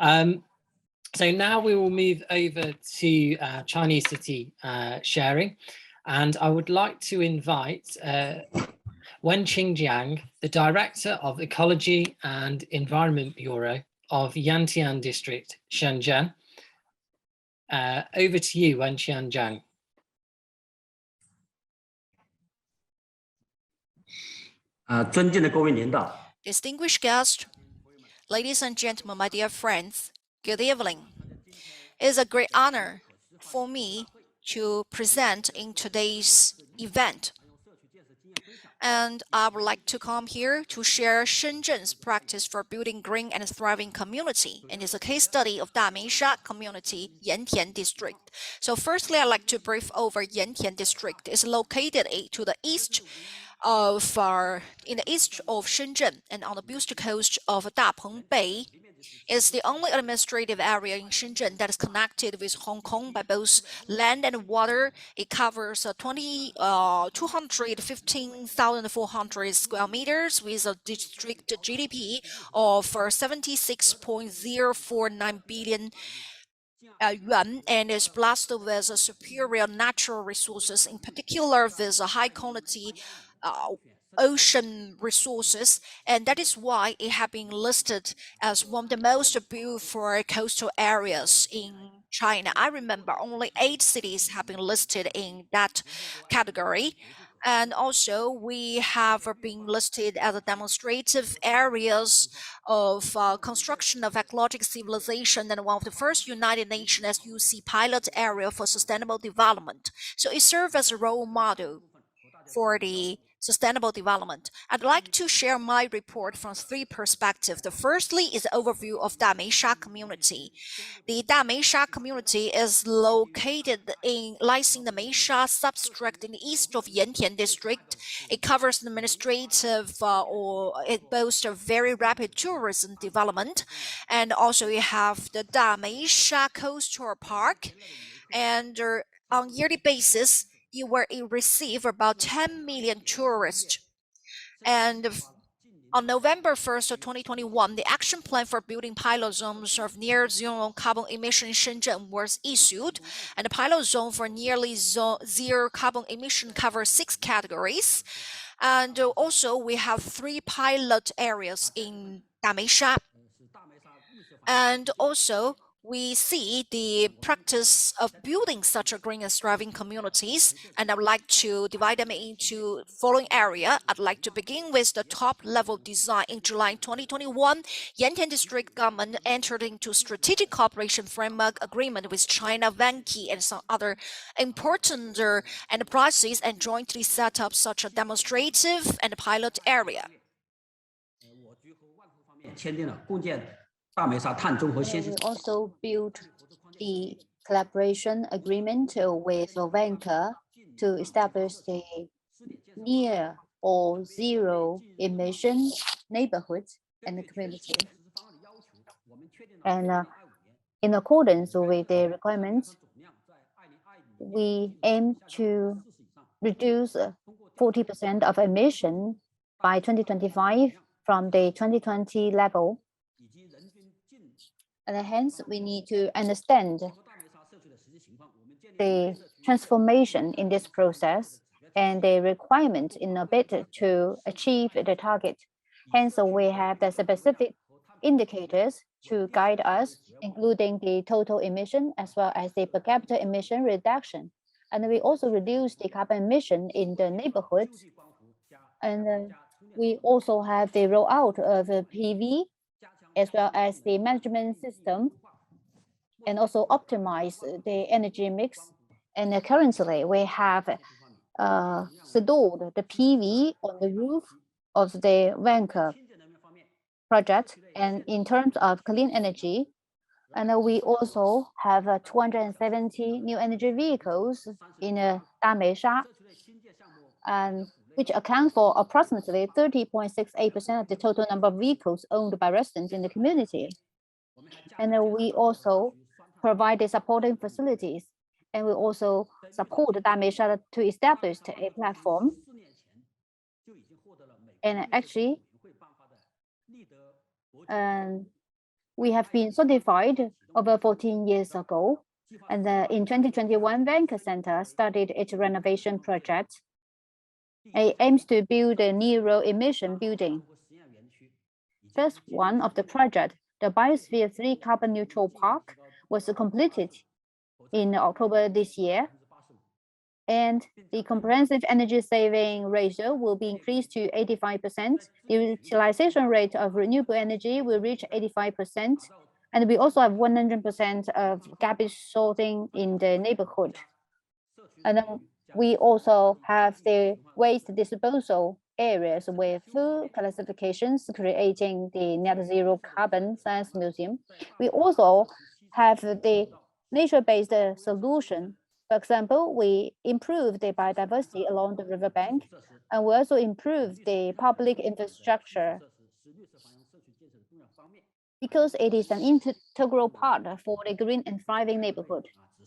So now we will move over to Chinese city sharing. And I would like to invite Wen Qingjiang, the Director of Ecology and Environment Bureau of Yantian District, Shenzhen. Over to you, Wen Qingjiang. Distinguished guests, ladies and gentlemen, my dear friends, good evening. It is a great honor for me to present in today's event. And I would like to come here to share Shenzhen's practice for building green and thriving community. And it's a case study of Damingsha community, Yantian district. So firstly, I'd like to brief over Yantian district. It's located to the east in the east of Shenzhen and on the Booster Coast of Dapeng Bay. It's the only administrative area in Shenzhen that is connected with Hong Kong by both land and water. It covers 215,400 square meters with a district GDP of 76.049 billion yuan, and is blessed with superior natural resources, in particular with high quality ocean resources, and that is why it has been listed as one of the most beautiful coastal areas in China. I remember only 8 cities have been listed in that category. And also, we have been listed as demonstrative areas of construction of ecological civilization and one of the first United Nations SUC pilot area for sustainable development. So it serves as a role model for the sustainable development. I'd like to share my report from 3 perspectives. The firstly is an overview of Dameisha community. The Dameisha community is located lies in the Meisha subdistrict in the east of Yantian district. It covers the administrative it boasts a very rapid tourism development, and also you have the Dameisha Coastal Park, and on yearly basis it receive about 10 million tourists. And on November 1st of 2021, the action plan for building pilot zones of near zero carbon emission in Shenzhen was issued, and the pilot zone for nearly zero carbon emission covers 6 categories. And also we have 3 pilot areas in Dameisha. And also we see the practice of building such a green and thriving communities, and I would like to divide them into following area. I'd like to begin with the top level design. In July 2021, Yantian District government entered into strategic cooperation framework agreement with China Vanke and some other important enterprises, and jointly set up such a demonstrative and pilot area. We also built the collaboration agreement with Vanke to establish the near or zero emission neighborhoods and the community. And in accordance with the requirements, we aim to reduce 40% of emission by 2025 from the 2020 level. And hence, we need to understand the transformation in this process and the requirement in a bid to achieve the target. Hence, we have the specific indicators to guide us, including the total emission as well as the per capita emission reduction. And we also reduce the carbon emission in the neighborhoods. And we also have the rollout of PV as well as the management system, and also optimize the energy mix. And currently, we have stored the PV on the roof of the Vanke project. And in terms of clean energy, and we also have 270 new energy vehicles in Dameisha, and which account for approximately 30.68% of the total number of vehicles owned by residents in the community. And we also provide the supporting facilities, and we also support Dameisha to establish a platform. And actually, we have been certified over 14 years ago. And in 2021, Vanke Center started its renovation project. It aims to build a zero emission building. First one of the project, the Biosphere 3 carbon neutral park, was completed in October this year. And the comprehensive energy saving ratio will be increased to 85%. The utilization rate of renewable energy will reach 85%. And we also have 100% of garbage sorting in the neighborhood. And then we also have the waste disposal areas with full classifications, creating the net zero carbon science museum. We also have the nature-based solution For example, we improved the biodiversity along the riverbank, and we also improved the public infrastructure because it is an integral part for the green and thriving neighborhood.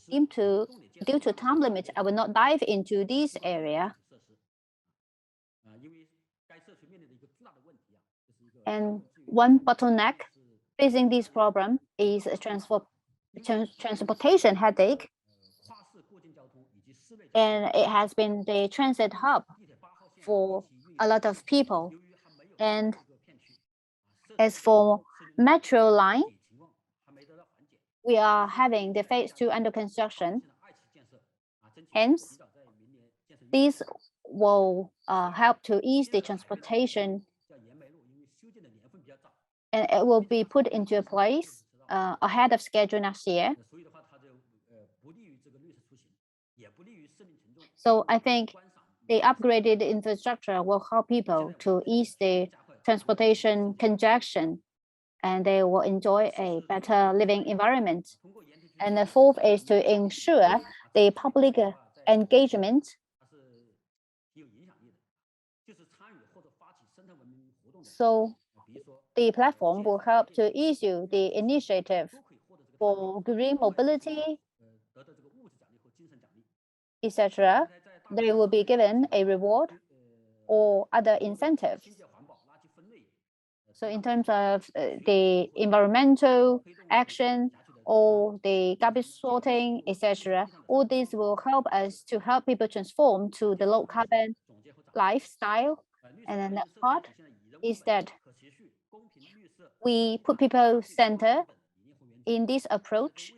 Due to time limit, I will not dive into this area. And one bottleneck facing this problem is a transportation headache. And it has been the transit hub for a lot of people. And as for metro line, we are having the phase 2 under construction. Hence, this will help to ease the transportation, and it will be put into place ahead of schedule next year. So I think the upgraded infrastructure will help people to ease the transportation congestion, and they will enjoy a better living environment. And the fourth is to ensure the public engagement. So the platform will help to issue the initiative for green mobility, etc. They will be given a reward or other incentives. So in terms of the environmental action or the garbage sorting, etc., all these will help us to help people transform to the low carbon lifestyle. And the next part is that we put people center in this approach.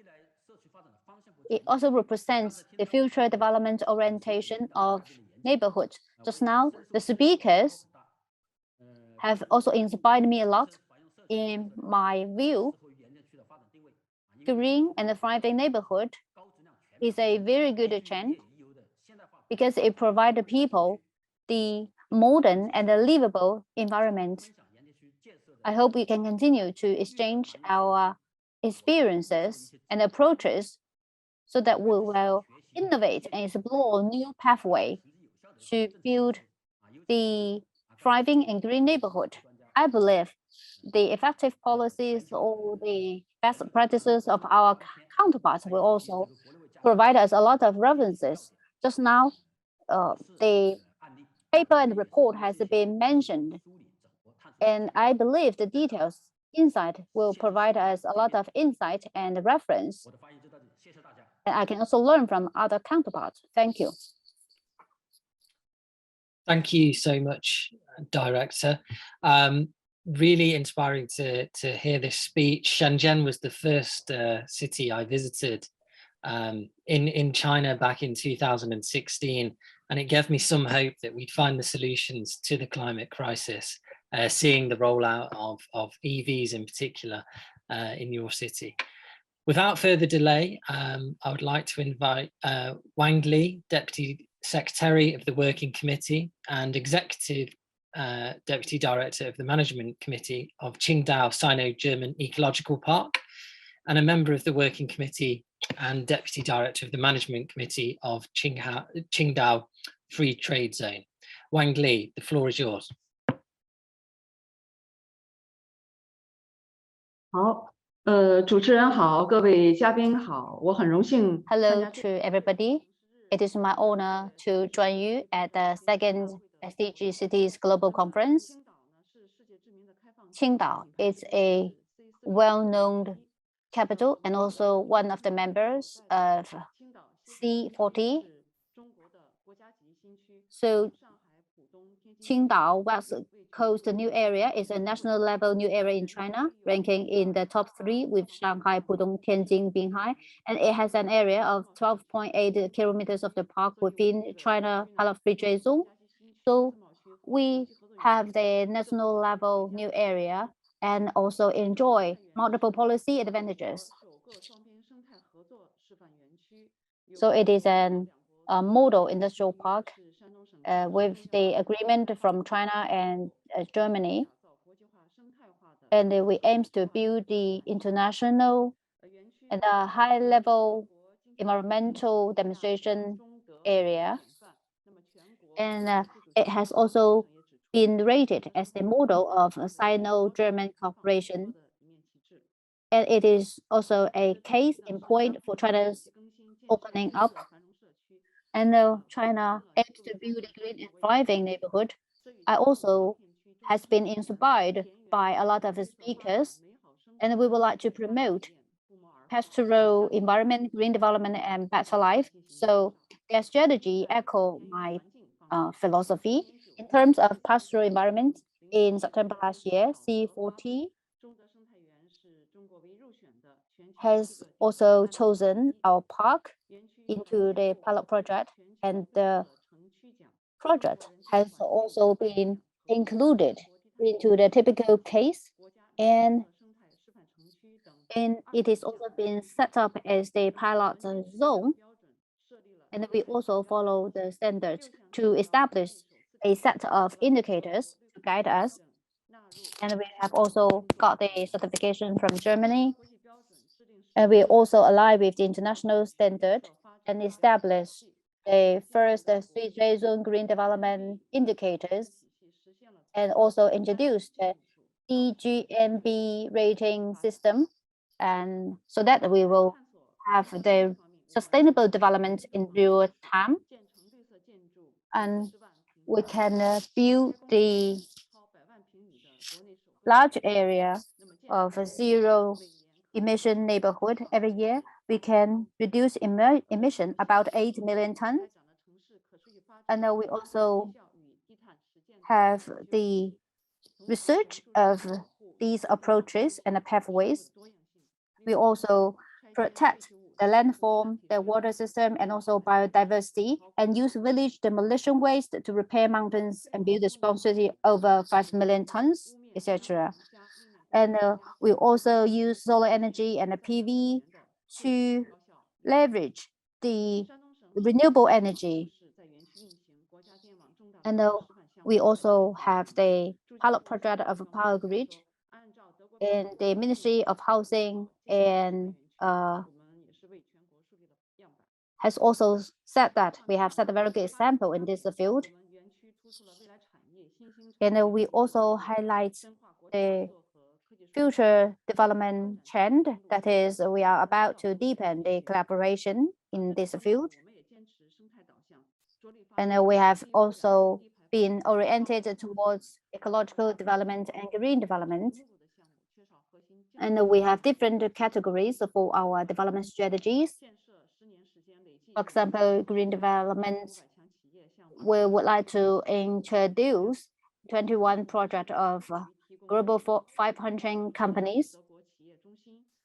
It also represents the future development orientation of neighborhoods. Just now, the speakers have also inspired me a lot. In my view, green and thriving neighborhood is a very good trend because it provides the people the modern and the livable environment. I hope we can continue to exchange our experiences and approaches so that we will innovate and explore new pathway to build the thriving and green neighborhood. I believe the effective policies or the best practices of our counterparts will also provide us a lot of references. Just now, the paper and report has been mentioned, and I believe the details inside will provide us a lot of insight and reference. And I can also learn from other counterparts. Thank you. Thank you so much, Director. Really inspiring to hear this speech. Shenzhen was the first city I visited in China back in 2016, and it gave me some hope that we'd find the solutions to the climate crisis, seeing the rollout of EVs in particular in your city. Without further delay, I would like to invite Wang Li, Deputy Secretary of the Working Committee and Executive Deputy Director of the Management Committee of Qingdao Sino-German Ecological Park, and a member of the Working Committee and Deputy Director of the Management Committee of Qingdao Free Trade Zone. Wang Li, the floor is yours. Hello to everybody. It is my honor to join you at the second SDG Cities Global Conference. Qingdao is a well-known capital and also one of the members of C40. So Qingdao West Coast New Area is a national level new area in China, ranking in the top 3 with Shanghai, Pudong, Tianjin, Binhai, and it has an area of 12.8 kilometers of the park within China Free Trade Zone. So we have the national level new area and also enjoy multiple policy advantages. So it is a model industrial park with the agreement from China and Germany. And we aim to build the international and high-level environmental demonstration area. And it has also been rated as the model of a Sino-German cooperation. And it is also a case in point for China's opening up. And China aims to build a green and thriving neighborhood. I also has been inspired by a lot of speakers, and we would like to promote pastoral environment, green development, and better life. So their strategy echo my philosophy. In terms of pastoral environment, in September last year, C40 has also chosen our park into the pilot project, and the project has also been included into the typical case, and it is also been set up as the pilot zone. And we also follow the standards to establish a set of indicators to guide us. And we have also got the certification from Germany. And we also align with the international standard and establish the first 3J zone green development indicators, and also introduced the DGNB rating system, and so that we will have the sustainable development in real time, and we can build the large area of a zero emission neighborhood every year. We can reduce emission about 8 million tons. And we also have the research of these approaches and the pathways. We also protect the landform, the water system, and also biodiversity, and use village demolition waste to repair mountains and build responsibility over 5 million tons, etc. And we also use solar energy and the PV to leverage the renewable energy. And we also have the pilot project of a power grid, and the Ministry of Housing and has also said that we have set a very good example in this field. And we also highlight the future development trend, that is, we are about to deepen the collaboration in this field. And we have also been oriented towards ecological development and green development. And we have different categories for our development strategies. For example, green development, we would like to introduce 21 projects of global 500 companies.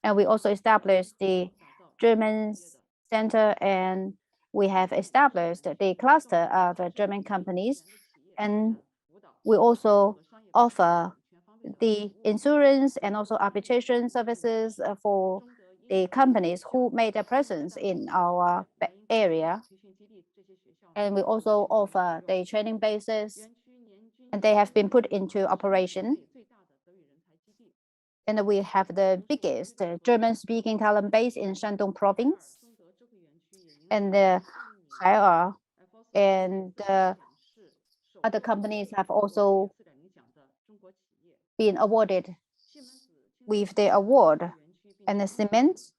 And we also established the German Center, and we have established the cluster of German companies. And we also offer the insurance and also arbitration services for the companies who made a presence in our area. And we also offer the training bases, and they have been put into operation. And we have the biggest German-speaking talent base in Shandong province. And the Haier and other companies have also been awarded with the award. And the Siemens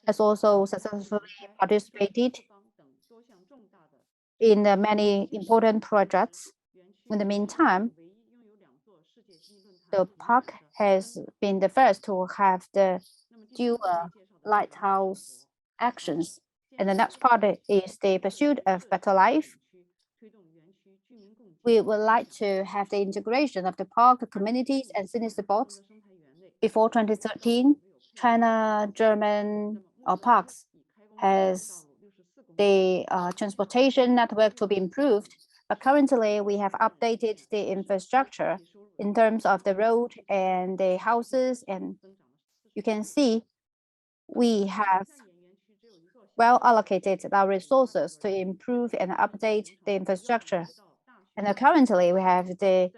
has also successfully participated in many important projects. In the meantime, the park has been the first to have the dual lighthouse actions. And the next part is the pursuit of better life. We would like to have the integration of the park communities and city spots. Before 2013, China-German parks has the transportation network to be improved. But currently, we have updated the infrastructure in terms of the road and the houses. And you can see we have well allocated our resources to improve and update the infrastructure. And currently, we have the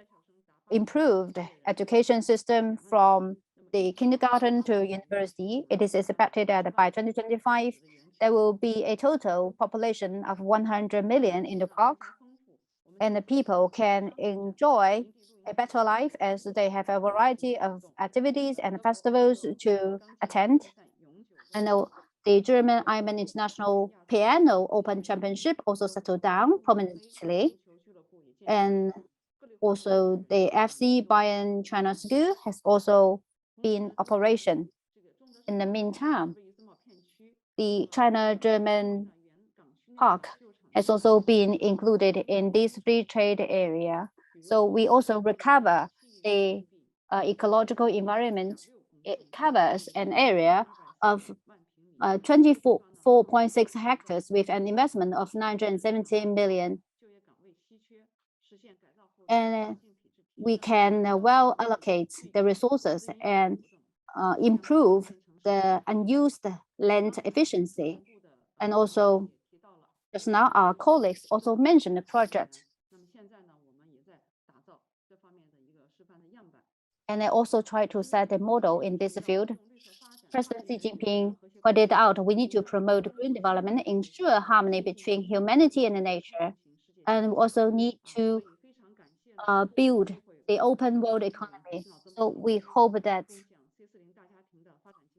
improved education system from the kindergarten to university, it is expected that by 2025, there will be a total population of 100 million in the park, and the people can enjoy a better life as they have a variety of activities and festivals to attend. And the German Ironman International Piano Open Championship also settled down permanently. And also the FC Bayern China School has also been operation. In the meantime, the China-German Park has also been included in this free trade area. So we also recover the ecological environment. It covers an area of 24.6 hectares with an investment of 970 million. And we can well allocate the resources and improve the unused land efficiency. And also, just now, our colleagues also mentioned the project. And I also try to set a model in this field. President Xi Jinping pointed out we need to promote green development, ensure harmony between humanity and nature, and we also need to build the open world economy. So we hope that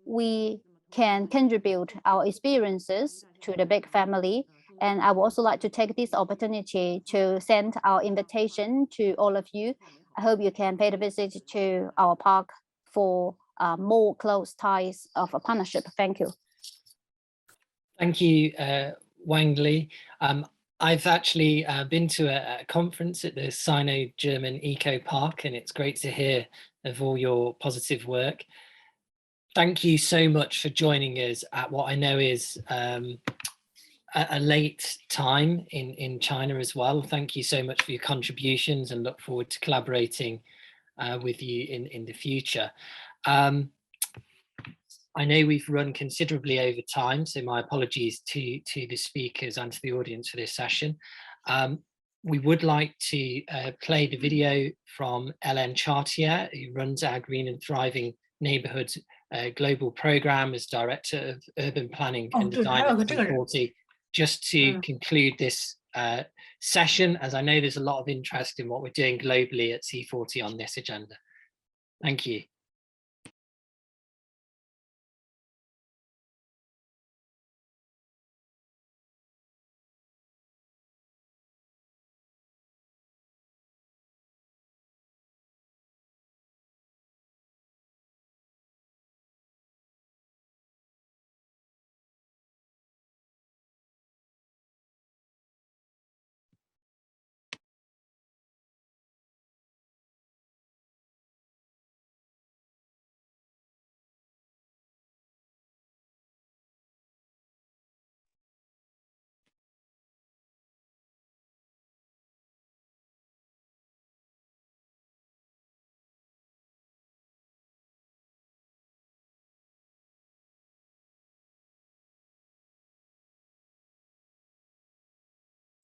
we can contribute our experiences to the big family. And I would also like to take this opportunity to send our invitation to all of you. I hope you can pay a visit to our park for more close ties of a partnership. Thank you. Thank you, Wang Li. I've actually been to a conference at the Sino-German Eco Park, and it's great to hear of all your positive work. Thank you so much for joining us at what I know is a late time in China as well. Thank you so much for your contributions, and look forward to collaborating with you in the future. I know we've run considerably over time, so my apologies to the speakers and to the audience for this session. We would like to play the video from Hélène Chartier, who runs our Green and Thriving Neighborhoods global program as Director of Urban Planning and Design at C40, just to conclude this session, as I know there's a lot of interest in what we're doing globally at C40 on this agenda. Thank you.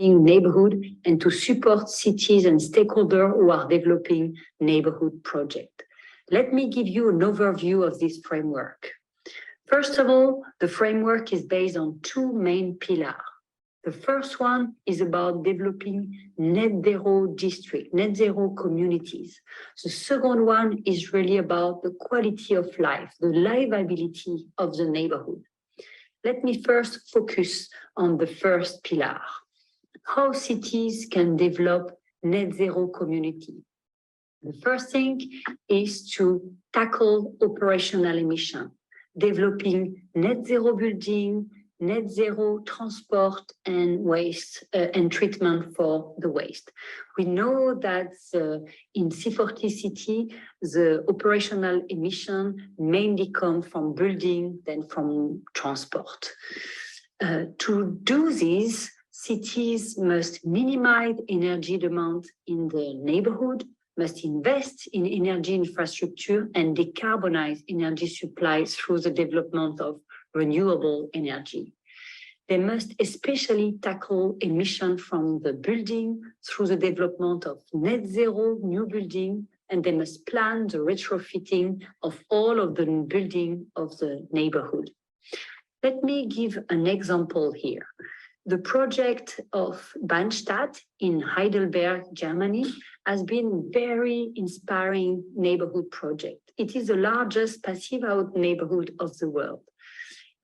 Neighborhood and to support cities and stakeholders who are developing neighborhood projects. Let me give you an overview of this framework. First of all, the framework is based on two main pillars. The first one is about developing net zero districts, net zero communities. The second one is really about the quality of life, the livability of the neighborhood. Let me first focus on the first pillar. How cities can develop net zero community. The first thing is to tackle operational emission, developing net zero building, net zero transport and waste and treatment for the waste. We know that in C40 city, the operational emission mainly come from building than from transport. To do this, cities must minimize energy demand in the neighborhood, must invest in energy infrastructure and decarbonize energy supply through the development of renewable energy. They must especially tackle emission from the building through the development of net zero new building and they must plan the retrofitting of all of the building of the neighborhood. Let me give an example here. The project of Backstopping in Heidelberg, Germany, has been very inspiring neighborhood project. It is the largest passive house neighborhood of the world.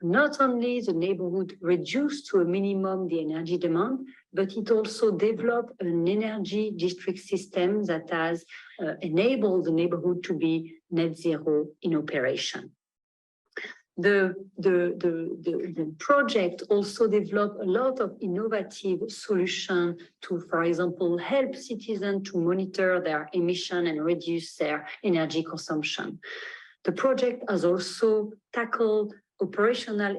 Not only the neighborhood reduced to a minimum the energy demand, but it also developed an energy district system that has enabled the neighborhood to be net zero in operation. The project also developed a lot of innovative solutions to, for example, help citizens to monitor their emission and reduce their energy consumption. The project has also tackled operational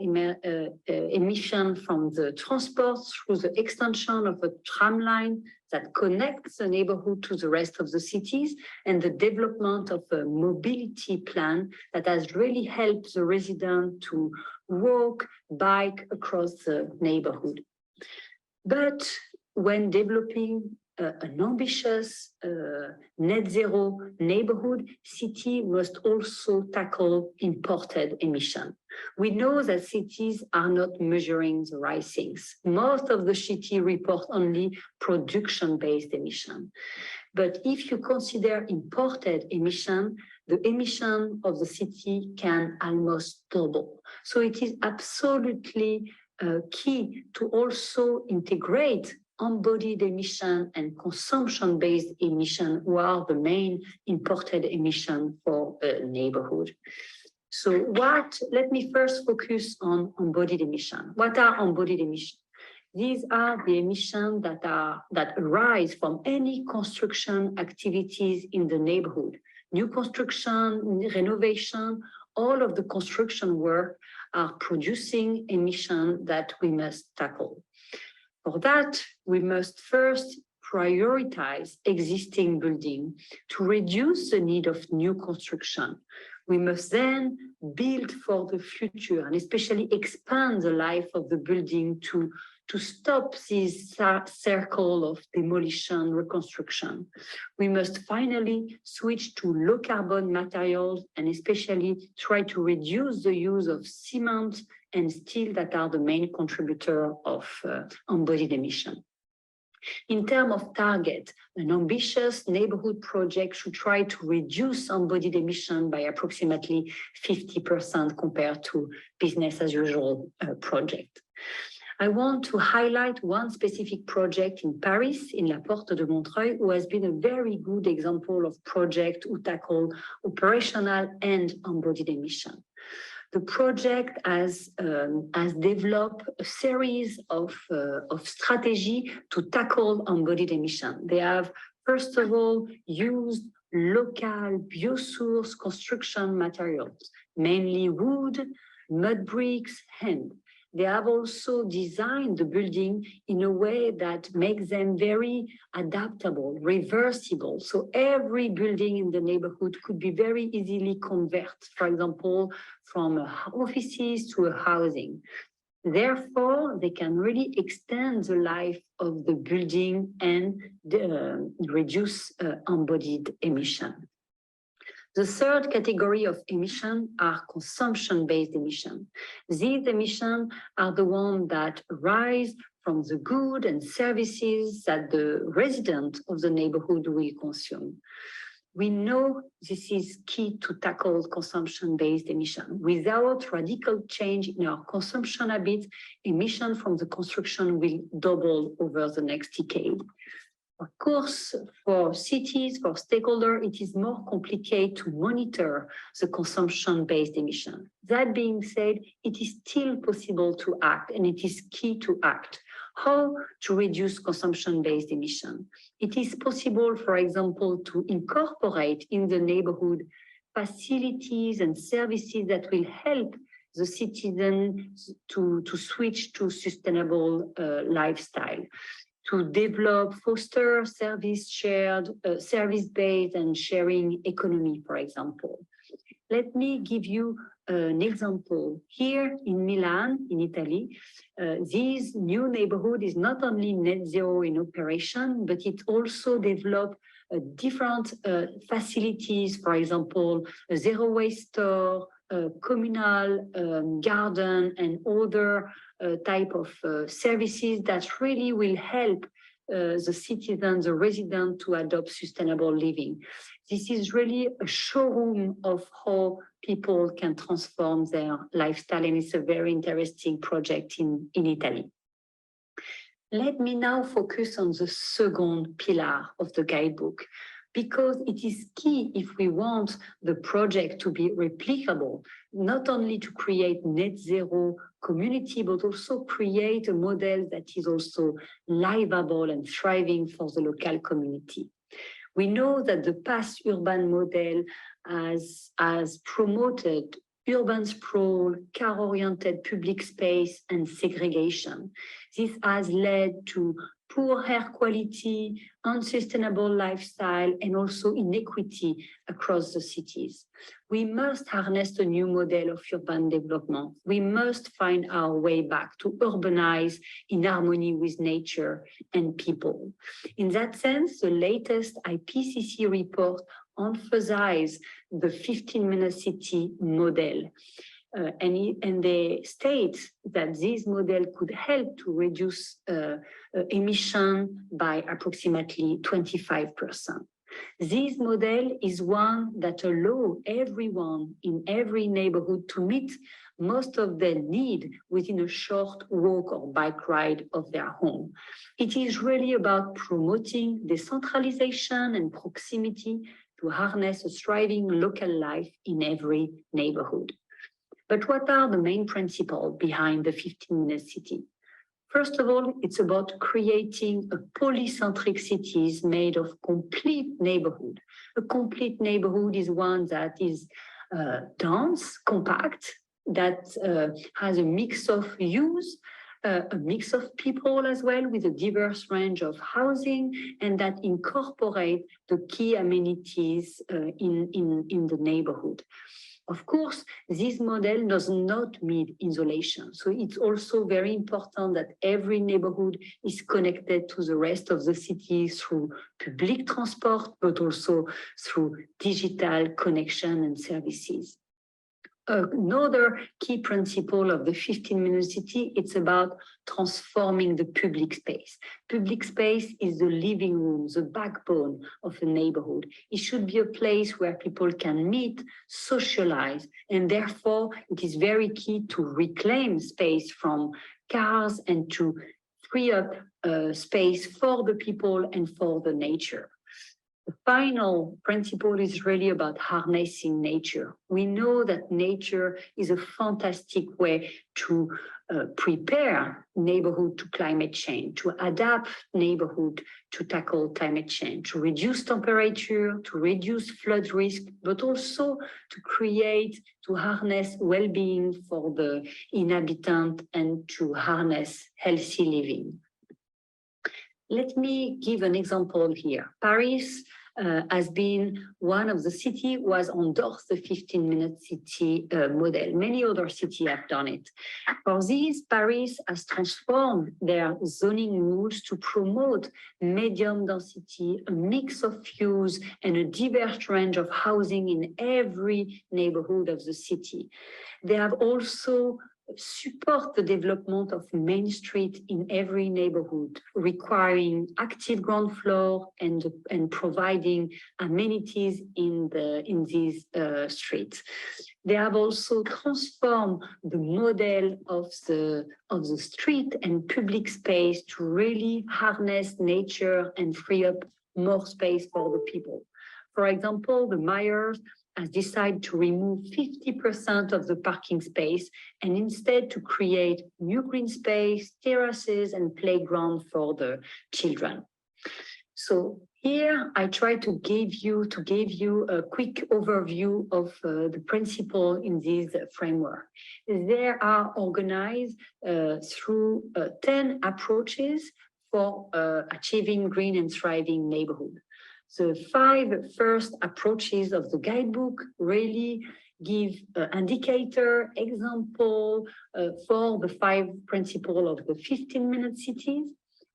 emission from the transport through the extension of a tram line that connects the neighborhood to the rest of the cities, and the development of a mobility plan that has really helped the residents to walk, bike across the neighborhood. But when developing an ambitious net zero neighborhood, city must also tackle imported emission. We know that cities are not measuring the right things. Most of the city report only production-based emission. But if you consider imported emission, the emission of the city can almost double. So it is absolutely key to also integrate embodied emission and consumption-based emission, who are the main imported emission for a neighborhood. So let me first focus on embodied emission. What are embodied emissions? These are the emissions that arise from any construction activities in the neighborhood. New construction, renovation, all of the construction work are producing emissions that we must tackle. For that, we must first prioritize existing building to reduce the need of new construction. We must then build for the future and especially expand the life of the building to stop this circle of demolition, reconstruction. We must finally switch to low carbon materials and especially try to reduce the use of cement and steel that are the main contributor of embodied emission. In terms of target, an ambitious neighborhood project should try to reduce embodied emission by approximately 50% compared to business as usual project. I want to highlight one specific project in Paris, in La Porte de Montreuil, who has been a very good example of project who tackle operational and embodied emission. The project has developed a series of strategy to tackle embodied emission. They have, first of all, used local biosource construction materials, mainly wood, mud bricks, and they have also designed the building in a way that makes them very adaptable, reversible. So every building in the neighborhood could be very easily converted, for example, from offices to a housing. Therefore, they can really extend the life of the building and reduce embodied emission. The third category of emission are consumption-based emissions. These emissions are the ones that arise from the goods and services that the resident of the neighborhood will consume. We know this is key to tackle consumption-based emission. Without radical change in our consumption habits, emission from the construction will double over the next decade. Of course, for cities, for stakeholders, it is more complicated to monitor the consumption-based emission. That being said, it is still possible to act, and it is key to act. How to reduce consumption-based emission? It is possible, for example, to incorporate in the neighborhood facilities and services that will help the citizens to switch to sustainable lifestyle. To develop, foster service-based and sharing economy, for example. Let me give you an example. Here in Milan, in Italy, this new neighborhood is not only net zero in operation, but it also developed different facilities, for example, a zero waste store, communal garden, and other type of services that really will help the citizens, the residents to adopt sustainable living. This is really a showroom of how people can transform their lifestyle, and it's a very interesting project in Italy. Let me now focus on the second pillar of the guidebook, because it is key if we want the project to be replicable, not only to create net zero community, but also create a model that is also livable and thriving for the local community. We know that the past urban model has promoted urban sprawl, car-oriented public space, and segregation. This has led to poor air quality, unsustainable lifestyle, and also inequity across the cities. We must harness a new model of urban development. We must find our way back to urbanize in harmony with nature and people. In that sense, the latest IPCC report emphasizes the 15-minute city model. And they state that this model could help to reduce emission by approximately 25%. This model is one that allows everyone in every neighborhood to meet most of their need within a short walk or bike ride of their home. It is really about promoting decentralization and proximity to harness a thriving local life in every neighborhood. But what are the main principles behind the 15-minute city? First of all, it's about creating a polycentric cities made of complete neighborhood. A complete neighborhood is one that is dense, compact, that has a mix of use, a mix of people as well, with a diverse range of housing, and that incorporate the key amenities in the neighborhood. Of course, this model does not mean isolation. So it's also very important that every neighborhood is connected to the rest of the city through public transport, but also through digital connection and services. Another key principle of the 15-minute city, it's about transforming the public space. Public space is the living room, the backbone of a neighborhood. It should be a place where people can meet, socialize, and therefore it is very key to reclaim space from cars and to free up space for the people and for the nature. The final principle is really about harnessing nature. We know that nature is a fantastic way to prepare neighborhood to climate change, to adapt neighborhood to tackle climate change, to reduce temperature, to reduce flood risk, but also to harness well-being for the inhabitant and to harness healthy living. Let me give an example here. Paris has been one of the cities who has endorsed the 15-minute city model. Many other cities have done it. For this, Paris has transformed their zoning rules to promote medium density, a mix of use, and a diverse range of housing in every neighborhood of the city. They have also support the development of Main Street in every neighborhood, requiring active ground floor and providing amenities in these streets. They have also transformed the model of the street and public space to really harness nature and free up more space for the people. For example, the mayors has decided to remove 50% of the parking space and instead to create new green space, terraces, and playground for the children. So here I try to give you a quick overview of the principle in this framework. They are organized through 10 approaches for achieving green and thriving neighborhood. The 5 first approaches of the guidebook really give indicator, example for the 5 principles of the 15-minute cities.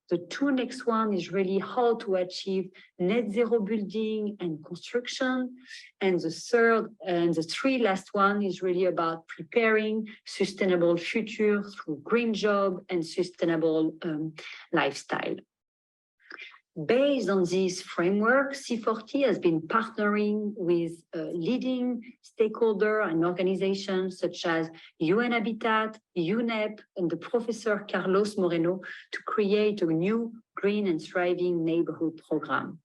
The two next one is really how to achieve net zero building and construction. And the third and the three last one is really about preparing sustainable future through green job and sustainable lifestyle. Based on this framework, C40 has been partnering with leading stakeholders and organizations such as UN Habitat, UNEP, and the Professor Carlos Moreno to create a new green and thriving neighborhood program.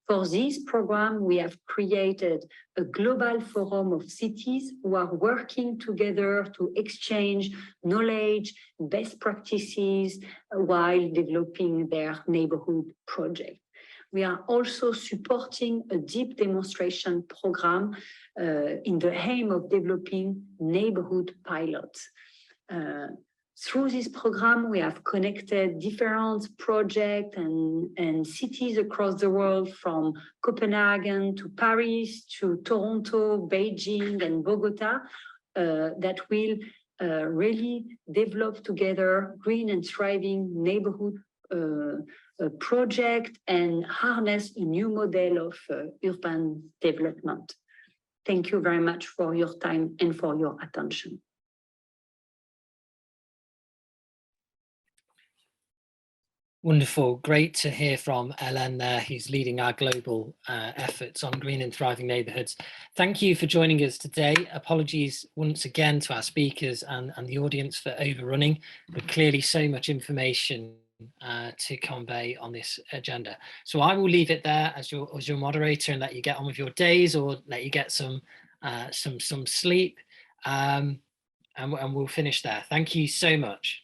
For this program, we have created a global forum of cities who are working together to exchange knowledge, best practices while developing their neighborhood project. We are also supporting a deep demonstration program in the aim of developing neighborhood pilots. Through this program, we have connected different projects and cities across the world, from Copenhagen to Paris to Toronto, Beijing, and Bogota, that will really develop together green and thriving neighborhood project and harness a new model of urban development. Thank you very much for your time and for your attention. Wonderful. Great to hear from Hélène there, who's leading our global efforts on green and thriving neighbourhoods. Thank you for joining us today. Apologies once again to our speakers and the audience for overrunning, but clearly so much information to convey on this agenda. So I will leave it there as your moderator and let you get on with your days, or let you get some sleep, and we'll finish there. Thank you so much.